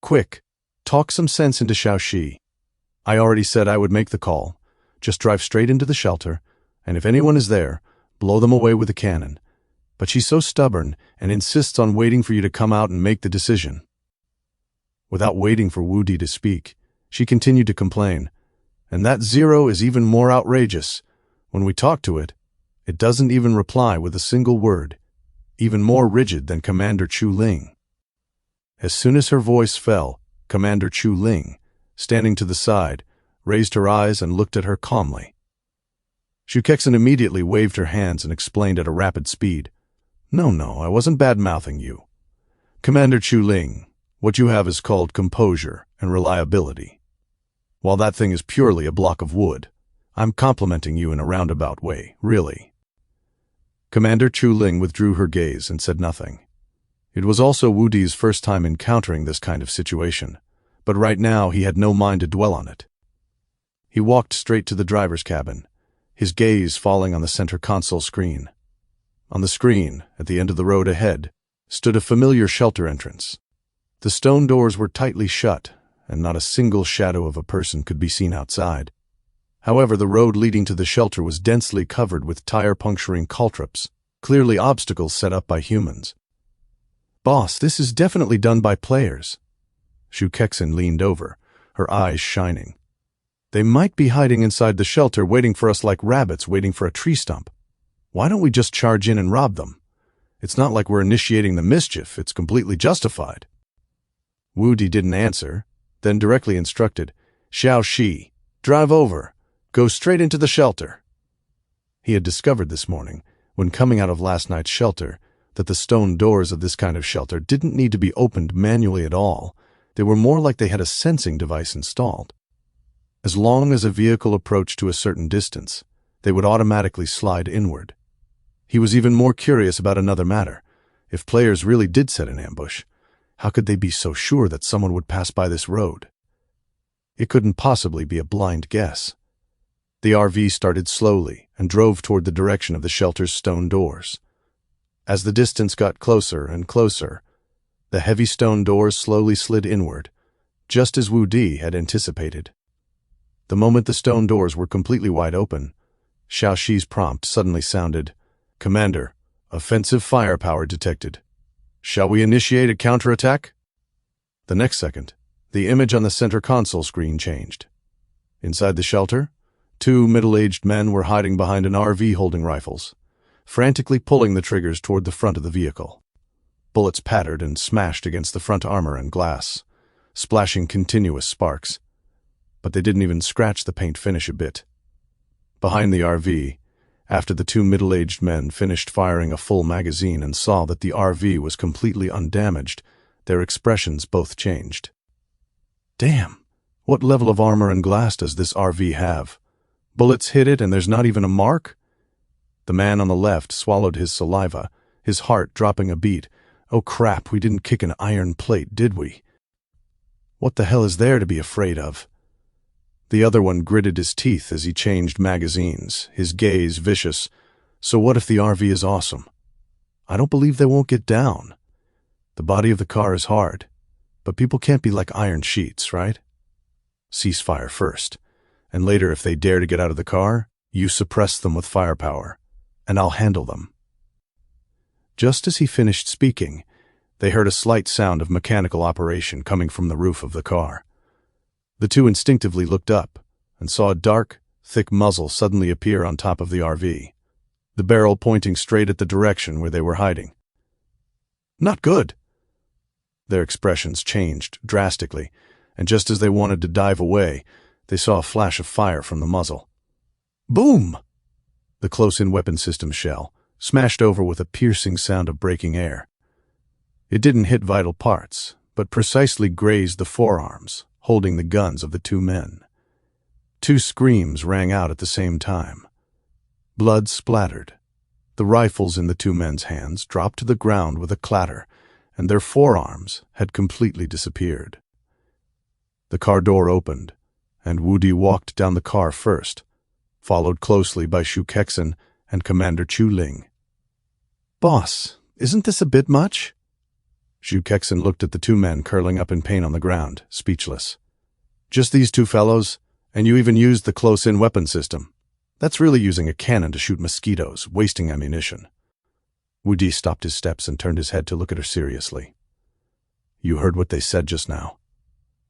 Quick, talk some sense into Xiaoxi. I already said I would make the call. Just drive straight into the shelter, and if anyone is there, blow them away with a cannon. But she's so stubborn and insists on waiting for you to come out and make the decision." Without waiting for Wu Di to speak, she continued to complain. "And that zero is even more outrageous. When we talk to it, it doesn't even reply with a single word, even more rigid than Commander Chu Ling." As soon as her voice fell, Commander Chu Ling, standing to the side, raised her eyes and looked at her calmly. Shu Kexin immediately waved her hands and explained at a rapid speed. No, I wasn't bad-mouthing you. Commander Chu Ling, what you have is called composure and reliability. While that thing is purely a block of wood, I'm complimenting you in a roundabout way, really." Commander Chu Ling withdrew her gaze and said nothing. It was also Wu Di's first time encountering this kind of situation, but right now he had no mind to dwell on it. He walked straight to the driver's cabin, his gaze falling on the center console screen. On the screen, at the end of the road ahead, stood a familiar shelter entrance. The stone doors were tightly shut, and not a single shadow of a person could be seen outside. However, the road leading to the shelter was densely covered with tire-puncturing caltrops, clearly obstacles set up by humans. "Boss, this is definitely done by players." Shu Kexin leaned over, her eyes shining. "They might be hiding inside the shelter waiting for us like rabbits waiting for a tree stump. Why don't we just charge in and rob them? It's not like we're initiating the mischief, it's completely justified." Wu Di didn't answer, then directly instructed, "Xiaoxi, drive over. Go straight into the shelter." He had discovered this morning, when coming out of last night's shelter, that the stone doors of this kind of shelter didn't need to be opened manually at all. They were more like they had a sensing device installed. As long as a vehicle approached to a certain distance, they would automatically slide inward. He was even more curious about another matter. If players really did set an ambush, how could they be so sure that someone would pass by this road? It couldn't possibly be a blind guess. The RV started slowly and drove toward the direction of the shelter's stone doors. As the distance got closer and closer, the heavy stone doors slowly slid inward, just as Wu Di had anticipated. The moment the stone doors were completely wide open, Xiaoxi's prompt suddenly sounded, "Commander, offensive firepower detected. Shall we initiate a counterattack?" The next second, the image on the center console screen changed. Inside the shelter, two middle-aged men were hiding behind an RV holding rifles, frantically pulling the triggers toward the front of the vehicle. Bullets pattered and smashed against the front armor and glass, splashing continuous sparks. But they didn't even scratch the paint finish a bit. Behind the RV, after the two middle-aged men finished firing a full magazine and saw that the RV was completely undamaged, their expressions both changed. "Damn, what level of armor and glass does this RV have? Bullets hit it and there's not even a mark?" The man on the left swallowed his saliva, his heart dropping a beat. "Oh crap, we didn't kick an iron plate, did we? What the hell is there to be afraid of?" The other one gritted his teeth as he changed magazines, his gaze vicious. "So what if the RV is awesome? I don't believe they won't get down. The body of the car is hard, but people can't be like iron sheets, right? Ceasefire first, and later if they dare to get out of the car, you suppress them with firepower, and I'll handle them." Just as he finished speaking, they heard a slight sound of mechanical operation coming from the roof of the car. The two instinctively looked up and saw a dark, thick muzzle suddenly appear on top of the RV, the barrel pointing straight at the direction where they were hiding. "Not good." Their expressions changed drastically, and just as they wanted to dive away, they saw a flash of fire from the muzzle. Boom! The close-in weapon system shell smashed over with a piercing sound of breaking air. It didn't hit vital parts, but precisely grazed the forearms, holding the guns of the two men. Two screams rang out at the same time. Blood splattered. The rifles in the two men's hands dropped to the ground with a clatter, and their forearms had completely disappeared. The car door opened, and Wu Di walked down the car first, followed closely by Shu Kexin and Commander Chu Ling. Boss, isn't this a bit much? Shu Kexen looked at the two men curling up in pain on the ground, speechless. Just these two fellows, and you even used the close-in weapon system. That's really using a cannon to shoot mosquitoes, wasting ammunition. Wu Di stopped his steps and turned his head to look at her seriously. You heard what they said just now.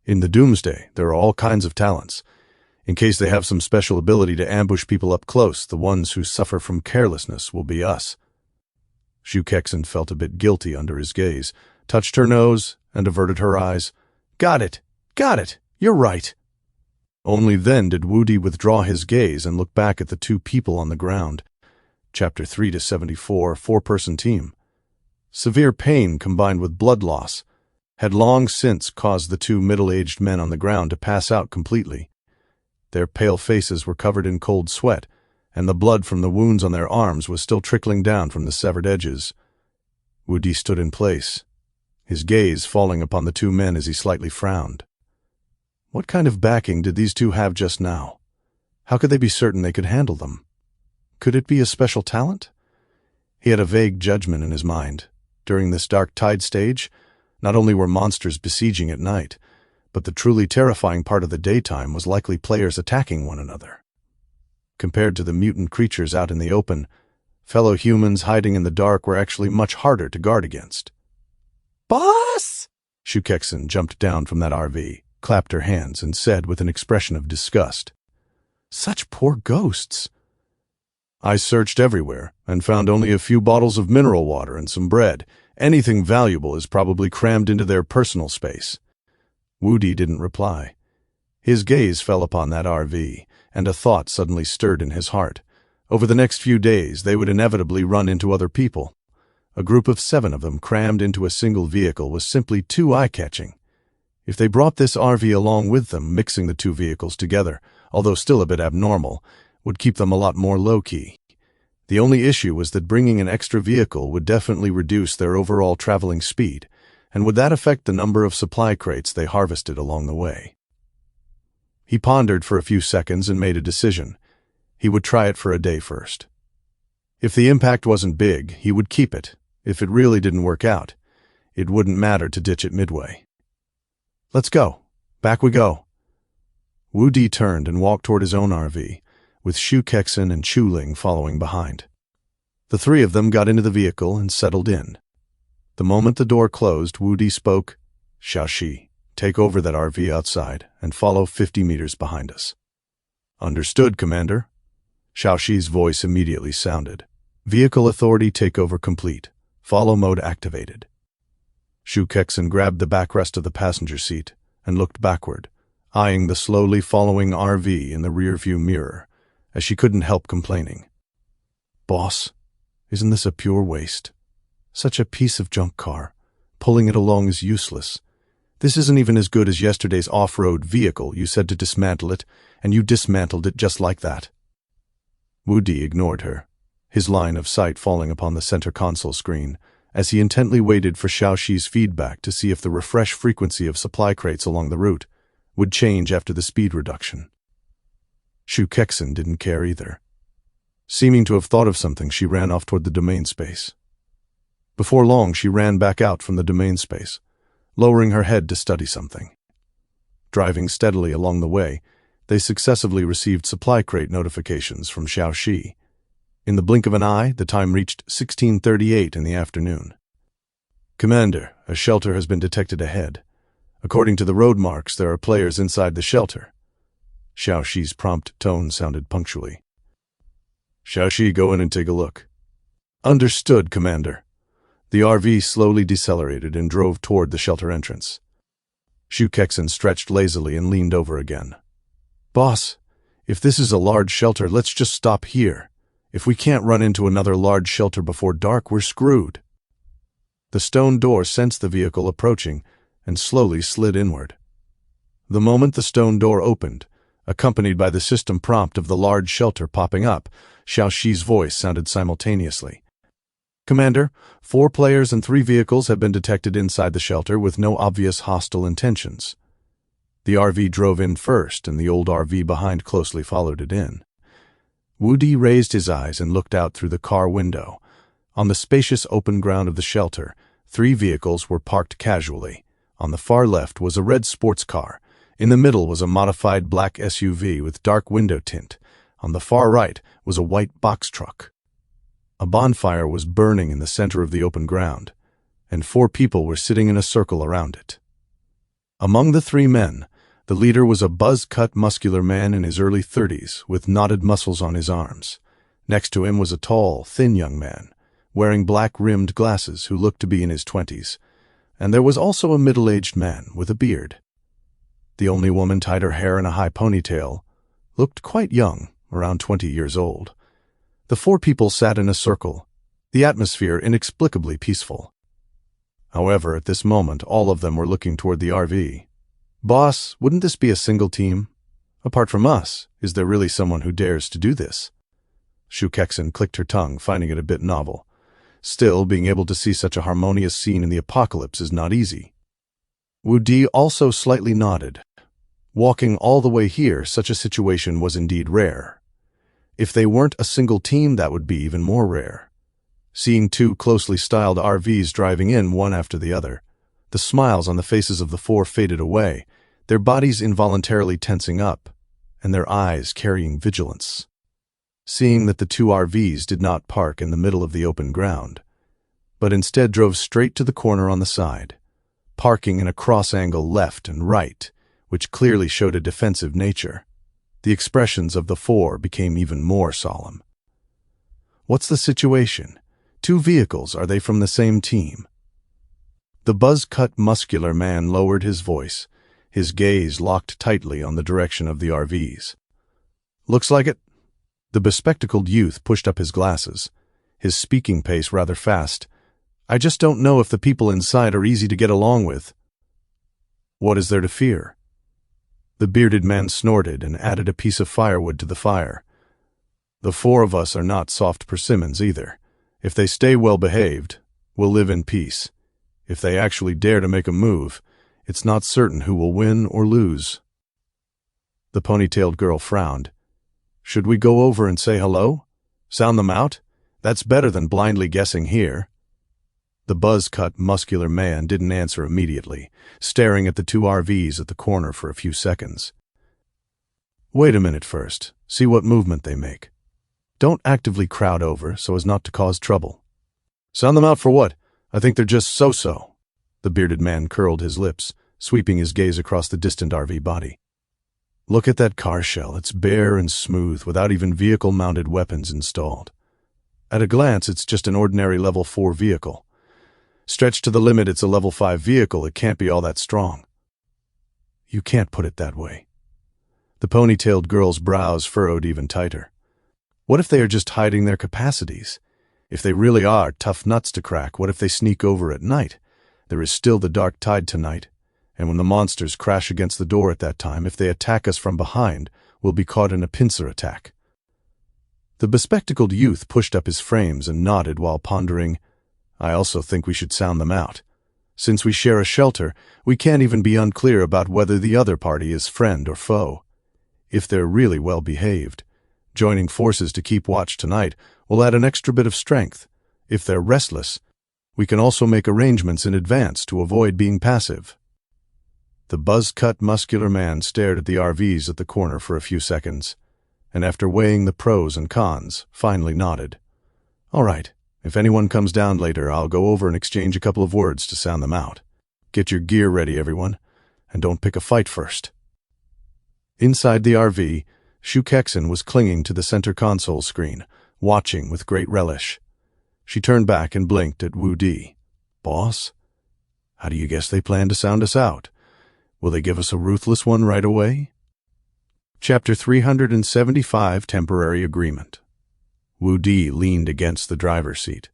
In the Doomsday, there are all kinds of talents. In case they have some special ability to ambush people up close, the ones who suffer from carelessness will be us. Shu Kexen felt a bit guilty under his gaze, touched her nose, and averted her eyes. Got it! You're right! Only then did Wu Di withdraw his gaze and look back at the two people on the ground. Chapter 3-74, four-person team. Severe pain combined with blood loss had long since caused the two middle-aged men on the ground to pass out completely. Their pale faces were covered in cold sweat, and the blood from the wounds on their arms was still trickling down from the severed edges. Wu Di stood in place, his gaze falling upon the two men as he slightly frowned. What kind of backing did these two have just now? How could they be certain they could handle them? Could it be a special talent? He had a vague judgment in his mind. During this dark tide stage, not only were monsters besieging at night, but the truly terrifying part of the daytime was likely players attacking one another. Compared to the mutant creatures out in the open, fellow humans hiding in the dark were actually much harder to guard against. Boss! Shu Kexen jumped down from that RV, clapped her hands, and said with an expression of disgust, Such poor ghosts! I searched everywhere and found only a few bottles of mineral water and some bread. Anything valuable is probably crammed into their personal space. Wu Di didn't reply. His gaze fell upon that RV, and a thought suddenly stirred in his heart. Over the next few days, they would inevitably run into other people. A group of 7 of them crammed into a single vehicle was simply too eye-catching. If they brought this RV along with them, mixing the two vehicles together, although still a bit abnormal, would keep them a lot more low-key. The only issue was that bringing an extra vehicle would definitely reduce their overall traveling speed, and would that affect the number of supply crates they harvested along the way? He pondered for a few seconds and made a decision. He would try it for a day first. If the impact wasn't big, he would keep it. If it really didn't work out, it wouldn't matter to ditch it midway. Let's go. Back we go. Wu Di turned and walked toward his own RV, with Shu Kexen and Chu Ling following behind. The 3 of them got into the vehicle and settled in. The moment the door closed, Wu Di spoke, Xiaoxi, take over that RV outside and follow 50 meters behind us. Understood, Commander. Xiaoxi's voice immediately sounded. Vehicle authority takeover complete. Follow mode activated. Shu Kexen grabbed the backrest of the passenger seat and looked backward, eyeing the slowly following RV in the rearview mirror, as she couldn't help complaining. Boss, isn't this a pure waste? Such a piece of junk car. Pulling it along is useless. This isn't even as good as yesterday's off-road vehicle. You said to dismantle it, and you dismantled it just like that. Wu Di ignored her, his line of sight falling upon the center console screen, as he intently waited for Xiaoxi's feedback to see if the refresh frequency of supply crates along the route would change after the speed reduction. Shu Kexen didn't care either. Seeming to have thought of something, she ran off toward the domain space. Before long, she ran back out from the domain space, lowering her head to study something. Driving steadily along the way, they successively received supply crate notifications from Xiaoxi. In the blink of an eye, the time reached 16:38 in the afternoon. Commander, a shelter has been detected ahead. According to the road marks, there are players inside the shelter. Xiaoxi's prompt tone sounded punctually. Xiaoxi, go in and take a look. Understood, Commander. The RV slowly decelerated and drove toward the shelter entrance. Shu Kexen stretched lazily and leaned over again. Boss, if this is a large shelter, let's just stop here. If we can't run into another large shelter before dark, we're screwed. The stone door sensed the vehicle approaching and slowly slid inward. The moment the stone door opened, accompanied by the system prompt of the large shelter popping up, Xiaoxi's voice sounded simultaneously. Commander, 4 players and 3 vehicles have been detected inside the shelter with no obvious hostile intentions. The RV drove in first, and the old RV behind closely followed it in. Wu Di raised his eyes and looked out through the car window. On the spacious open ground of the shelter, 3 vehicles were parked casually. On the far left was a red sports car. In the middle was a modified black SUV with dark window tint. On the far right was a white box truck. A bonfire was burning in the center of the open ground, and 4 people were sitting in a circle around it. Among the 3 men, the leader was a buzz-cut, muscular man in his early 30s with knotted muscles on his arms. Next to him was a tall, thin young man, wearing black-rimmed glasses who looked to be in his 20s, and there was also a middle-aged man with a beard. The only woman tied her hair in a high ponytail, looked quite young, around 20 years old. The 4 people sat in a circle, the atmosphere inexplicably peaceful. However, at this moment, all of them were looking toward the RV. "Boss, wouldn't this be a single team? Apart from us, is there really someone who dares to do this?" Shu Kexin clicked her tongue, finding it a bit novel. Still, being able to see such a harmonious scene in the apocalypse is not easy. Wu Di also slightly nodded. Walking all the way here, such a situation was indeed rare. If they weren't a single team, that would be even more rare. Seeing 2 closely styled RVs driving in one after the other, the smiles on the faces of the 4 faded away, their bodies involuntarily tensing up, and their eyes carrying vigilance. Seeing that the 2 RVs did not park in the middle of the open ground, but instead drove straight to the corner on the side, parking in a cross-angle left and right, which clearly showed a defensive nature, the expressions of the 4 became even more solemn. "What's the situation? 2 vehicles, are they from the same team?" The buzz-cut, muscular man lowered his voice, his gaze locked tightly on the direction of the RVs. "Looks like it." The bespectacled youth pushed up his glasses, his speaking pace rather fast. "I just don't know if the people inside are easy to get along with." "What is there to fear?" The bearded man snorted and added a piece of firewood to the fire. "The 4 of us are not soft persimmons either. If they stay well behaved, we'll live in peace. If they actually dare to make a move, it's not certain who will win or lose." The ponytailed girl frowned. "Should we go over and say hello? Sound them out? That's better than blindly guessing here." The buzz-cut, muscular man didn't answer immediately, staring at the 2 RVs at the corner for a few seconds. "Wait a minute first, see what movement they make. Don't actively crowd over so as not to cause trouble." "Sound them out for what? I think they're just so-so." The bearded man curled his lips, sweeping his gaze across the distant RV body. "Look at that car shell. It's bare and smooth, without even vehicle-mounted weapons installed. At a glance, it's just an ordinary level 4 vehicle. Stretched to the limit, it's a level 5 vehicle. It can't be all that strong." "You can't put it that way." The ponytailed girl's brows furrowed even tighter. "What if they are just hiding their capacities? If they really are tough nuts to crack, what if they sneak over at night? There is still the dark tide tonight. And when the monsters crash against the door at that time, if they attack us from behind, we'll be caught in a pincer attack." The bespectacled youth pushed up his frames and nodded while pondering. "I also think we should sound them out. Since we share a shelter, we can't even be unclear about whether the other party is friend or foe. If they're really well behaved, joining forces to keep watch tonight will add an extra bit of strength. If they're restless, we can also make arrangements in advance to avoid being passive." The buzz-cut, muscular man stared at the RVs at the corner for a few seconds, and after weighing the pros and cons, finally nodded. "All right, if anyone comes down later, I'll go over and exchange a couple of words to sound them out. Get your gear ready, everyone, and don't pick a fight first." Inside the RV, Shu Kexin was clinging to the center console screen, watching with great relish. She turned back and blinked at Wu Di. "Boss, how do you guess they plan to sound us out? Will they give us a ruthless one right away?" Chapter 375, Temporary Agreement. Wu Di leaned against the driver's seat.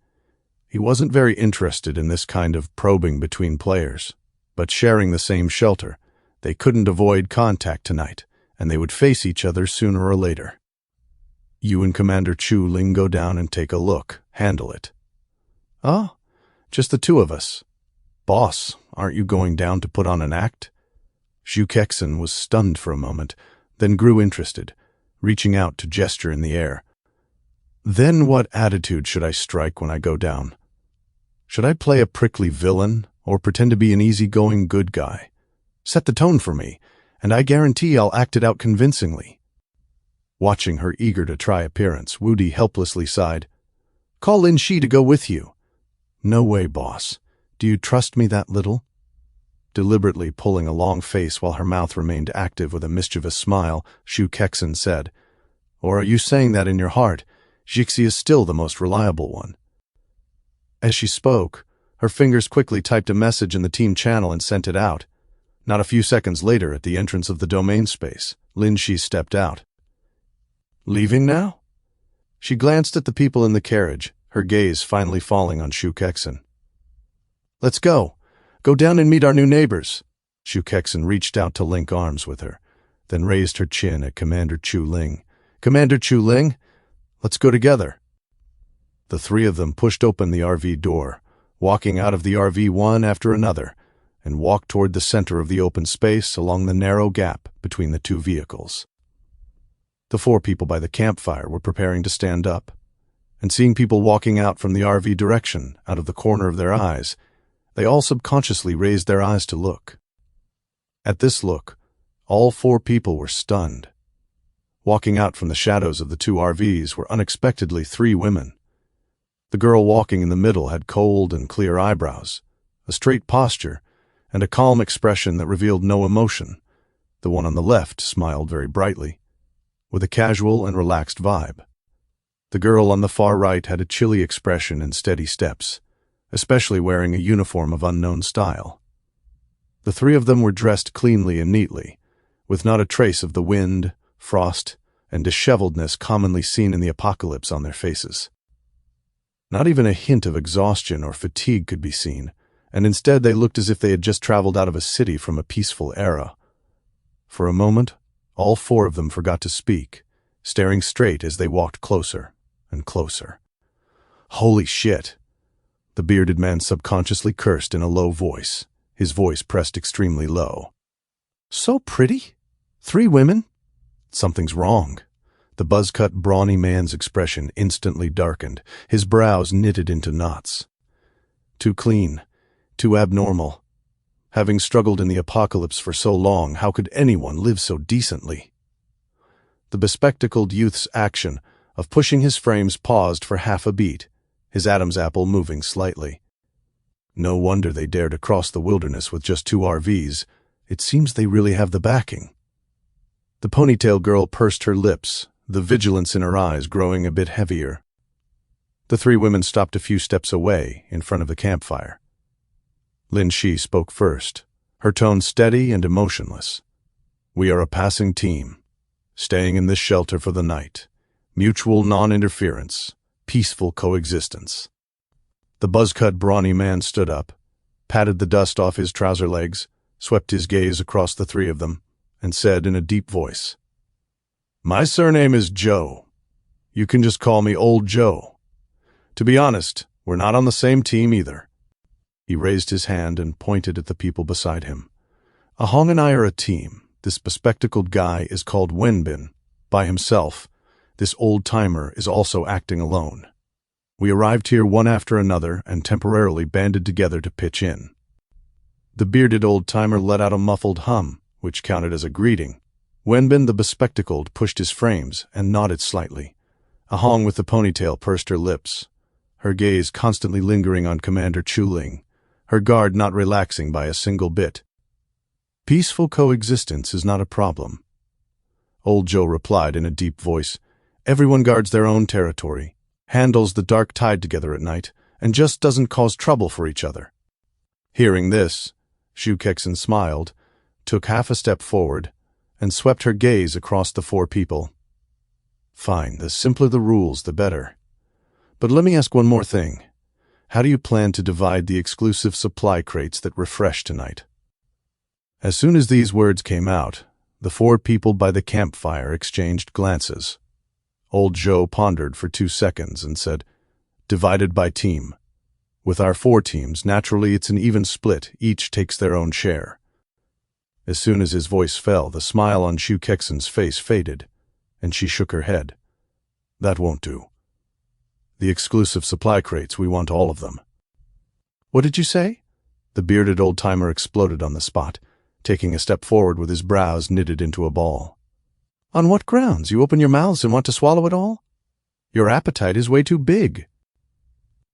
He wasn't very interested in this kind of probing between players, but sharing the same shelter, they couldn't avoid contact tonight, and they would face each other sooner or later. "You and Commander Chu Ling go down and take a look. Handle it." "Oh, just the 2 of us. Boss, aren't you going down to put on an act?" Shu Kexin was stunned for a moment, then grew interested, reaching out to gesture in the air. Then what attitude should I strike when I go down? Should I play a prickly villain or pretend to be an easygoing good guy? Set the tone for me, and I guarantee I'll act it out convincingly. Watching her eager to try appearance, Woody helplessly sighed. Call Lin Shi to go with you. No way, boss. Do you trust me that little? Deliberately pulling a long face while her mouth remained active with a mischievous smile, Shu Kexin said, Or are you saying that in your heart? Jixi is still the most reliable one. As she spoke, her fingers quickly typed a message in the team channel and sent it out. Not a few seconds later, at the entrance of the domain space, Lin Shi stepped out. Leaving now? She glanced at the people in the carriage, her gaze finally falling on Shu Kexin. Let's go. Go down and meet our new neighbors. Shu Kexin reached out to link arms with her, then raised her chin at Commander Chu Ling. Commander Chu Ling, let's go together. The three of them pushed open the RV door, walking out of the RV one after another, and walked toward the center of the open space along the narrow gap between the two vehicles. The four people by the campfire were preparing to stand up, and seeing people walking out from the RV direction out of the corner of their eyes, they all subconsciously raised their eyes to look. At this look, all four people were stunned. Walking out from the shadows of the two RVs were unexpectedly three women. The girl walking in the middle had cold and clear eyebrows, a straight posture, and a calm expression that revealed no emotion. The one on the left smiled very brightly, with a casual and relaxed vibe. The girl on the far right had a chilly expression and steady steps, especially wearing a uniform of unknown style. The three of them were dressed cleanly and neatly, with not a trace of the wind, frost, and disheveledness commonly seen in the apocalypse on their faces. Not even a hint of exhaustion or fatigue could be seen, and instead they looked as if they had just traveled out of a city from a peaceful era. For a moment, all four of them forgot to speak, staring straight as they walked closer and closer. Holy shit! The bearded man subconsciously cursed in a low voice, his voice pressed extremely low. So pretty? 3 women? Something's wrong. The buzz-cut, brawny man's expression instantly darkened, his brows knitted into knots. Too clean, too abnormal. Having struggled in the apocalypse for so long, how could anyone live so decently? The bespectacled youth's action of pushing his frames paused for half a beat, his Adam's apple moving slightly. No wonder they dare to cross the wilderness with just 2 RVs. It seems they really have the backing. The ponytail girl pursed her lips, the vigilance in her eyes growing a bit heavier. The 3 women stopped a few steps away, in front of the campfire. Lin Shi spoke first, her tone steady and emotionless. We are a passing team, staying in this shelter for the night. Mutual non-interference, peaceful coexistence. The buzz-cut, brawny man stood up, patted the dust off his trouser legs, swept his gaze across the 3 of them, and said in a deep voice, My surname is Joe. You can just call me Old Joe. To be honest, we're not on the same team either. He raised his hand and pointed at the people beside him. Ahong and I are a team. This bespectacled guy is called Wenbin, by himself. This old-timer is also acting alone. We arrived here one after another and temporarily banded together to pitch in. The bearded old-timer let out a muffled hum, which counted as a greeting. Wenbin the bespectacled pushed his frames and nodded slightly. Ahong with the ponytail pursed her lips, her gaze constantly lingering on Commander Chu Ling, her guard not relaxing by a single bit. Peaceful coexistence is not a problem. Old Joe replied in a deep voice. Everyone guards their own territory, handles the dark tide together at night, and just doesn't cause trouble for each other. Hearing this, Shu Kexin smiled, took half a step forward, and swept her gaze across the 4 people. Fine, the simpler the rules, the better. But let me ask one more thing. How do you plan to divide the exclusive supply crates that refresh tonight? As soon as these words came out, the 4 people by the campfire exchanged glances. Old Joe pondered for 2 seconds and said, Divided by team. With our 4 teams, naturally it's an even split, each takes their own share. As soon as his voice fell, the smile on Shu Kexin's face faded, and she shook her head. That won't do. The exclusive supply crates, we want all of them. What did you say? The bearded old-timer exploded on the spot, taking a step forward with his brows knitted into a ball. On what grounds? You open your mouths and want to swallow it all? Your appetite is way too big.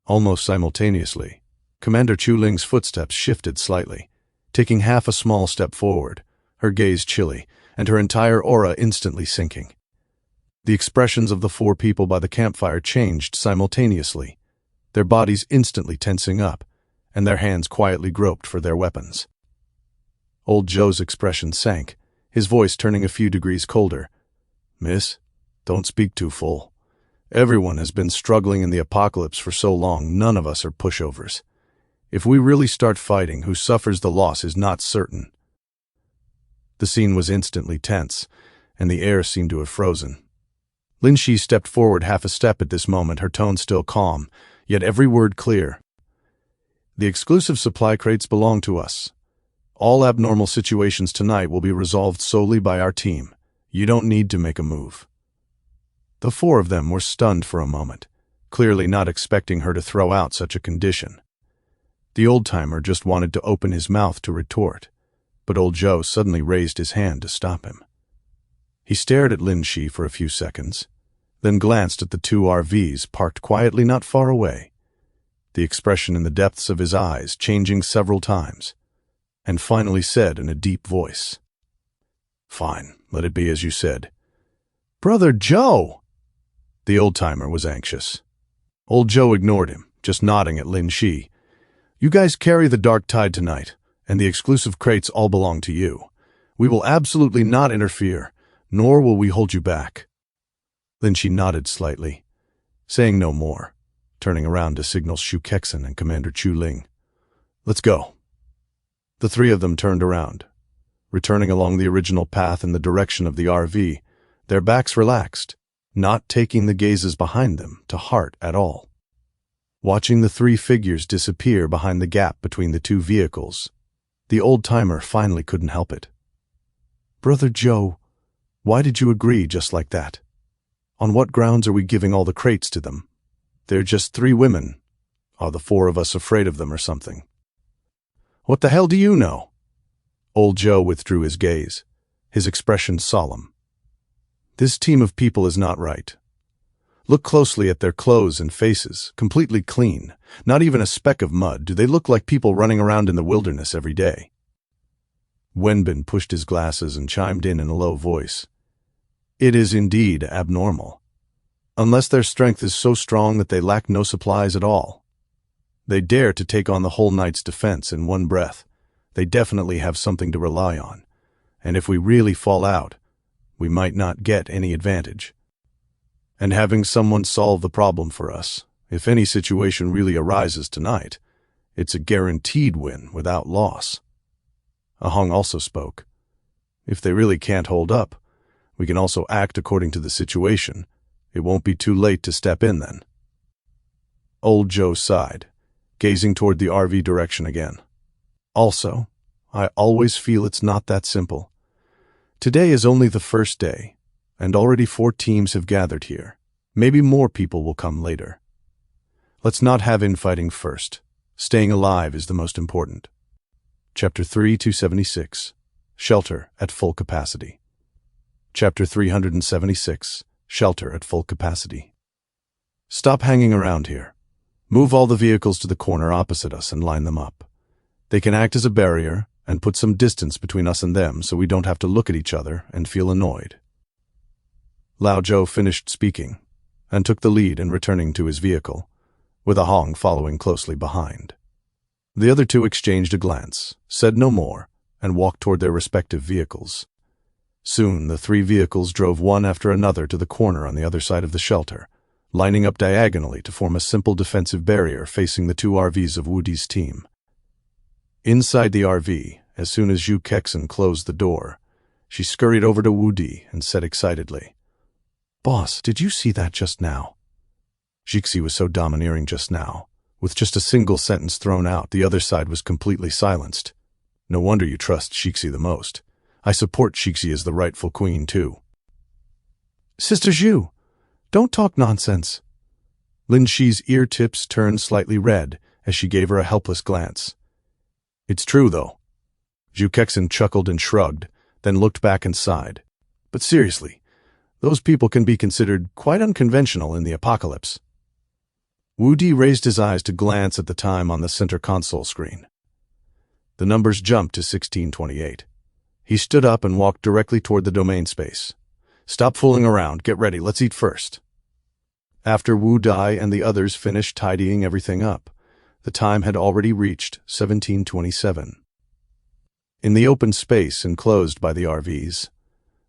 Almost simultaneously, Commander Chu Ling's footsteps shifted slightly, taking half a small step forward, her gaze chilly, and her entire aura instantly sinking. The expressions of the four people by the campfire changed simultaneously, their bodies instantly tensing up, and their hands quietly groped for their weapons. Old Joe's expression sank, his voice turning a few degrees colder. Miss, don't speak too full. Everyone has been struggling in the apocalypse for so long, none of us are pushovers. If we really start fighting, who suffers the loss is not certain. The scene was instantly tense, and the air seemed to have frozen. Lin Shi stepped forward half a step at this moment, her tone still calm, yet every word clear. The exclusive supply crates belong to us. All abnormal situations tonight will be resolved solely by our team. You don't need to make a move. The four of them were stunned for a moment, clearly not expecting her to throw out such a condition. The old-timer just wanted to open his mouth to retort, but old Joe suddenly raised his hand to stop him. He stared at Lin Shi for a few seconds, then glanced at the two RVs parked quietly not far away, the expression in the depths of his eyes changing several times, and finally said in a deep voice, Fine, let it be as you said. Brother Joe! The old-timer was anxious. Old Joe ignored him, just nodding at Lin Shi. You guys carry the dark tide tonight, and the exclusive crates all belong to you. We will absolutely not interfere, nor will we hold you back. Lin Shi nodded slightly, saying no more, turning around to signal Shu Kexen and Commander Chu Ling. Let's go. The three of them turned around, returning along the original path in the direction of the RV, their backs relaxed, not taking the gazes behind them to heart at all. Watching the three figures disappear behind the gap between the two vehicles, the old-timer finally couldn't help it. Brother Joe, why did you agree just like that? On what grounds are we giving all the crates to them? They're just three women. Are the four of us afraid of them or something? What the hell do you know? Old Joe withdrew his gaze, his expression solemn. This team of people is not right. Look closely at their clothes and faces, completely clean, not even a speck of mud. Do they look like people running around in the wilderness every day? Wenbin pushed his glasses and chimed in a low voice. It is indeed abnormal. Unless their strength is so strong that they lack no supplies at all. They dare to take on the whole night's defense in one breath. They definitely have something to rely on. And if we really fall out, we might not get any advantage. And having someone solve the problem for us, if any situation really arises tonight, it's a guaranteed win without loss. Ahong also spoke. If they really can't hold up, we can also act according to the situation. It won't be too late to step in then. Old Joe sighed, gazing toward the RV direction again. Also, I always feel it's not that simple. Today is only the first day, and already 4 teams have gathered here. Maybe more people will come later. Let's not have infighting first. Staying alive is the most important. Chapter 3-276. Shelter at full capacity. Chapter 376. Shelter at full capacity. Stop hanging around here. Move all the vehicles to the corner opposite us and line them up. They can act as a barrier and put some distance between us and them so we don't have to look at each other and feel annoyed. Lao Zhou finished speaking and took the lead in returning to his vehicle, with Ahong following closely behind. The other two exchanged a glance, said no more, and walked toward their respective vehicles. Soon the 3 vehicles drove one after another to the corner on the other side of the shelter, lining up diagonally to form a simple defensive barrier facing the 2 RVs of Wudi's team. Inside the RV, as soon as Zhu Kexen closed the door, she scurried over to Wudi and said excitedly, Boss, did you see that just now? Jixi was so domineering just now. With just a single sentence thrown out, the other side was completely silenced. No wonder you trust Jixi the most. I support Jixi as the rightful queen, too. Sister Zhu, don't talk nonsense. Lin Shi's ear tips turned slightly red as she gave her a helpless glance. It's true, though. Zhu Kexin chuckled and shrugged, then looked back and sighed. But seriously, those people can be considered quite unconventional in the apocalypse. Wu Di raised his eyes to glance at the time on the center console screen. The numbers jumped to 1628. He stood up and walked directly toward the domain space. Stop fooling around, get ready, let's eat first. After Wu Di and the others finished tidying everything up, the time had already reached 1727. In the open space enclosed by the RVs,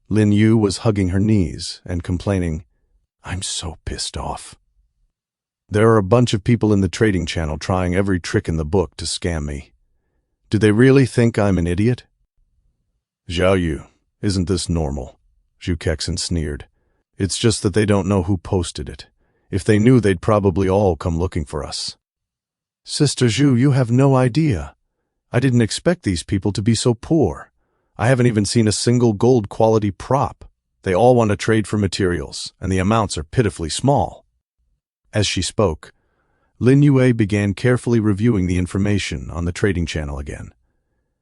Lin Yu was hugging her knees and complaining, I'm so pissed off. There are a bunch of people in the trading channel trying every trick in the book to scam me. Do they really think I'm an idiot? Zhao Yu, isn't this normal? Zhu Kexin sneered. It's just that they don't know who posted it. If they knew, they'd probably all come looking for us. Sister Zhu, you have no idea. I didn't expect these people to be so poor. I haven't even seen a single gold quality prop. They all want to trade for materials, and the amounts are pitifully small. As she spoke, Lin Yue began carefully reviewing the information on the trading channel again.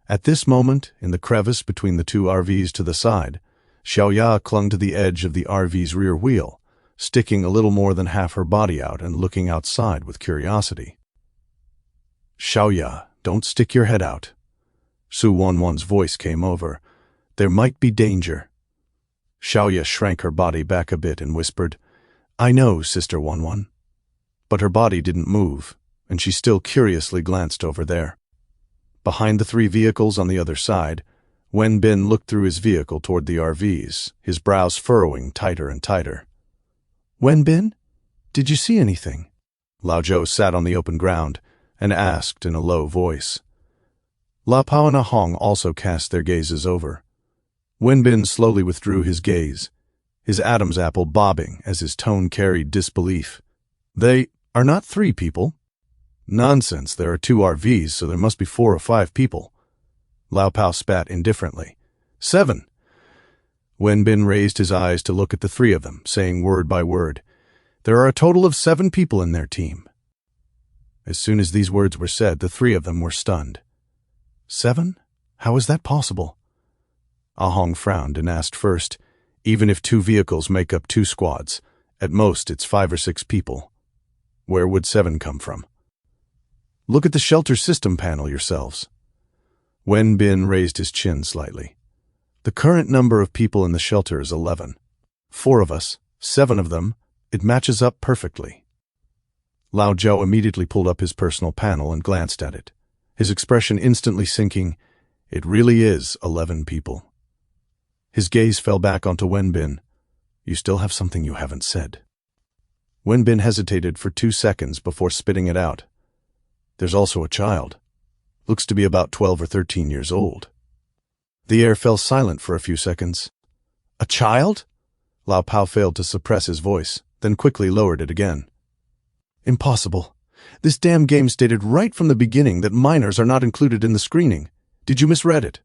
At this moment, in the crevice between the two RVs to the side, Xiaoya clung to the edge of the RV's rear wheel, sticking a little more than half her body out and looking outside with curiosity. Xiaoya, don't stick your head out. Su Wanwan's voice came over. There might be danger. Xiaoya shrank her body back a bit and whispered, I know, Sister Wanwan. But her body didn't move, and she still curiously glanced over there. Behind the three vehicles on the other side, Wen Bin looked through his vehicle toward the RVs, his brows furrowing tighter and tighter. Wen Bin, did you see anything? Lao Zhou sat on the open ground and asked in a low voice. La Pao and Ah Hong also cast their gazes over. Wen Bin slowly withdrew his gaze, his Adam's apple bobbing as his tone carried disbelief. They are not 3 people. Nonsense, there are 2 RVs, so there must be 4 or 5 people. Lao Pao spat indifferently. 7. Wen Bin raised his eyes to look at the 3 of them, saying word by word, There are a total of 7 people in their team. As soon as these words were said, the 3 of them were stunned. 7? How is that possible? Ah Hong frowned and asked first, even if 2 vehicles make up 2 squads, at most it's 5 or 6 people. Where would 7 come from? Look at the shelter system panel yourselves. Wen Bin raised his chin slightly. The current number of people in the shelter is 11. 4 of us, 7 of them, it matches up perfectly. Lao Zhou immediately pulled up his personal panel and glanced at it, his expression instantly sinking. It really is 11 people. His gaze fell back onto Wen Bin. You still have something you haven't said. Wen Bin hesitated for 2 seconds before spitting it out. There's also a child. Looks to be about 12 or 13 years old. The air fell silent for a few seconds. A child? Lao Pao failed to suppress his voice, then quickly lowered it again. Impossible. This damn game stated right from the beginning that minors are not included in the screening. Did you misread it?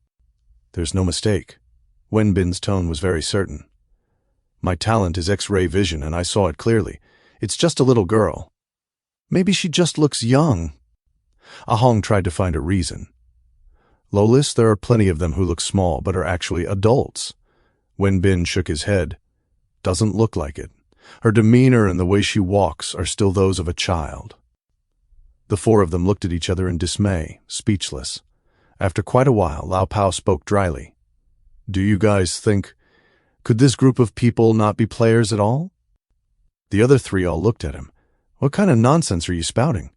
There's no mistake. Wen Bin's tone was very certain. My talent is X-ray vision, and I saw it clearly. It's just a little girl. Maybe she just looks young. Ah Hong tried to find a reason. Lolis, there are plenty of them who look small but are actually adults. Wen Bin shook his head. Doesn't look like it. Her demeanor and the way she walks are still those of a child. The 4 of them looked at each other in dismay, speechless. After quite a while, Lao Pao spoke dryly. Do you guys think... Could this group of people not be players at all? The other 3 all looked at him. What kind of nonsense are you spouting?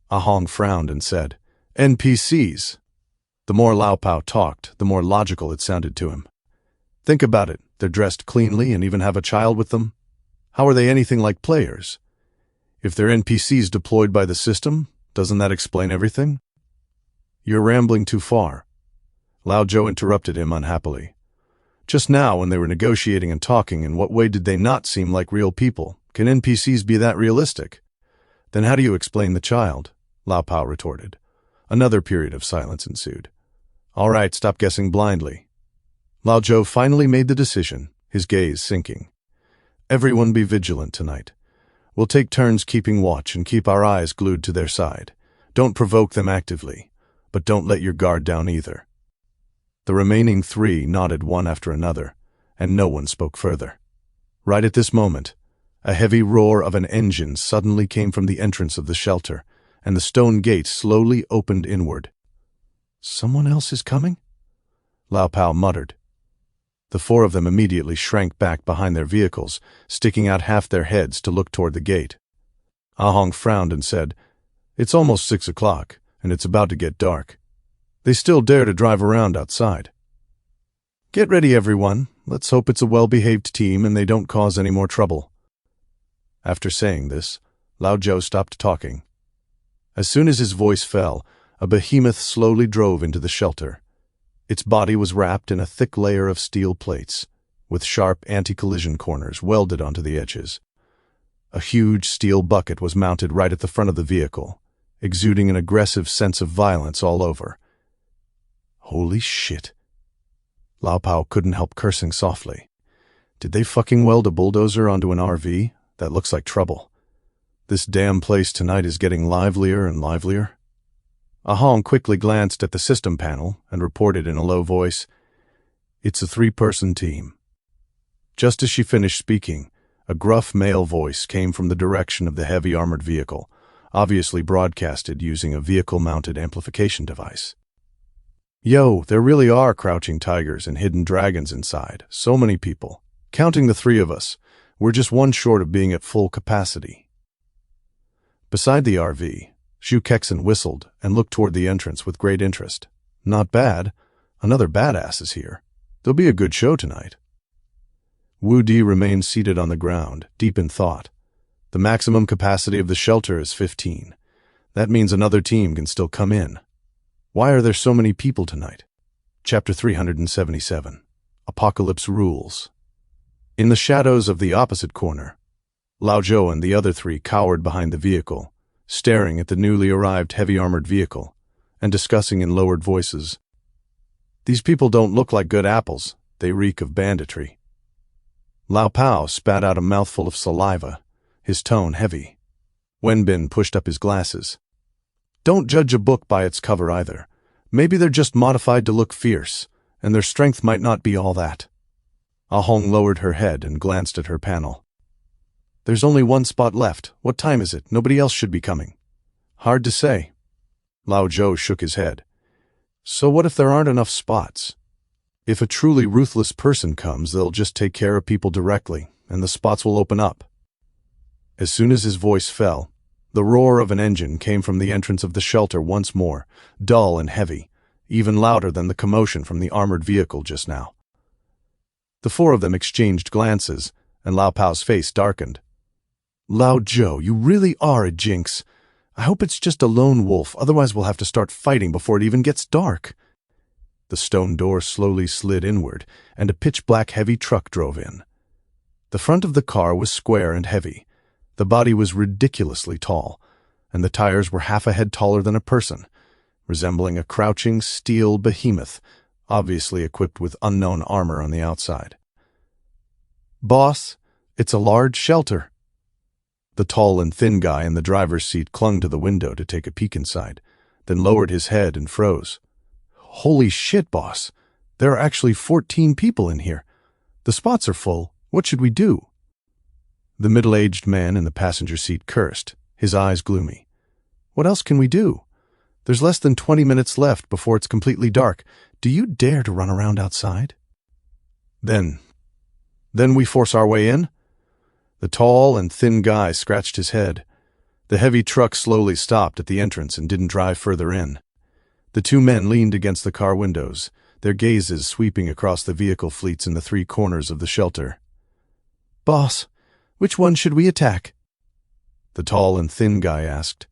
Ah Hong frowned and said, NPCs. The more Lao Pao talked, the more logical it sounded to him. Think about it. They're dressed cleanly and even have a child with them. How are they anything like players? If they're NPCs deployed by the system, doesn't that explain everything? You're rambling too far. Lao Zhou interrupted him unhappily. Just now, when they were negotiating and talking, in what way did they not seem like real people? Can NPCs be that realistic? Then how do you explain the child? Lao Pao retorted. Another period of silence ensued. All right, stop guessing blindly. Lao Zhou finally made the decision, his gaze sinking. Everyone be vigilant tonight. We'll take turns keeping watch and keep our eyes glued to their side. Don't provoke them actively, but don't let your guard down either." The remaining 3 nodded one after another, and no one spoke further. Right at this moment, a heavy roar of an engine suddenly came from the entrance of the shelter, and the stone gate slowly opened inward. "Someone else is coming?" Lao Pao muttered. The 4 of them immediately shrank back behind their vehicles, sticking out half their heads to look toward the gate. Ah Hong frowned and said, "It's almost 6 o'clock, and it's about to get dark. They still dare to drive around outside. Get ready, everyone. Let's hope it's a well-behaved team and they don't cause any more trouble." After saying this, Lao Zhou stopped talking. As soon as his voice fell, a behemoth slowly drove into the shelter. Its body was wrapped in a thick layer of steel plates, with sharp anti-collision corners welded onto the edges. A huge steel bucket was mounted right at the front of the vehicle, exuding an aggressive sense of violence all over. Holy shit. Lao Pao couldn't help cursing softly. Did they fucking weld a bulldozer onto an RV? That looks like trouble. This damn place tonight is getting livelier and livelier. Ah Hong quickly glanced at the system panel and reported in a low voice, "It's a 3-person team." Just as she finished speaking, a gruff male voice came from the direction of the heavy armored vehicle, obviously broadcasted using a vehicle-mounted amplification device. "Yo, there really are crouching tigers and hidden dragons inside. So many people. Counting the 3 of us, we're just one short of being at full capacity." Beside the RV, Xu Kexin whistled and looked toward the entrance with great interest. "Not bad. Another badass is here. There'll be a good show tonight." Wu Di remained seated on the ground, deep in thought. The maximum capacity of the shelter is 15. That means another team can still come in. Why are there so many people tonight? Chapter 377. Apocalypse Rules. In the shadows of the opposite corner, Lao Zhou and the other 3 cowered behind the vehicle, staring at the newly arrived heavy armored vehicle, and discussing in lowered voices. "These people don't look like good apples. They reek of banditry." Lao Pao spat out a mouthful of saliva, his tone heavy. Wenbin pushed up his glasses. "Don't judge a book by its cover either. Maybe they're just modified to look fierce, and their strength might not be all that." Ah Hong lowered her head and glanced at her panel. "There's only 1 spot left. What time is it? Nobody else should be coming." "Hard to say." Lao Zhou shook his head. "So what if there aren't enough spots? If a truly ruthless person comes, they'll just take care of people directly, and the spots will open up." As soon as his voice fell, the roar of an engine came from the entrance of the shelter once more, dull and heavy, even louder than the commotion from the armored vehicle just now. The 4 of them exchanged glances, and Lao Pao's face darkened. "Lao Zhou, you really are a jinx. I hope it's just a lone wolf, otherwise we'll have to start fighting before it even gets dark." The stone door slowly slid inward, and a pitch-black heavy truck drove in. The front of the car was square and heavy. The body was ridiculously tall, and the tires were half a head taller than a person, resembling a crouching steel behemoth, obviously equipped with unknown armor on the outside. "Boss, it's a large shelter." The tall and thin guy in the driver's seat clung to the window to take a peek inside, then lowered his head and froze. "Holy shit, boss. There are actually 14 people in here. The spots are full. What should we do?" The middle-aged man in the passenger seat cursed, his eyes gloomy. "What else can we do? There's less than 20 minutes left before it's completely dark. Do you dare to run around outside?" Then we force our way in?" The tall and thin guy scratched his head. The heavy truck slowly stopped at the entrance and didn't drive further in. The 2 men leaned against the car windows, their gazes sweeping across the vehicle fleets in the 3 corners of the shelter. "Boss, which one should we attack?" the tall and thin guy asked.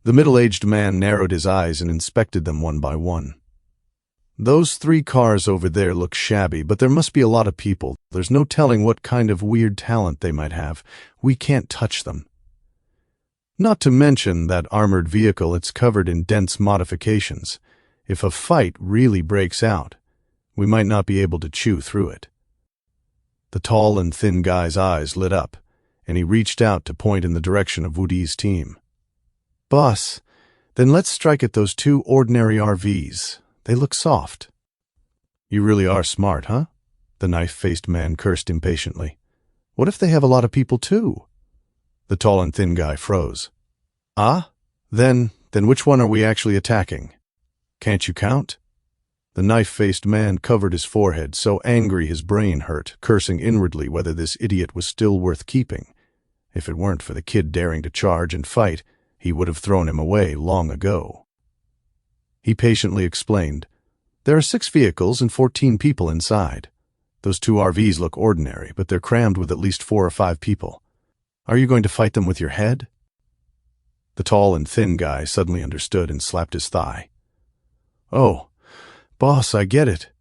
The middle-aged man narrowed his eyes and inspected them one by one. "Those 3 cars over there look shabby, but there must be a lot of people. There's no telling what kind of weird talent they might have. We can't touch them. Not to mention that armored vehicle, it's covered in dense modifications. If a fight really breaks out, we might not be able to chew through it." The tall and thin guy's eyes lit up, and he reached out to point in the direction of Woody's team. "Boss, then let's strike at those two ordinary RVs. They look soft." "You really are smart, huh?" The knife-faced man cursed impatiently. "What if they have a lot of people too?" The tall and thin guy froze. "Ah? Then which one are we actually attacking? Can't you count?" The knife-faced man covered his forehead, so angry his brain hurt, cursing inwardly whether this idiot was still worth keeping. If it weren't for the kid daring to charge and fight, he would have thrown him away long ago. He patiently explained, "There are 6 vehicles and 14 people inside. Those 2 RVs look ordinary, but they're crammed with at least 4 or 5 people. Are you going to fight them with your head?" The tall and thin guy suddenly understood and slapped his thigh. "Oh, boss, I get it."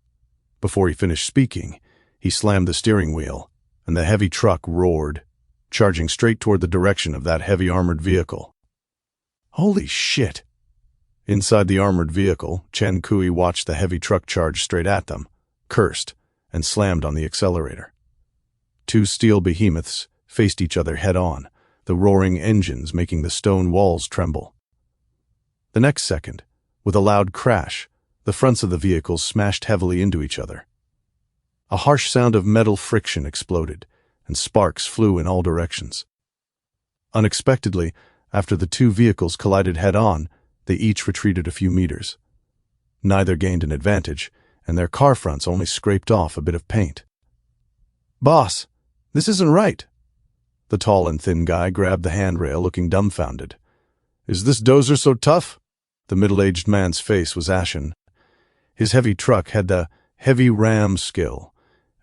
Before he finished speaking, he slammed the steering wheel, and the heavy truck roared, charging straight toward the direction of that heavy armored vehicle. Holy shit! Inside the armored vehicle, Chen Kui watched the heavy truck charge straight at them, cursed, and slammed on the accelerator. 2 steel behemoths faced each other head-on, the roaring engines making the stone walls tremble. The next second, with a loud crash, the fronts of the vehicles smashed heavily into each other. A harsh sound of metal friction exploded, and sparks flew in all directions. Unexpectedly, after the 2 vehicles collided head-on, they each retreated a few meters. Neither gained an advantage, and their car fronts only scraped off a bit of paint. "Boss, this isn't right." The tall and thin guy grabbed the handrail, looking dumbfounded. "Is this dozer so tough?" The middle-aged man's face was ashen. His heavy truck had the heavy ram skill,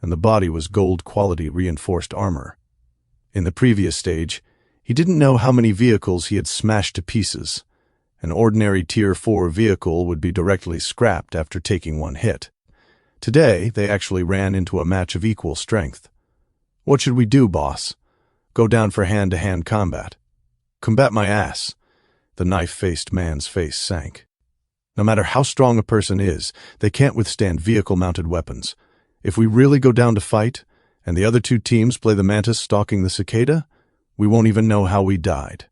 and the body was gold-quality reinforced armor. In the previous stage, he didn't know how many vehicles he had smashed to pieces. An ordinary Tier 4 vehicle would be directly scrapped after taking one hit. Today, they actually ran into a match of equal strength. "What should we do, boss? Go down for hand-to-hand combat?" "Combat my ass." The knife-faced man's face sank. "No matter how strong a person is, they can't withstand vehicle-mounted weapons. If we really go down to fight, and the other 2 teams play the mantis stalking the cicada, we won't even know how we died."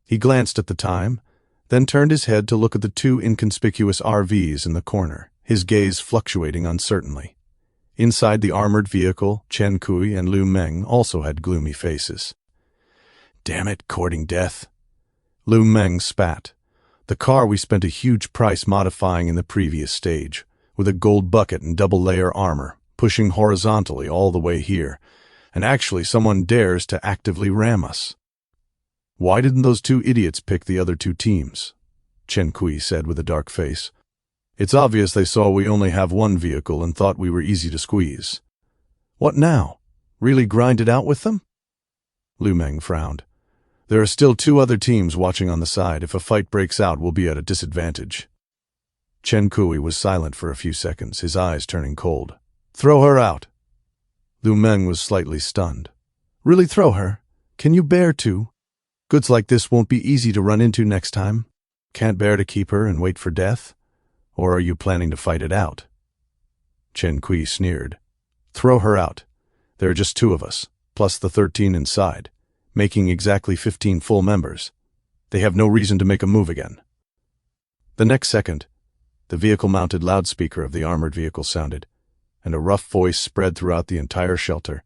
He glanced at the time, then turned his head to look at the 2 inconspicuous RVs in the corner, his gaze fluctuating uncertainly. Inside the armored vehicle, Chen Kui and Lu Meng also had gloomy faces. "Damn it, courting death." Lu Meng spat. "The car we spent a huge price modifying in the previous stage, with a gold bucket and double-layer armor, pushing horizontally all the way here, and actually someone dares to actively ram us." "Why didn't those 2 idiots pick the other 2 teams?" Chen Kui said with a dark face. "It's obvious they saw we only have 1 vehicle and thought we were easy to squeeze." "What now? Really grind it out with them?" Lu Meng frowned. "There are still 2 other teams watching on the side. If a fight breaks out, we'll be at a disadvantage." Chen Kui was silent for a few seconds, his eyes turning cold. "Throw her out." Lu Meng was slightly stunned. "Really throw her? Can you bear to? Goods like this won't be easy to run into next time. Can't bear to keep her and wait for death? Or are you planning to fight it out?" Chen Kui sneered. "Throw her out. There are just 2 of us, plus the 13 inside, making exactly 15 full members. They have no reason to make a move again." The next second, the vehicle-mounted loudspeaker of the armored vehicle sounded, and a rough voice spread throughout the entire shelter.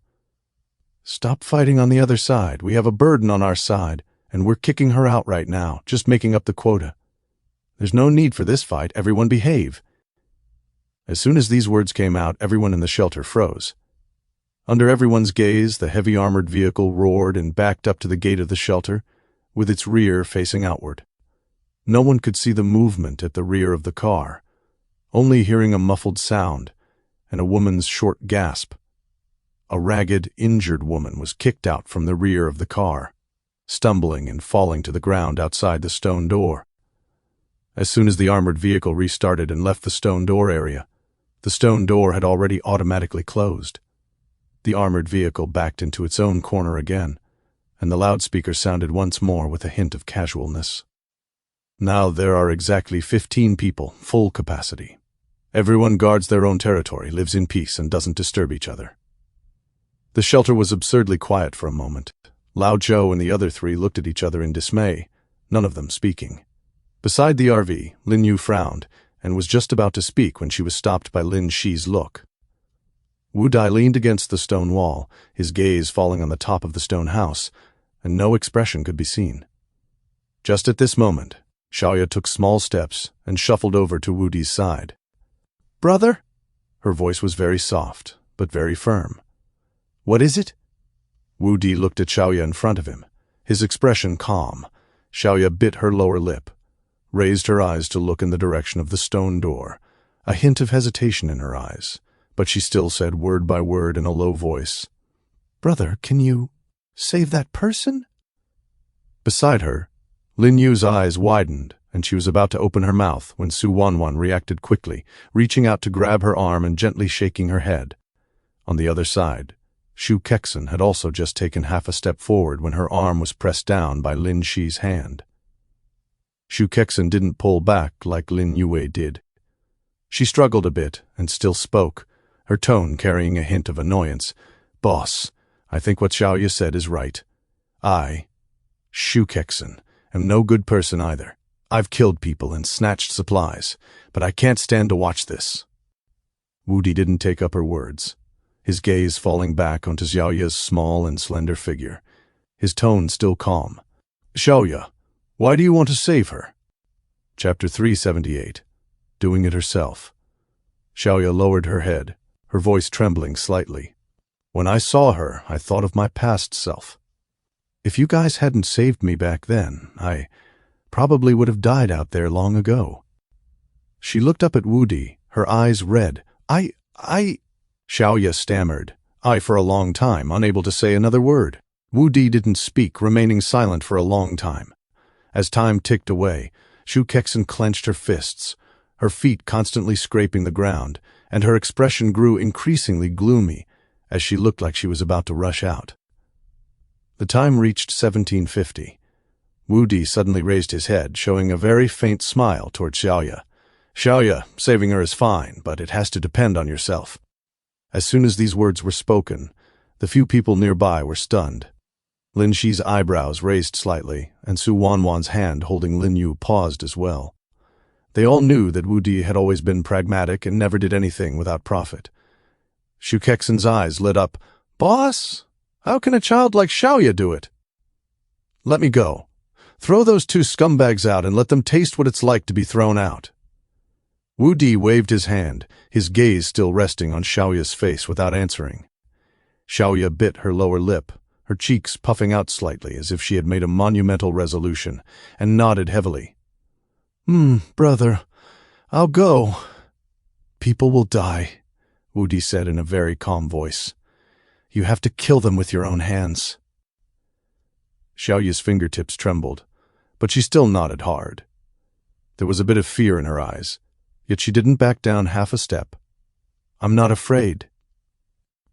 "Stop fighting on the other side. We have a burden on our side, and we're kicking her out right now, just making up the quota. There's no need for this fight. Everyone behave." As soon as these words came out, everyone in the shelter froze. Under everyone's gaze, the heavy armored vehicle roared and backed up to the gate of the shelter, with its rear facing outward. No one could see the movement at the rear of the car, only hearing a muffled sound and a woman's short gasp. A ragged, injured woman was kicked out from the rear of the car, stumbling and falling to the ground outside the stone door. As soon as the armored vehicle restarted and left the stone door area, the stone door had already automatically closed. The armored vehicle backed into its own corner again, and the loudspeaker sounded once more with a hint of casualness. "Now there are exactly 15 people, full capacity. Everyone guards their own territory, lives in peace, and doesn't disturb each other." The shelter was absurdly quiet for a moment. Lao Zhou and the other three looked at each other in dismay, none of them speaking. Beside the RV, Lin Yu frowned and was just about to speak when she was stopped by Lin Shi's look. Wu Dai leaned against the stone wall, his gaze falling on the top of the stone house, and no expression could be seen. Just at this moment, Xiaoya took small steps and shuffled over to Wu Di's side. "Brother?" Her voice was very soft, but very firm. "What is it?" Wu Di looked at Xiaoya in front of him, his expression calm. Xiaoya bit her lower lip, raised her eyes to look in the direction of the stone door, a hint of hesitation in her eyes, but she still said word by word in a low voice, "Brother, can you save that person?" Beside her, Lin Yu's eyes widened, and she was about to open her mouth when Su Wanwan reacted quickly, reaching out to grab her arm and gently shaking her head. On the other side, Shu Kexin had also just taken half a step forward when her arm was pressed down by Lin Shi's hand. Shu Kexin didn't pull back like Lin Yue did. She struggled a bit and still spoke, her tone carrying a hint of annoyance. "Boss, I think what Xiaoya said is right. I, Shu Kexin, am no good person either. I've killed people and snatched supplies, but I can't stand to watch this." Wu Di didn't take up her words, his gaze falling back onto Xiaoya's small and slender figure, his tone still calm. "Xiaoya, why do you want to save her?" Chapter 378. Doing it herself. Xiaoya lowered her head, her voice trembling slightly. "When I saw her, I thought of my past self. If you guys hadn't saved me back then, I probably would have died out there long ago." She looked up at Wu Di, her eyes red. I... Xiaoya stammered, "I for a long time, unable to say another word." Wu Di didn't speak, remaining silent for a long time. As time ticked away, Shu Kexin clenched her fists, her feet constantly scraping the ground, and her expression grew increasingly gloomy as she looked like she was about to rush out. The time reached 1750. Wu Di suddenly raised his head, showing a very faint smile toward Xiaoya. "Xiaoya, saving her is fine, but it has to depend on yourself." As soon as these words were spoken, the few people nearby were stunned. Lin Shi's eyebrows raised slightly, and Su Wanwan's hand holding Lin Yu paused as well. They all knew that Wu Di had always been pragmatic and never did anything without profit. Shu Kexin's eyes lit up. "Boss, how can a child like Xiaoya do it?" "Let me go. Throw those two scumbags out and let them taste what it's like to be thrown out." Wu Di waved his hand, his gaze still resting on Xiaoya's face without answering. Xiaoya bit her lower lip, her cheeks puffing out slightly as if she had made a monumental resolution, and nodded heavily. Brother, I'll go." "People will die," Wu Di said in a very calm voice. "You have to kill them with your own hands." Xiaoya's fingertips trembled, but she still nodded hard. There was a bit of fear in her eyes, yet she didn't back down half a step. "I'm not afraid."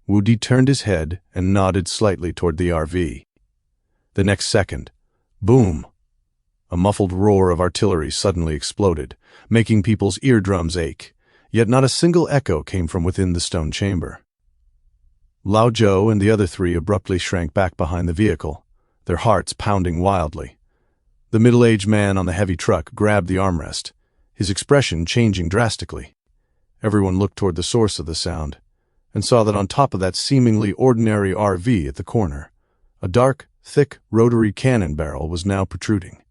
Wu Di turned his head and nodded slightly toward the RV. The next second, boom! A muffled roar of artillery suddenly exploded, making people's eardrums ache, yet not a single echo came from within the stone chamber. Lao Zhou and the other three abruptly shrank back behind the vehicle, their hearts pounding wildly. The middle-aged man on the heavy truck grabbed the armrest, his expression changing drastically. Everyone looked toward the source of the sound, and saw that on top of that seemingly ordinary RV at the corner, a dark, thick rotary cannon barrel was now protruding.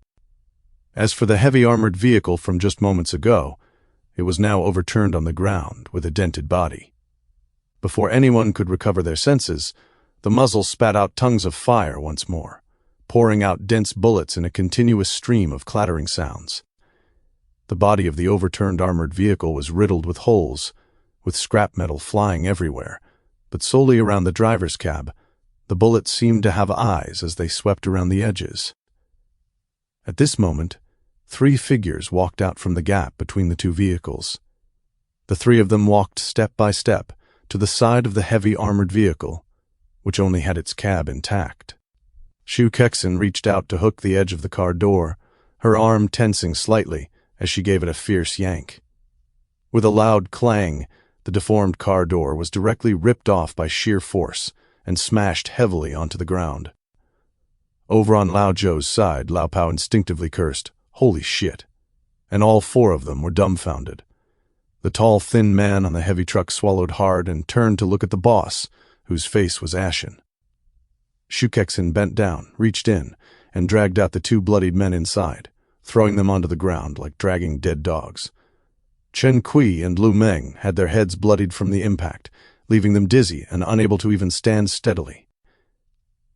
As for the heavy armored vehicle from just moments ago, it was now overturned on the ground with a dented body. Before anyone could recover their senses, the muzzle spat out tongues of fire once more, pouring out dense bullets in a continuous stream of clattering sounds. The body of the overturned armored vehicle was riddled with holes, with scrap metal flying everywhere, but solely around the driver's cab, the bullets seemed to have eyes as they swept around the edges. At this moment, 3 figures walked out from the gap between the 2 vehicles. The 3 of them walked step by step to the side of the heavy armored vehicle, which only had its cab intact. Shu Kexin reached out to hook the edge of the car door, her arm tensing slightly as she gave it a fierce yank. With a loud clang, the deformed car door was directly ripped off by sheer force, and smashed heavily onto the ground. Over on Lao Zhou's side, Lao Pao instinctively cursed, "Holy shit," and all four of them were dumbfounded. The tall, thin man on the heavy truck swallowed hard and turned to look at the boss, whose face was ashen. Shukexin bent down, reached in, and dragged out the two bloodied men inside, throwing them onto the ground like dragging dead dogs. Chen Kui and Lu Meng had their heads bloodied from the impact, leaving them dizzy and unable to even stand steadily.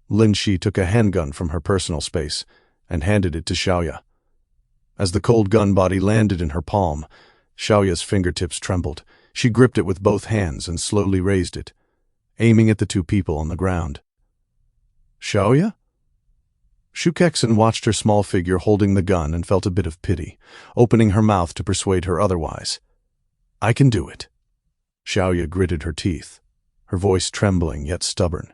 Lin Shi took a handgun from her personal space and handed it to Xiaoya. As the cold gun body landed in her palm, Xiaoya's fingertips trembled. She gripped it with both hands and slowly raised it, aiming at the two people on the ground. "Xiaoya?" Shukexin watched her small figure holding the gun and felt a bit of pity, opening her mouth to persuade her otherwise. "I can do it." Xiaoya gritted her teeth, her voice trembling yet stubborn,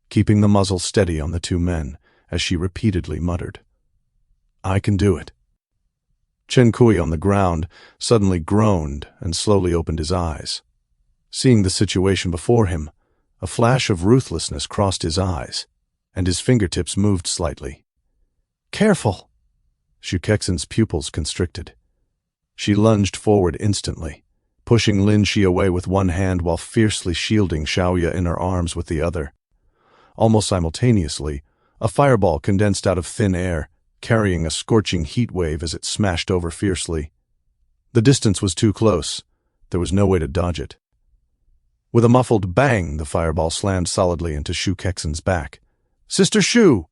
keeping the muzzle steady on the two men as she repeatedly muttered, "I can do it." Chen Kui on the ground suddenly groaned and slowly opened his eyes. Seeing the situation before him, a flash of ruthlessness crossed his eyes, and his fingertips moved slightly. "Careful!" Shukexin's pupils constricted. She lunged forward instantly, pushing Lin Shi away with one hand while fiercely shielding Xiaoya in her arms with the other. Almost simultaneously, a fireball condensed out of thin air, carrying a scorching heat wave as it smashed over fiercely. The distance was too close. There was no way to dodge it. With a muffled bang, the fireball slammed solidly into Shukexin's back. "Sister Shu!"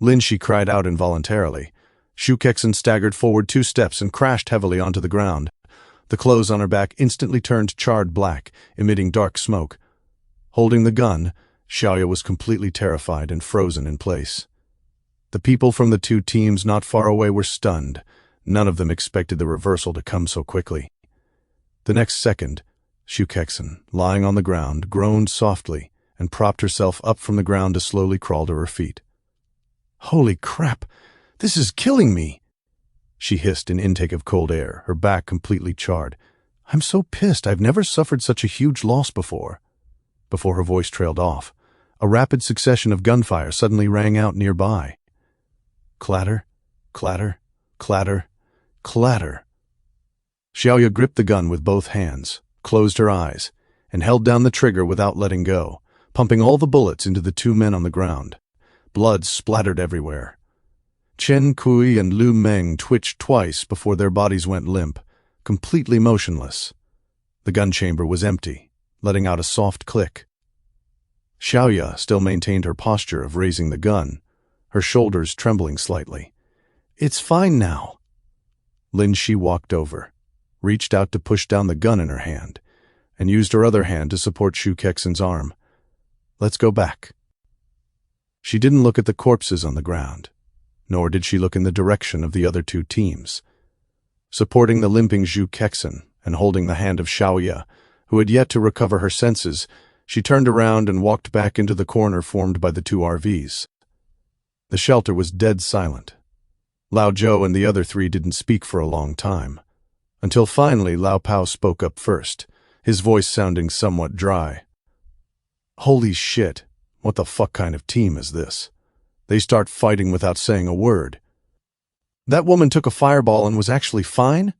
Lin Shi cried out involuntarily. Shukexin staggered forward 2 steps and crashed heavily onto the ground. The clothes on her back instantly turned charred black, emitting dark smoke. Holding the gun, Xiaoya was completely terrified and frozen in place. The people from the two teams not far away were stunned. None of them expected the reversal to come so quickly. The next second, Shukexin, lying on the ground, groaned softly and propped herself up from the ground to slowly crawl to her feet. "Holy crap! This is killing me!" She hissed an intake of cold air, her back completely charred. "I'm so pissed. I've never suffered such a huge loss before." Before her voice trailed off, a rapid succession of gunfire suddenly rang out nearby. Clatter, clatter, clatter, clatter. Xiaoya gripped the gun with both hands, closed her eyes, and held down the trigger without letting go, pumping all the bullets into the two men on the ground. Blood splattered everywhere. Chen Kui and Lu Meng twitched twice before their bodies went limp, completely motionless. The gun chamber was empty, letting out a soft click. Xiaoya still maintained her posture of raising the gun, her shoulders trembling slightly. "It's fine now." Lin Shi walked over, reached out to push down the gun in her hand, and used her other hand to support Shukexin's arm. "Let's go back." She didn't look at the corpses on the ground, nor did she look in the direction of the other two teams. Supporting the limping Shukexin and holding the hand of Xiaoya, who had yet to recover her senses, she turned around and walked back into the corner formed by the two RVs. The shelter was dead silent. Lao Zhou and the other three didn't speak for a long time, until finally Lao Pao spoke up first, his voice sounding somewhat dry. "Holy shit, what the fuck kind of team is this? They start fighting without saying a word." "That woman took a fireball and was actually fine?"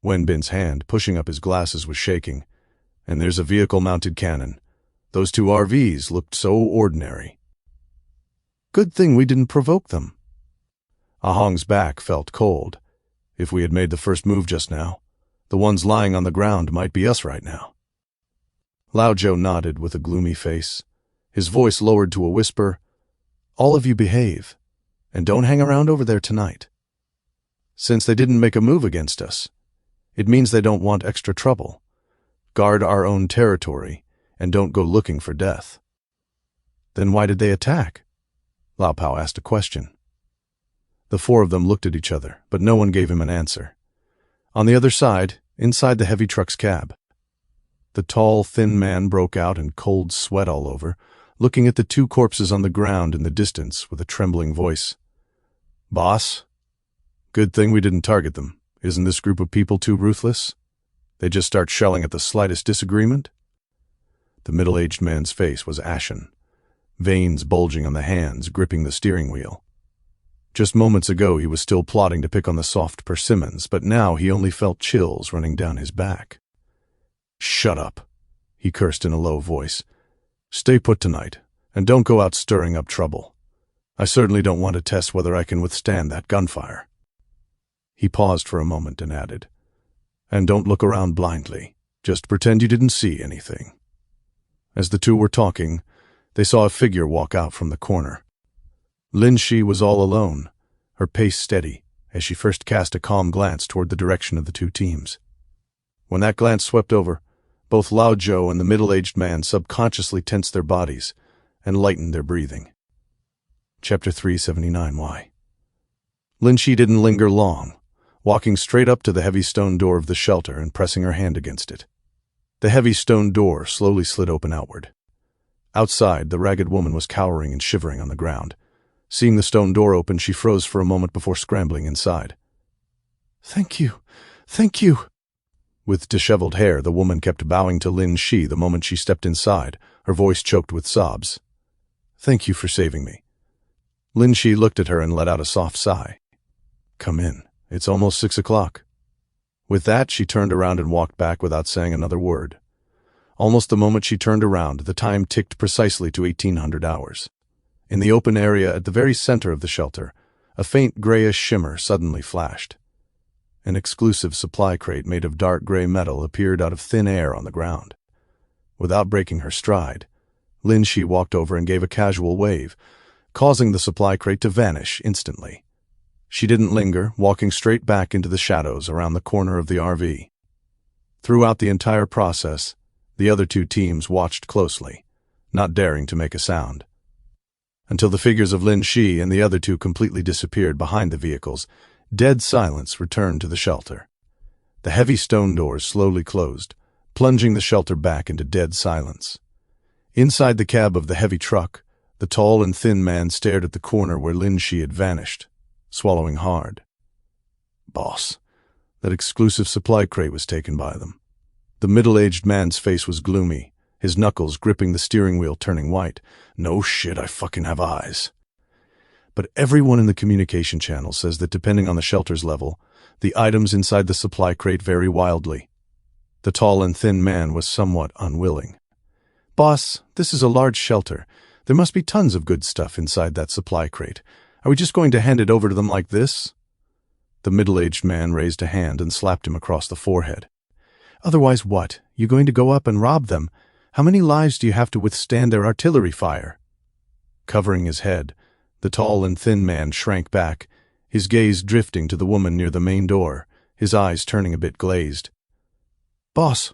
Wenbin's hand, pushing up his glasses, was shaking. "And there's a vehicle-mounted cannon. Those two RVs looked so ordinary." "Good thing we didn't provoke them." Ahong's back felt cold. If we had made the first move just now, the ones lying on the ground might be us right now. Lao Zhou nodded with a gloomy face, his voice lowered to a whisper. "All of you behave, and don't hang around over there tonight. Since they didn't make a move against us, it means they don't want extra trouble. Guard our own territory, and don't go looking for death." "Then why did they attack?" Lao Pao asked a question. The four of them looked at each other, but no one gave him an answer. On the other side, inside the heavy truck's cab, the tall, thin man broke out in cold sweat all over, looking at the two corpses on the ground in the distance with a trembling voice. "Boss, good thing we didn't target them. Isn't this group of people too ruthless? They just start shelling at the slightest disagreement?" The middle-aged man's face was ashen. veins bulging on the hands gripping the steering wheel. Just moments ago he was still plotting to pick on the soft persimmons, but now he only felt chills running down his back. "Shut up," he cursed in a low voice. "Stay put tonight, and don't go out stirring up trouble. I certainly don't want to test whether I can withstand that gunfire." He paused for a moment and added, "And don't look around blindly. Just pretend you didn't see anything." As the two were talking, they saw a figure walk out from the corner. Lin Shi was all alone, her pace steady, as she first cast a calm glance toward the direction of the two teams. When that glance swept over, both Lao Zhou and the middle-aged man subconsciously tensed their bodies and lightened their breathing. Chapter 379Y. Lin Shi didn't linger long, walking straight up to the heavy stone door of the shelter and pressing her hand against it. The heavy stone door slowly slid open outward. Outside, the ragged woman was cowering and shivering on the ground. Seeing the stone door open, she froze for a moment before scrambling inside. "Thank you, thank you." With disheveled hair, the woman kept bowing to Lin Shi the moment she stepped inside, her voice choked with sobs. "Thank you for saving me." Lin Shi looked at her and let out a soft sigh. "Come in. It's almost 6 o'clock. With that, she turned around and walked back without saying another word. Almost the moment she turned around, the time ticked precisely to 1800 hours. In the open area at the very center of the shelter, a faint grayish shimmer suddenly flashed. An exclusive supply crate made of dark gray metal appeared out of thin air on the ground. Without breaking her stride, Lin Shi walked over and gave a casual wave, causing the supply crate to vanish instantly. She didn't linger, walking straight back into the shadows around the corner of the RV. Throughout the entire process, the other two teams watched closely, not daring to make a sound. Until the figures of Lin Shi and the other two completely disappeared behind the vehicles, dead silence returned to the shelter. The heavy stone doors slowly closed, plunging the shelter back into dead silence. Inside the cab of the heavy truck, the tall and thin man stared at the corner where Lin Shi had vanished, swallowing hard. "Boss, that exclusive supply crate was taken by them." The middle-aged man's face was gloomy, his knuckles gripping the steering wheel turning white. "No shit, I fucking have eyes." But everyone in the communication channel says that depending on the shelter's level, the items inside the supply crate vary wildly. The tall and thin man was somewhat unwilling. "Boss, this is a large shelter. There must be tons of good stuff inside that supply crate. Are we just going to hand it over to them like this?" The middle-aged man raised a hand and slapped him across the forehead. "Otherwise what? You going to go up and rob them? How many lives do you have to withstand their artillery fire?" Covering his head, the tall and thin man shrank back, his gaze drifting to the woman near the main door, his eyes turning a bit glazed. "Boss,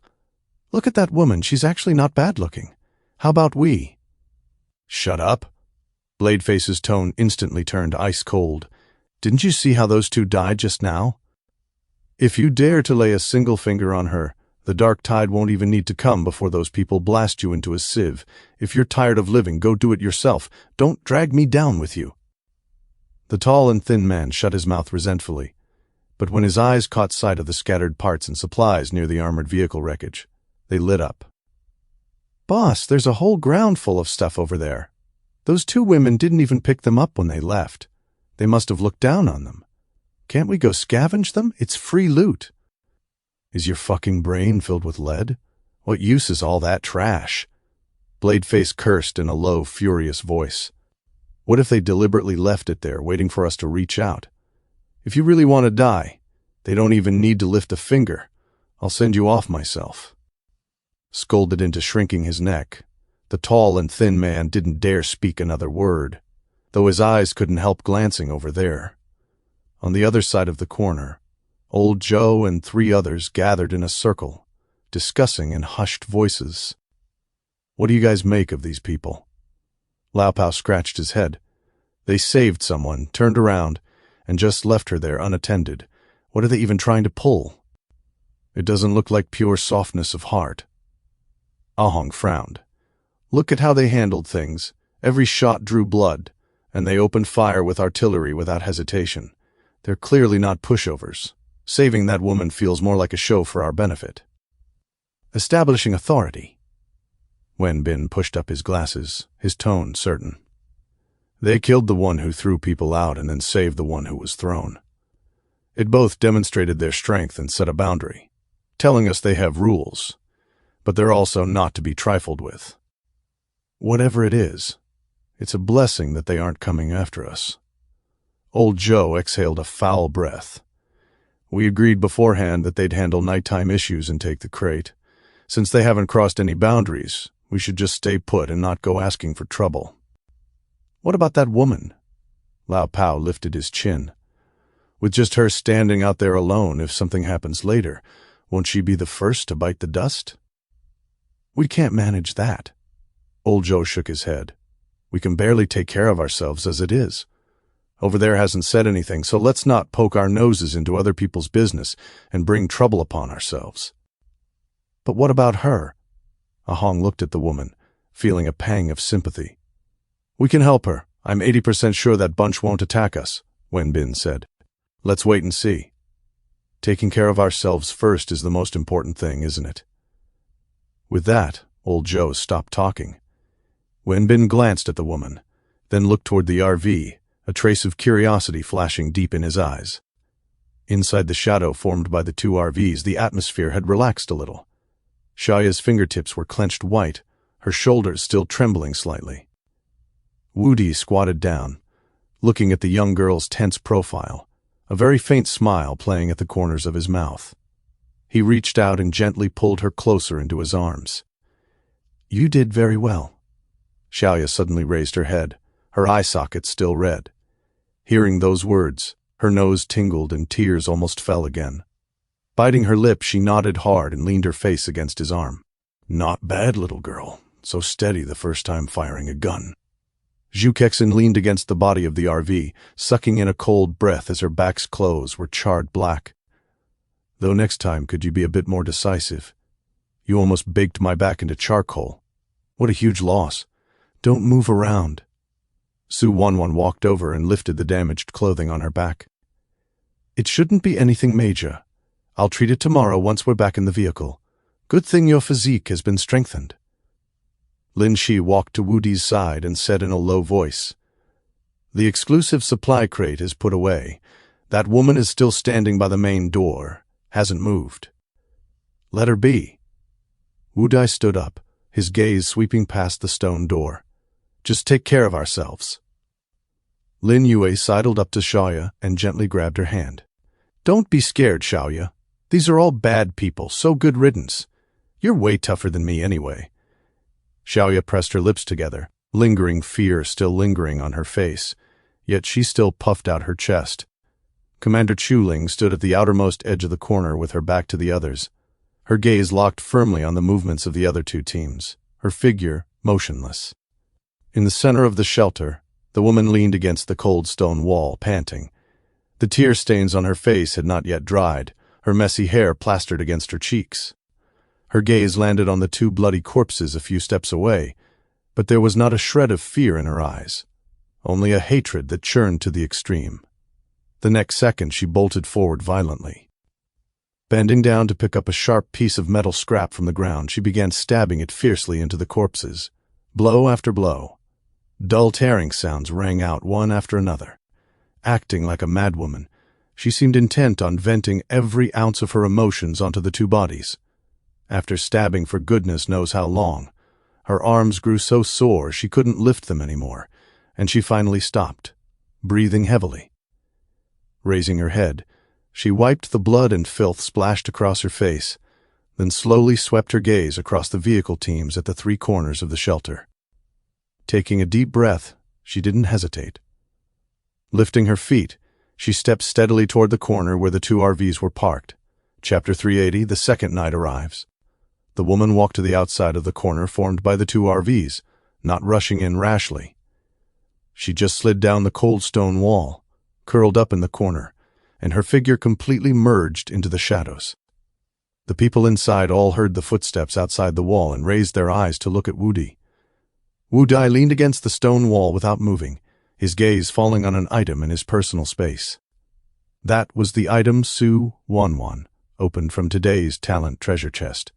look at that woman. She's actually not bad looking. How about we?" "Shut up." Bladeface's tone instantly turned ice cold. "Didn't you see how those two died just now? If you dare to lay a single finger on her, the dark tide won't even need to come before those people blast you into a sieve. If you're tired of living, go do it yourself. Don't drag me down with you." The tall and thin man shut his mouth resentfully, but when his eyes caught sight of the scattered parts and supplies near the armored vehicle wreckage, they lit up. "Boss, there's a whole ground full of stuff over there. Those two women didn't even pick them up when they left. They must have looked down on them. Can't we go scavenge them? It's free loot." "Is your fucking brain filled with lead? What use is all that trash?" Bladeface cursed in a low, furious voice. "What if they deliberately left it there, waiting for us to reach out? If you really want to die, they don't even need to lift a finger. I'll send you off myself." Scolded into shrinking his neck, the tall and thin man didn't dare speak another word, though his eyes couldn't help glancing over there. On the other side of the corner, old Joe and 3 others gathered in a circle, discussing in hushed voices. "What do you guys make of these people?" Lao Pao scratched his head. "They saved someone, turned around, and just left her there unattended. What are they even trying to pull? It doesn't look like pure softness of heart." Ahong frowned. "Look at how they handled things. Every shot drew blood, and they opened fire with artillery without hesitation. They're clearly not pushovers. Saving that woman feels more like a show for our benefit." "Establishing authority." Wen Bin pushed up his glasses, his tone certain. They killed the one who threw people out and then saved the one who was thrown. It both demonstrated their strength and set a boundary, telling us they have rules, but they're also not to be trifled with. Whatever it is, it's a blessing that they aren't coming after us. Old Joe exhaled a foul breath. We agreed beforehand that they'd handle nighttime issues and take the crate. Since they haven't crossed any boundaries, we should just stay put and not go asking for trouble. What about that woman? Lao Pao lifted his chin. With just her standing out there alone, if something happens later, won't she be the first to bite the dust? We can't manage that. Old Joe shook his head. We can barely take care of ourselves as it is. Over there hasn't said anything, so let's not poke our noses into other people's business and bring trouble upon ourselves. But what about her? Ahong looked at the woman, feeling a pang of sympathy. We can help her. I'm 80% sure that bunch won't attack us, Wen Bin said. Let's wait and see. Taking care of ourselves first is the most important thing, isn't it? With that, Old Joe stopped talking. Wen Bin glanced at the woman, then looked toward the RV, a trace of curiosity flashing deep in his eyes. Inside the shadow formed by the two RVs, the atmosphere had relaxed a little. Xiaoya's fingertips were clenched white, her shoulders still trembling slightly. Wu Di squatted down, looking at the young girl's tense profile, a very faint smile playing at the corners of his mouth. He reached out and gently pulled her closer into his arms. You did very well. Xiaoya suddenly raised her head, her eye sockets still red. Hearing those words, her nose tingled and tears almost fell again. Biting her lip, she nodded hard and leaned her face against his arm. Not bad, little girl. So steady the first time firing a gun. Zhu Kexin leaned against the body of the RV, sucking in a cold breath as her back's clothes were charred black. Though next time could you be a bit more decisive? You almost baked my back into charcoal. What a huge loss. Don't move around. Su Wanwan walked over and lifted the damaged clothing on her back. It shouldn't be anything major. I'll treat it tomorrow once we're back in the vehicle. Good thing your physique has been strengthened. Lin Shi walked to Wu Di's side and said in a low voice, The exclusive supply crate is put away. That woman is still standing by the main door, hasn't moved. Let her be. Wu Di stood up, his gaze sweeping past the stone door. Just take care of ourselves. Lin Yue sidled up to Xiaoya and gently grabbed her hand. Don't be scared, Xiaoya. These are all bad people, so good riddance. You're way tougher than me anyway. Xiaoya pressed her lips together, lingering fear still lingering on her face, yet she still puffed out her chest. Commander Chuling stood at the outermost edge of the corner with her back to the others, her gaze locked firmly on the movements of the other two teams, her figure motionless. In the center of the shelter, the woman leaned against the cold stone wall, panting. The tear stains on her face had not yet dried, her messy hair plastered against her cheeks. Her gaze landed on the two bloody corpses a few steps away, but there was not a shred of fear in her eyes, only a hatred that churned to the extreme. The next second she bolted forward violently. Bending down to pick up a sharp piece of metal scrap from the ground, she began stabbing it fiercely into the corpses, blow after blow. Dull tearing sounds rang out one after another. Acting like a madwoman, she seemed intent on venting every ounce of her emotions onto the two bodies. After stabbing for goodness knows how long, her arms grew so sore she couldn't lift them anymore, and she finally stopped, breathing heavily. Raising her head, she wiped the blood and filth splashed across her face, then slowly swept her gaze across the vehicle teams at the three corners of the shelter. Taking a deep breath, she didn't hesitate. Lifting her feet, she stepped steadily toward the corner where the two RVs were parked. Chapter 380, The Second Night Arrives. The woman walked to the outside of the corner formed by the two RVs, not rushing in rashly. She just slid down the cold stone wall, curled up in the corner, and her figure completely merged into the shadows. The people inside all heard the footsteps outside the wall and raised their eyes to look at Wu Di. Wu Di leaned against the stone wall without moving, his gaze falling on an item in his personal space. That was the item Su Wanwan opened from today's talent treasure chest.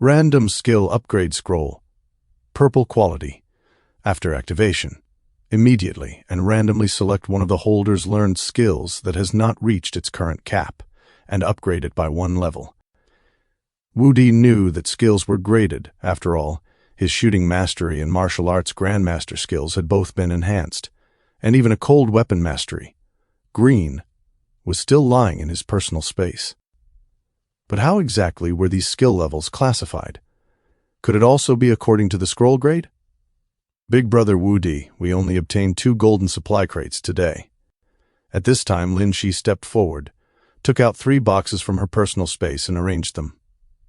Random skill upgrade scroll. Purple quality. After activation, immediately and randomly select one of the holder's learned skills that has not reached its current cap, and upgrade it by 1 level. Wudi knew that skills were graded. After all, his shooting mastery and martial arts grandmaster skills had both been enhanced, and even a cold weapon mastery, green, was still lying in his personal space. But how exactly were these skill levels classified? Could it also be according to the scroll grade? Big Brother Wudi, we only obtained 2 golden supply crates today. At this time, Lin Shi stepped forward, took out 3 boxes from her personal space and arranged them.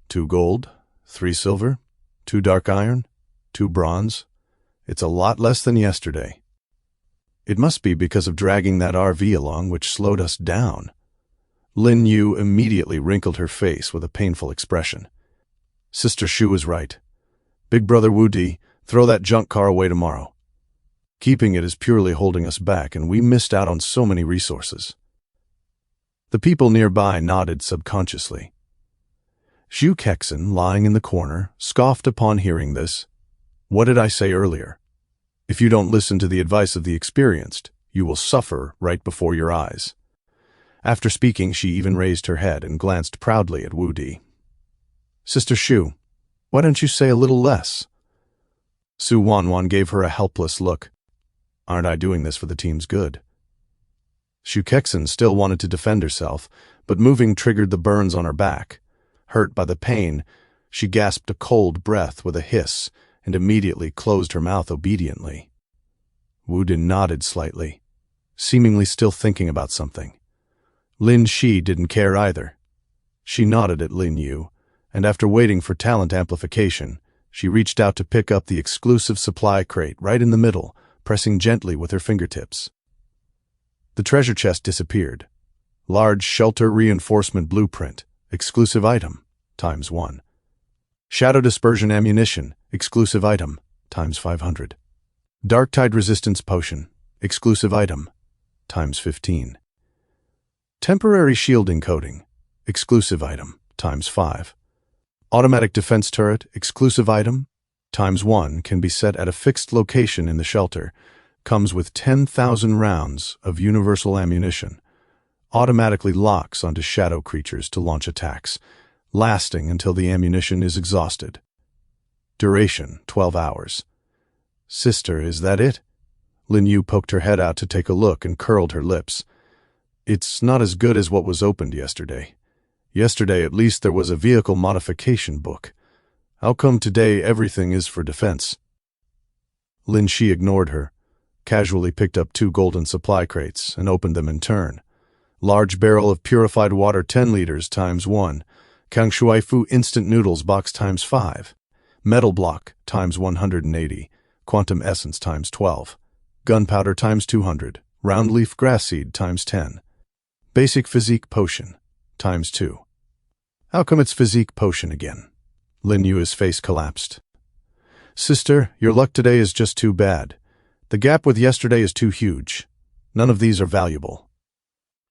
2 gold, 3 silver, 2 dark iron, 2 bronze. It's a lot less than yesterday. It must be because of dragging that RV along, which slowed us down. Lin Yu immediately wrinkled her face with a painful expression. Sister Shu was right. Big Brother Wudi, throw that junk car away tomorrow. Keeping it is purely holding us back, and we missed out on so many resources. The people nearby nodded subconsciously. Zhu Kexin, lying in the corner, scoffed upon hearing this. What did I say earlier? If you don't listen to the advice of the experienced, you will suffer right before your eyes. After speaking, she even raised her head and glanced proudly at Wudi. Sister Shu, why don't you say a little less? Su Wanwan gave her a helpless look. Aren't I doing this for the team's good? Zhu Kexin still wanted to defend herself, but moving triggered the burns on her back. Hurt by the pain, she gasped a cold breath with a hiss and immediately closed her mouth obediently. Wudi nodded slightly, seemingly still thinking about something. Lin Shi didn't care either. She nodded at Lin Yu, and after waiting for talent amplification, she reached out to pick up the exclusive supply crate right in the middle, pressing gently with her fingertips. The treasure chest disappeared. Large shelter reinforcement blueprint, exclusive item, ×1. Shadow dispersion ammunition, exclusive item, ×500. Dark tide resistance potion, exclusive item, ×15. Temporary shielding coating, exclusive item, ×5. Automatic defense turret, exclusive item, ×1, can be set at a fixed location in the shelter, comes with 10,000 rounds of universal ammunition, automatically locks onto shadow creatures to launch attacks, lasting until the ammunition is exhausted. Duration, 12 hours. Sister, is that it? Lin Yu poked her head out to take a look and curled her lips. It's not as good as what was opened yesterday. Yesterday, at least, there was a vehicle modification book. How come today everything is for defense? Lin Shi ignored her, casually picked up 2 golden supply crates and opened them in turn. Large barrel of purified water 10 liters ×1. Kangshuai Fu instant noodles box ×5. Metal block ×180. Quantum essence ×12. Gunpowder ×200. Round leaf grass seed ×10. Basic physique potion ×2. How come it's physique potion again? Lin Yu's face collapsed. Sister, your luck today is just too bad. The gap with yesterday is too huge. None of these are valuable.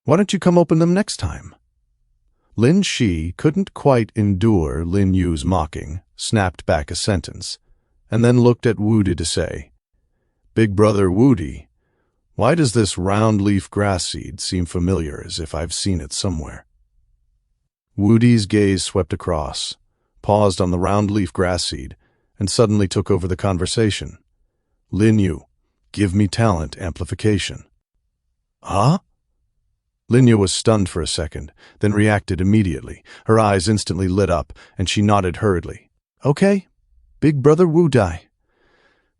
Why don't you come open them next time? Lin Shi couldn't quite endure Lin Yu's mocking, snapped back a sentence, and then looked at Wudi to say, Big Brother Wudi, why does this round leaf grass seed seem familiar, as if I've seen it somewhere? Wudi's gaze swept across, paused on the round leaf grass seed, and suddenly took over the conversation. Lin Yu, give me talent amplification. Huh? Lin Yu was stunned for a second, then reacted immediately. Her eyes instantly lit up, and she nodded hurriedly. Okay, Big Brother Wudi.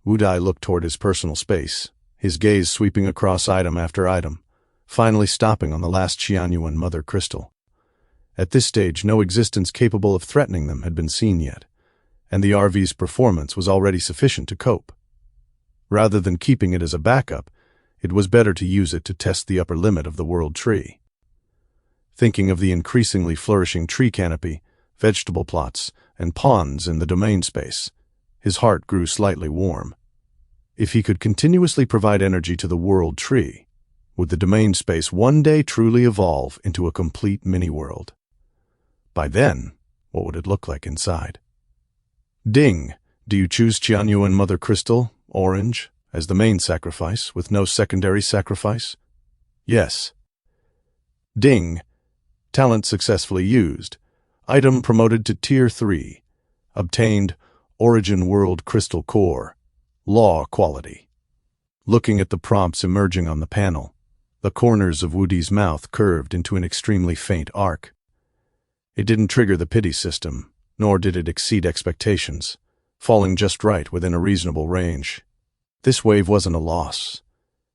Wudi looked toward his personal space, his gaze sweeping across item after item, finally stopping on the last Qianyuan mother crystal. At this stage, no existence capable of threatening them had been seen yet, and the RV's performance was already sufficient to cope. Rather than keeping it as a backup, it was better to use it to test the upper limit of the world tree. Thinking of the increasingly flourishing tree canopy, vegetable plots, and ponds in the domain space, his heart grew slightly warm. If he could continuously provide energy to the world tree, would the domain space one day truly evolve into a complete mini-world? By then, what would it look like inside? Ding, do you choose Qianyuan Mother Crystal, Orange, as the main sacrifice, with no secondary sacrifice? Yes. Ding, talent successfully used. Item promoted to Tier 3. Obtained, Origin World Crystal Core. Law quality. Looking at the prompts emerging on the panel, the corners of Woody's mouth curved into an extremely faint arc. It didn't trigger the pity system, nor did it exceed expectations, falling just right within a reasonable range. This wave wasn't a loss.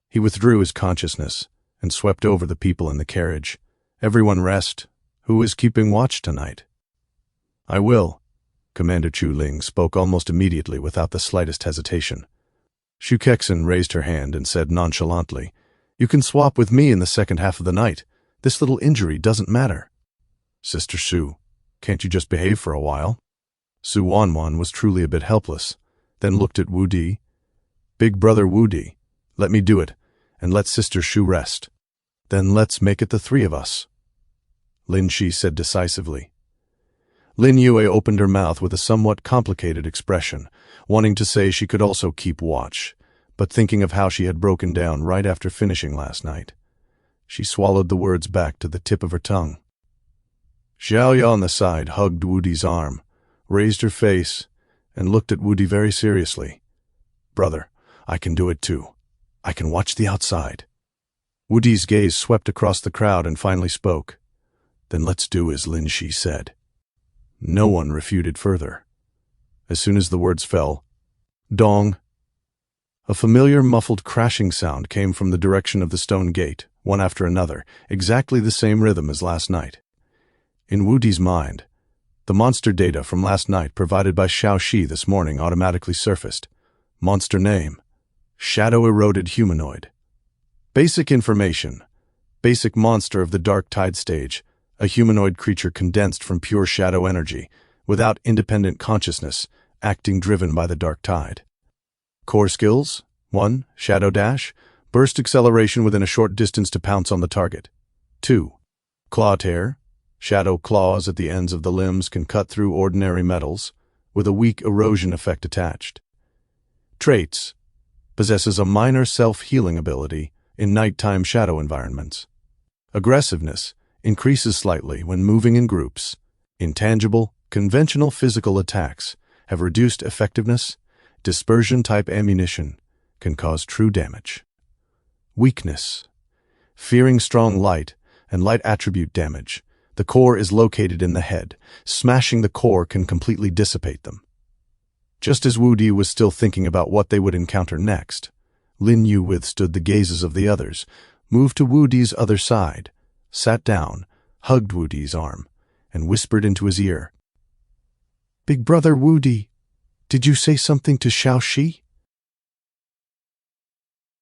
He withdrew his consciousness and swept over the people in the carriage. Everyone rest. Who is keeping watch tonight? I will. Commander Chu Ling spoke almost immediately without the slightest hesitation. Xu Kexin raised her hand and said nonchalantly, You can swap with me in the second half of the night. This little injury doesn't matter. Sister Xu, can't you just behave for a while? Su Wanwan was truly a bit helpless, then looked at Wu Di. Big brother Wu Di, let me do it, and let Sister Xu rest. Then let's make it the three of us. Lin Shi said decisively. Lin Yue opened her mouth with a somewhat complicated expression, wanting to say she could also keep watch, but thinking of how she had broken down right after finishing last night. She swallowed the words back to the tip of her tongue. Xiaoya on the side hugged Wudi's arm, raised her face, and looked at Wudi very seriously. Brother, I can do it too. I can watch the outside. Wudi's gaze swept across the crowd and finally spoke. Then let's do as Lin Shi said. No one refuted further. As soon as the words fell, dong! A familiar muffled crashing sound came from the direction of the stone gate, one after another, exactly the same rhythm as last night. In Wudi's mind, the monster data from last night provided by Xiao Shi this morning automatically surfaced. Monster name: Shadow-Eroded Humanoid. Basic information: basic monster of the Dark Tide stage, a humanoid creature condensed from pure shadow energy, without independent consciousness, acting driven by the Dark Tide. Core skills: 1. Shadow Dash, burst acceleration within a short distance to pounce on the target. 2. Claw Tear, shadow claws at the ends of the limbs can cut through ordinary metals, with a weak erosion effect attached. Traits: possesses a minor self-healing ability in nighttime shadow environments. Aggressiveness: increases slightly when moving in groups. Intangible, conventional physical attacks have reduced effectiveness. Dispersion-type ammunition can cause true damage. Weakness: fearing strong light and light attribute damage. The core is located in the head. Smashing the core can completely dissipate them. Just as Wu Di was still thinking about what they would encounter next, Lin Yu withstood the gazes of the others, moved to Wu Di's other side, sat down, hugged Wu Di's arm, and whispered into his ear. Big brother Wu Di, did you say something to Xiao Shi?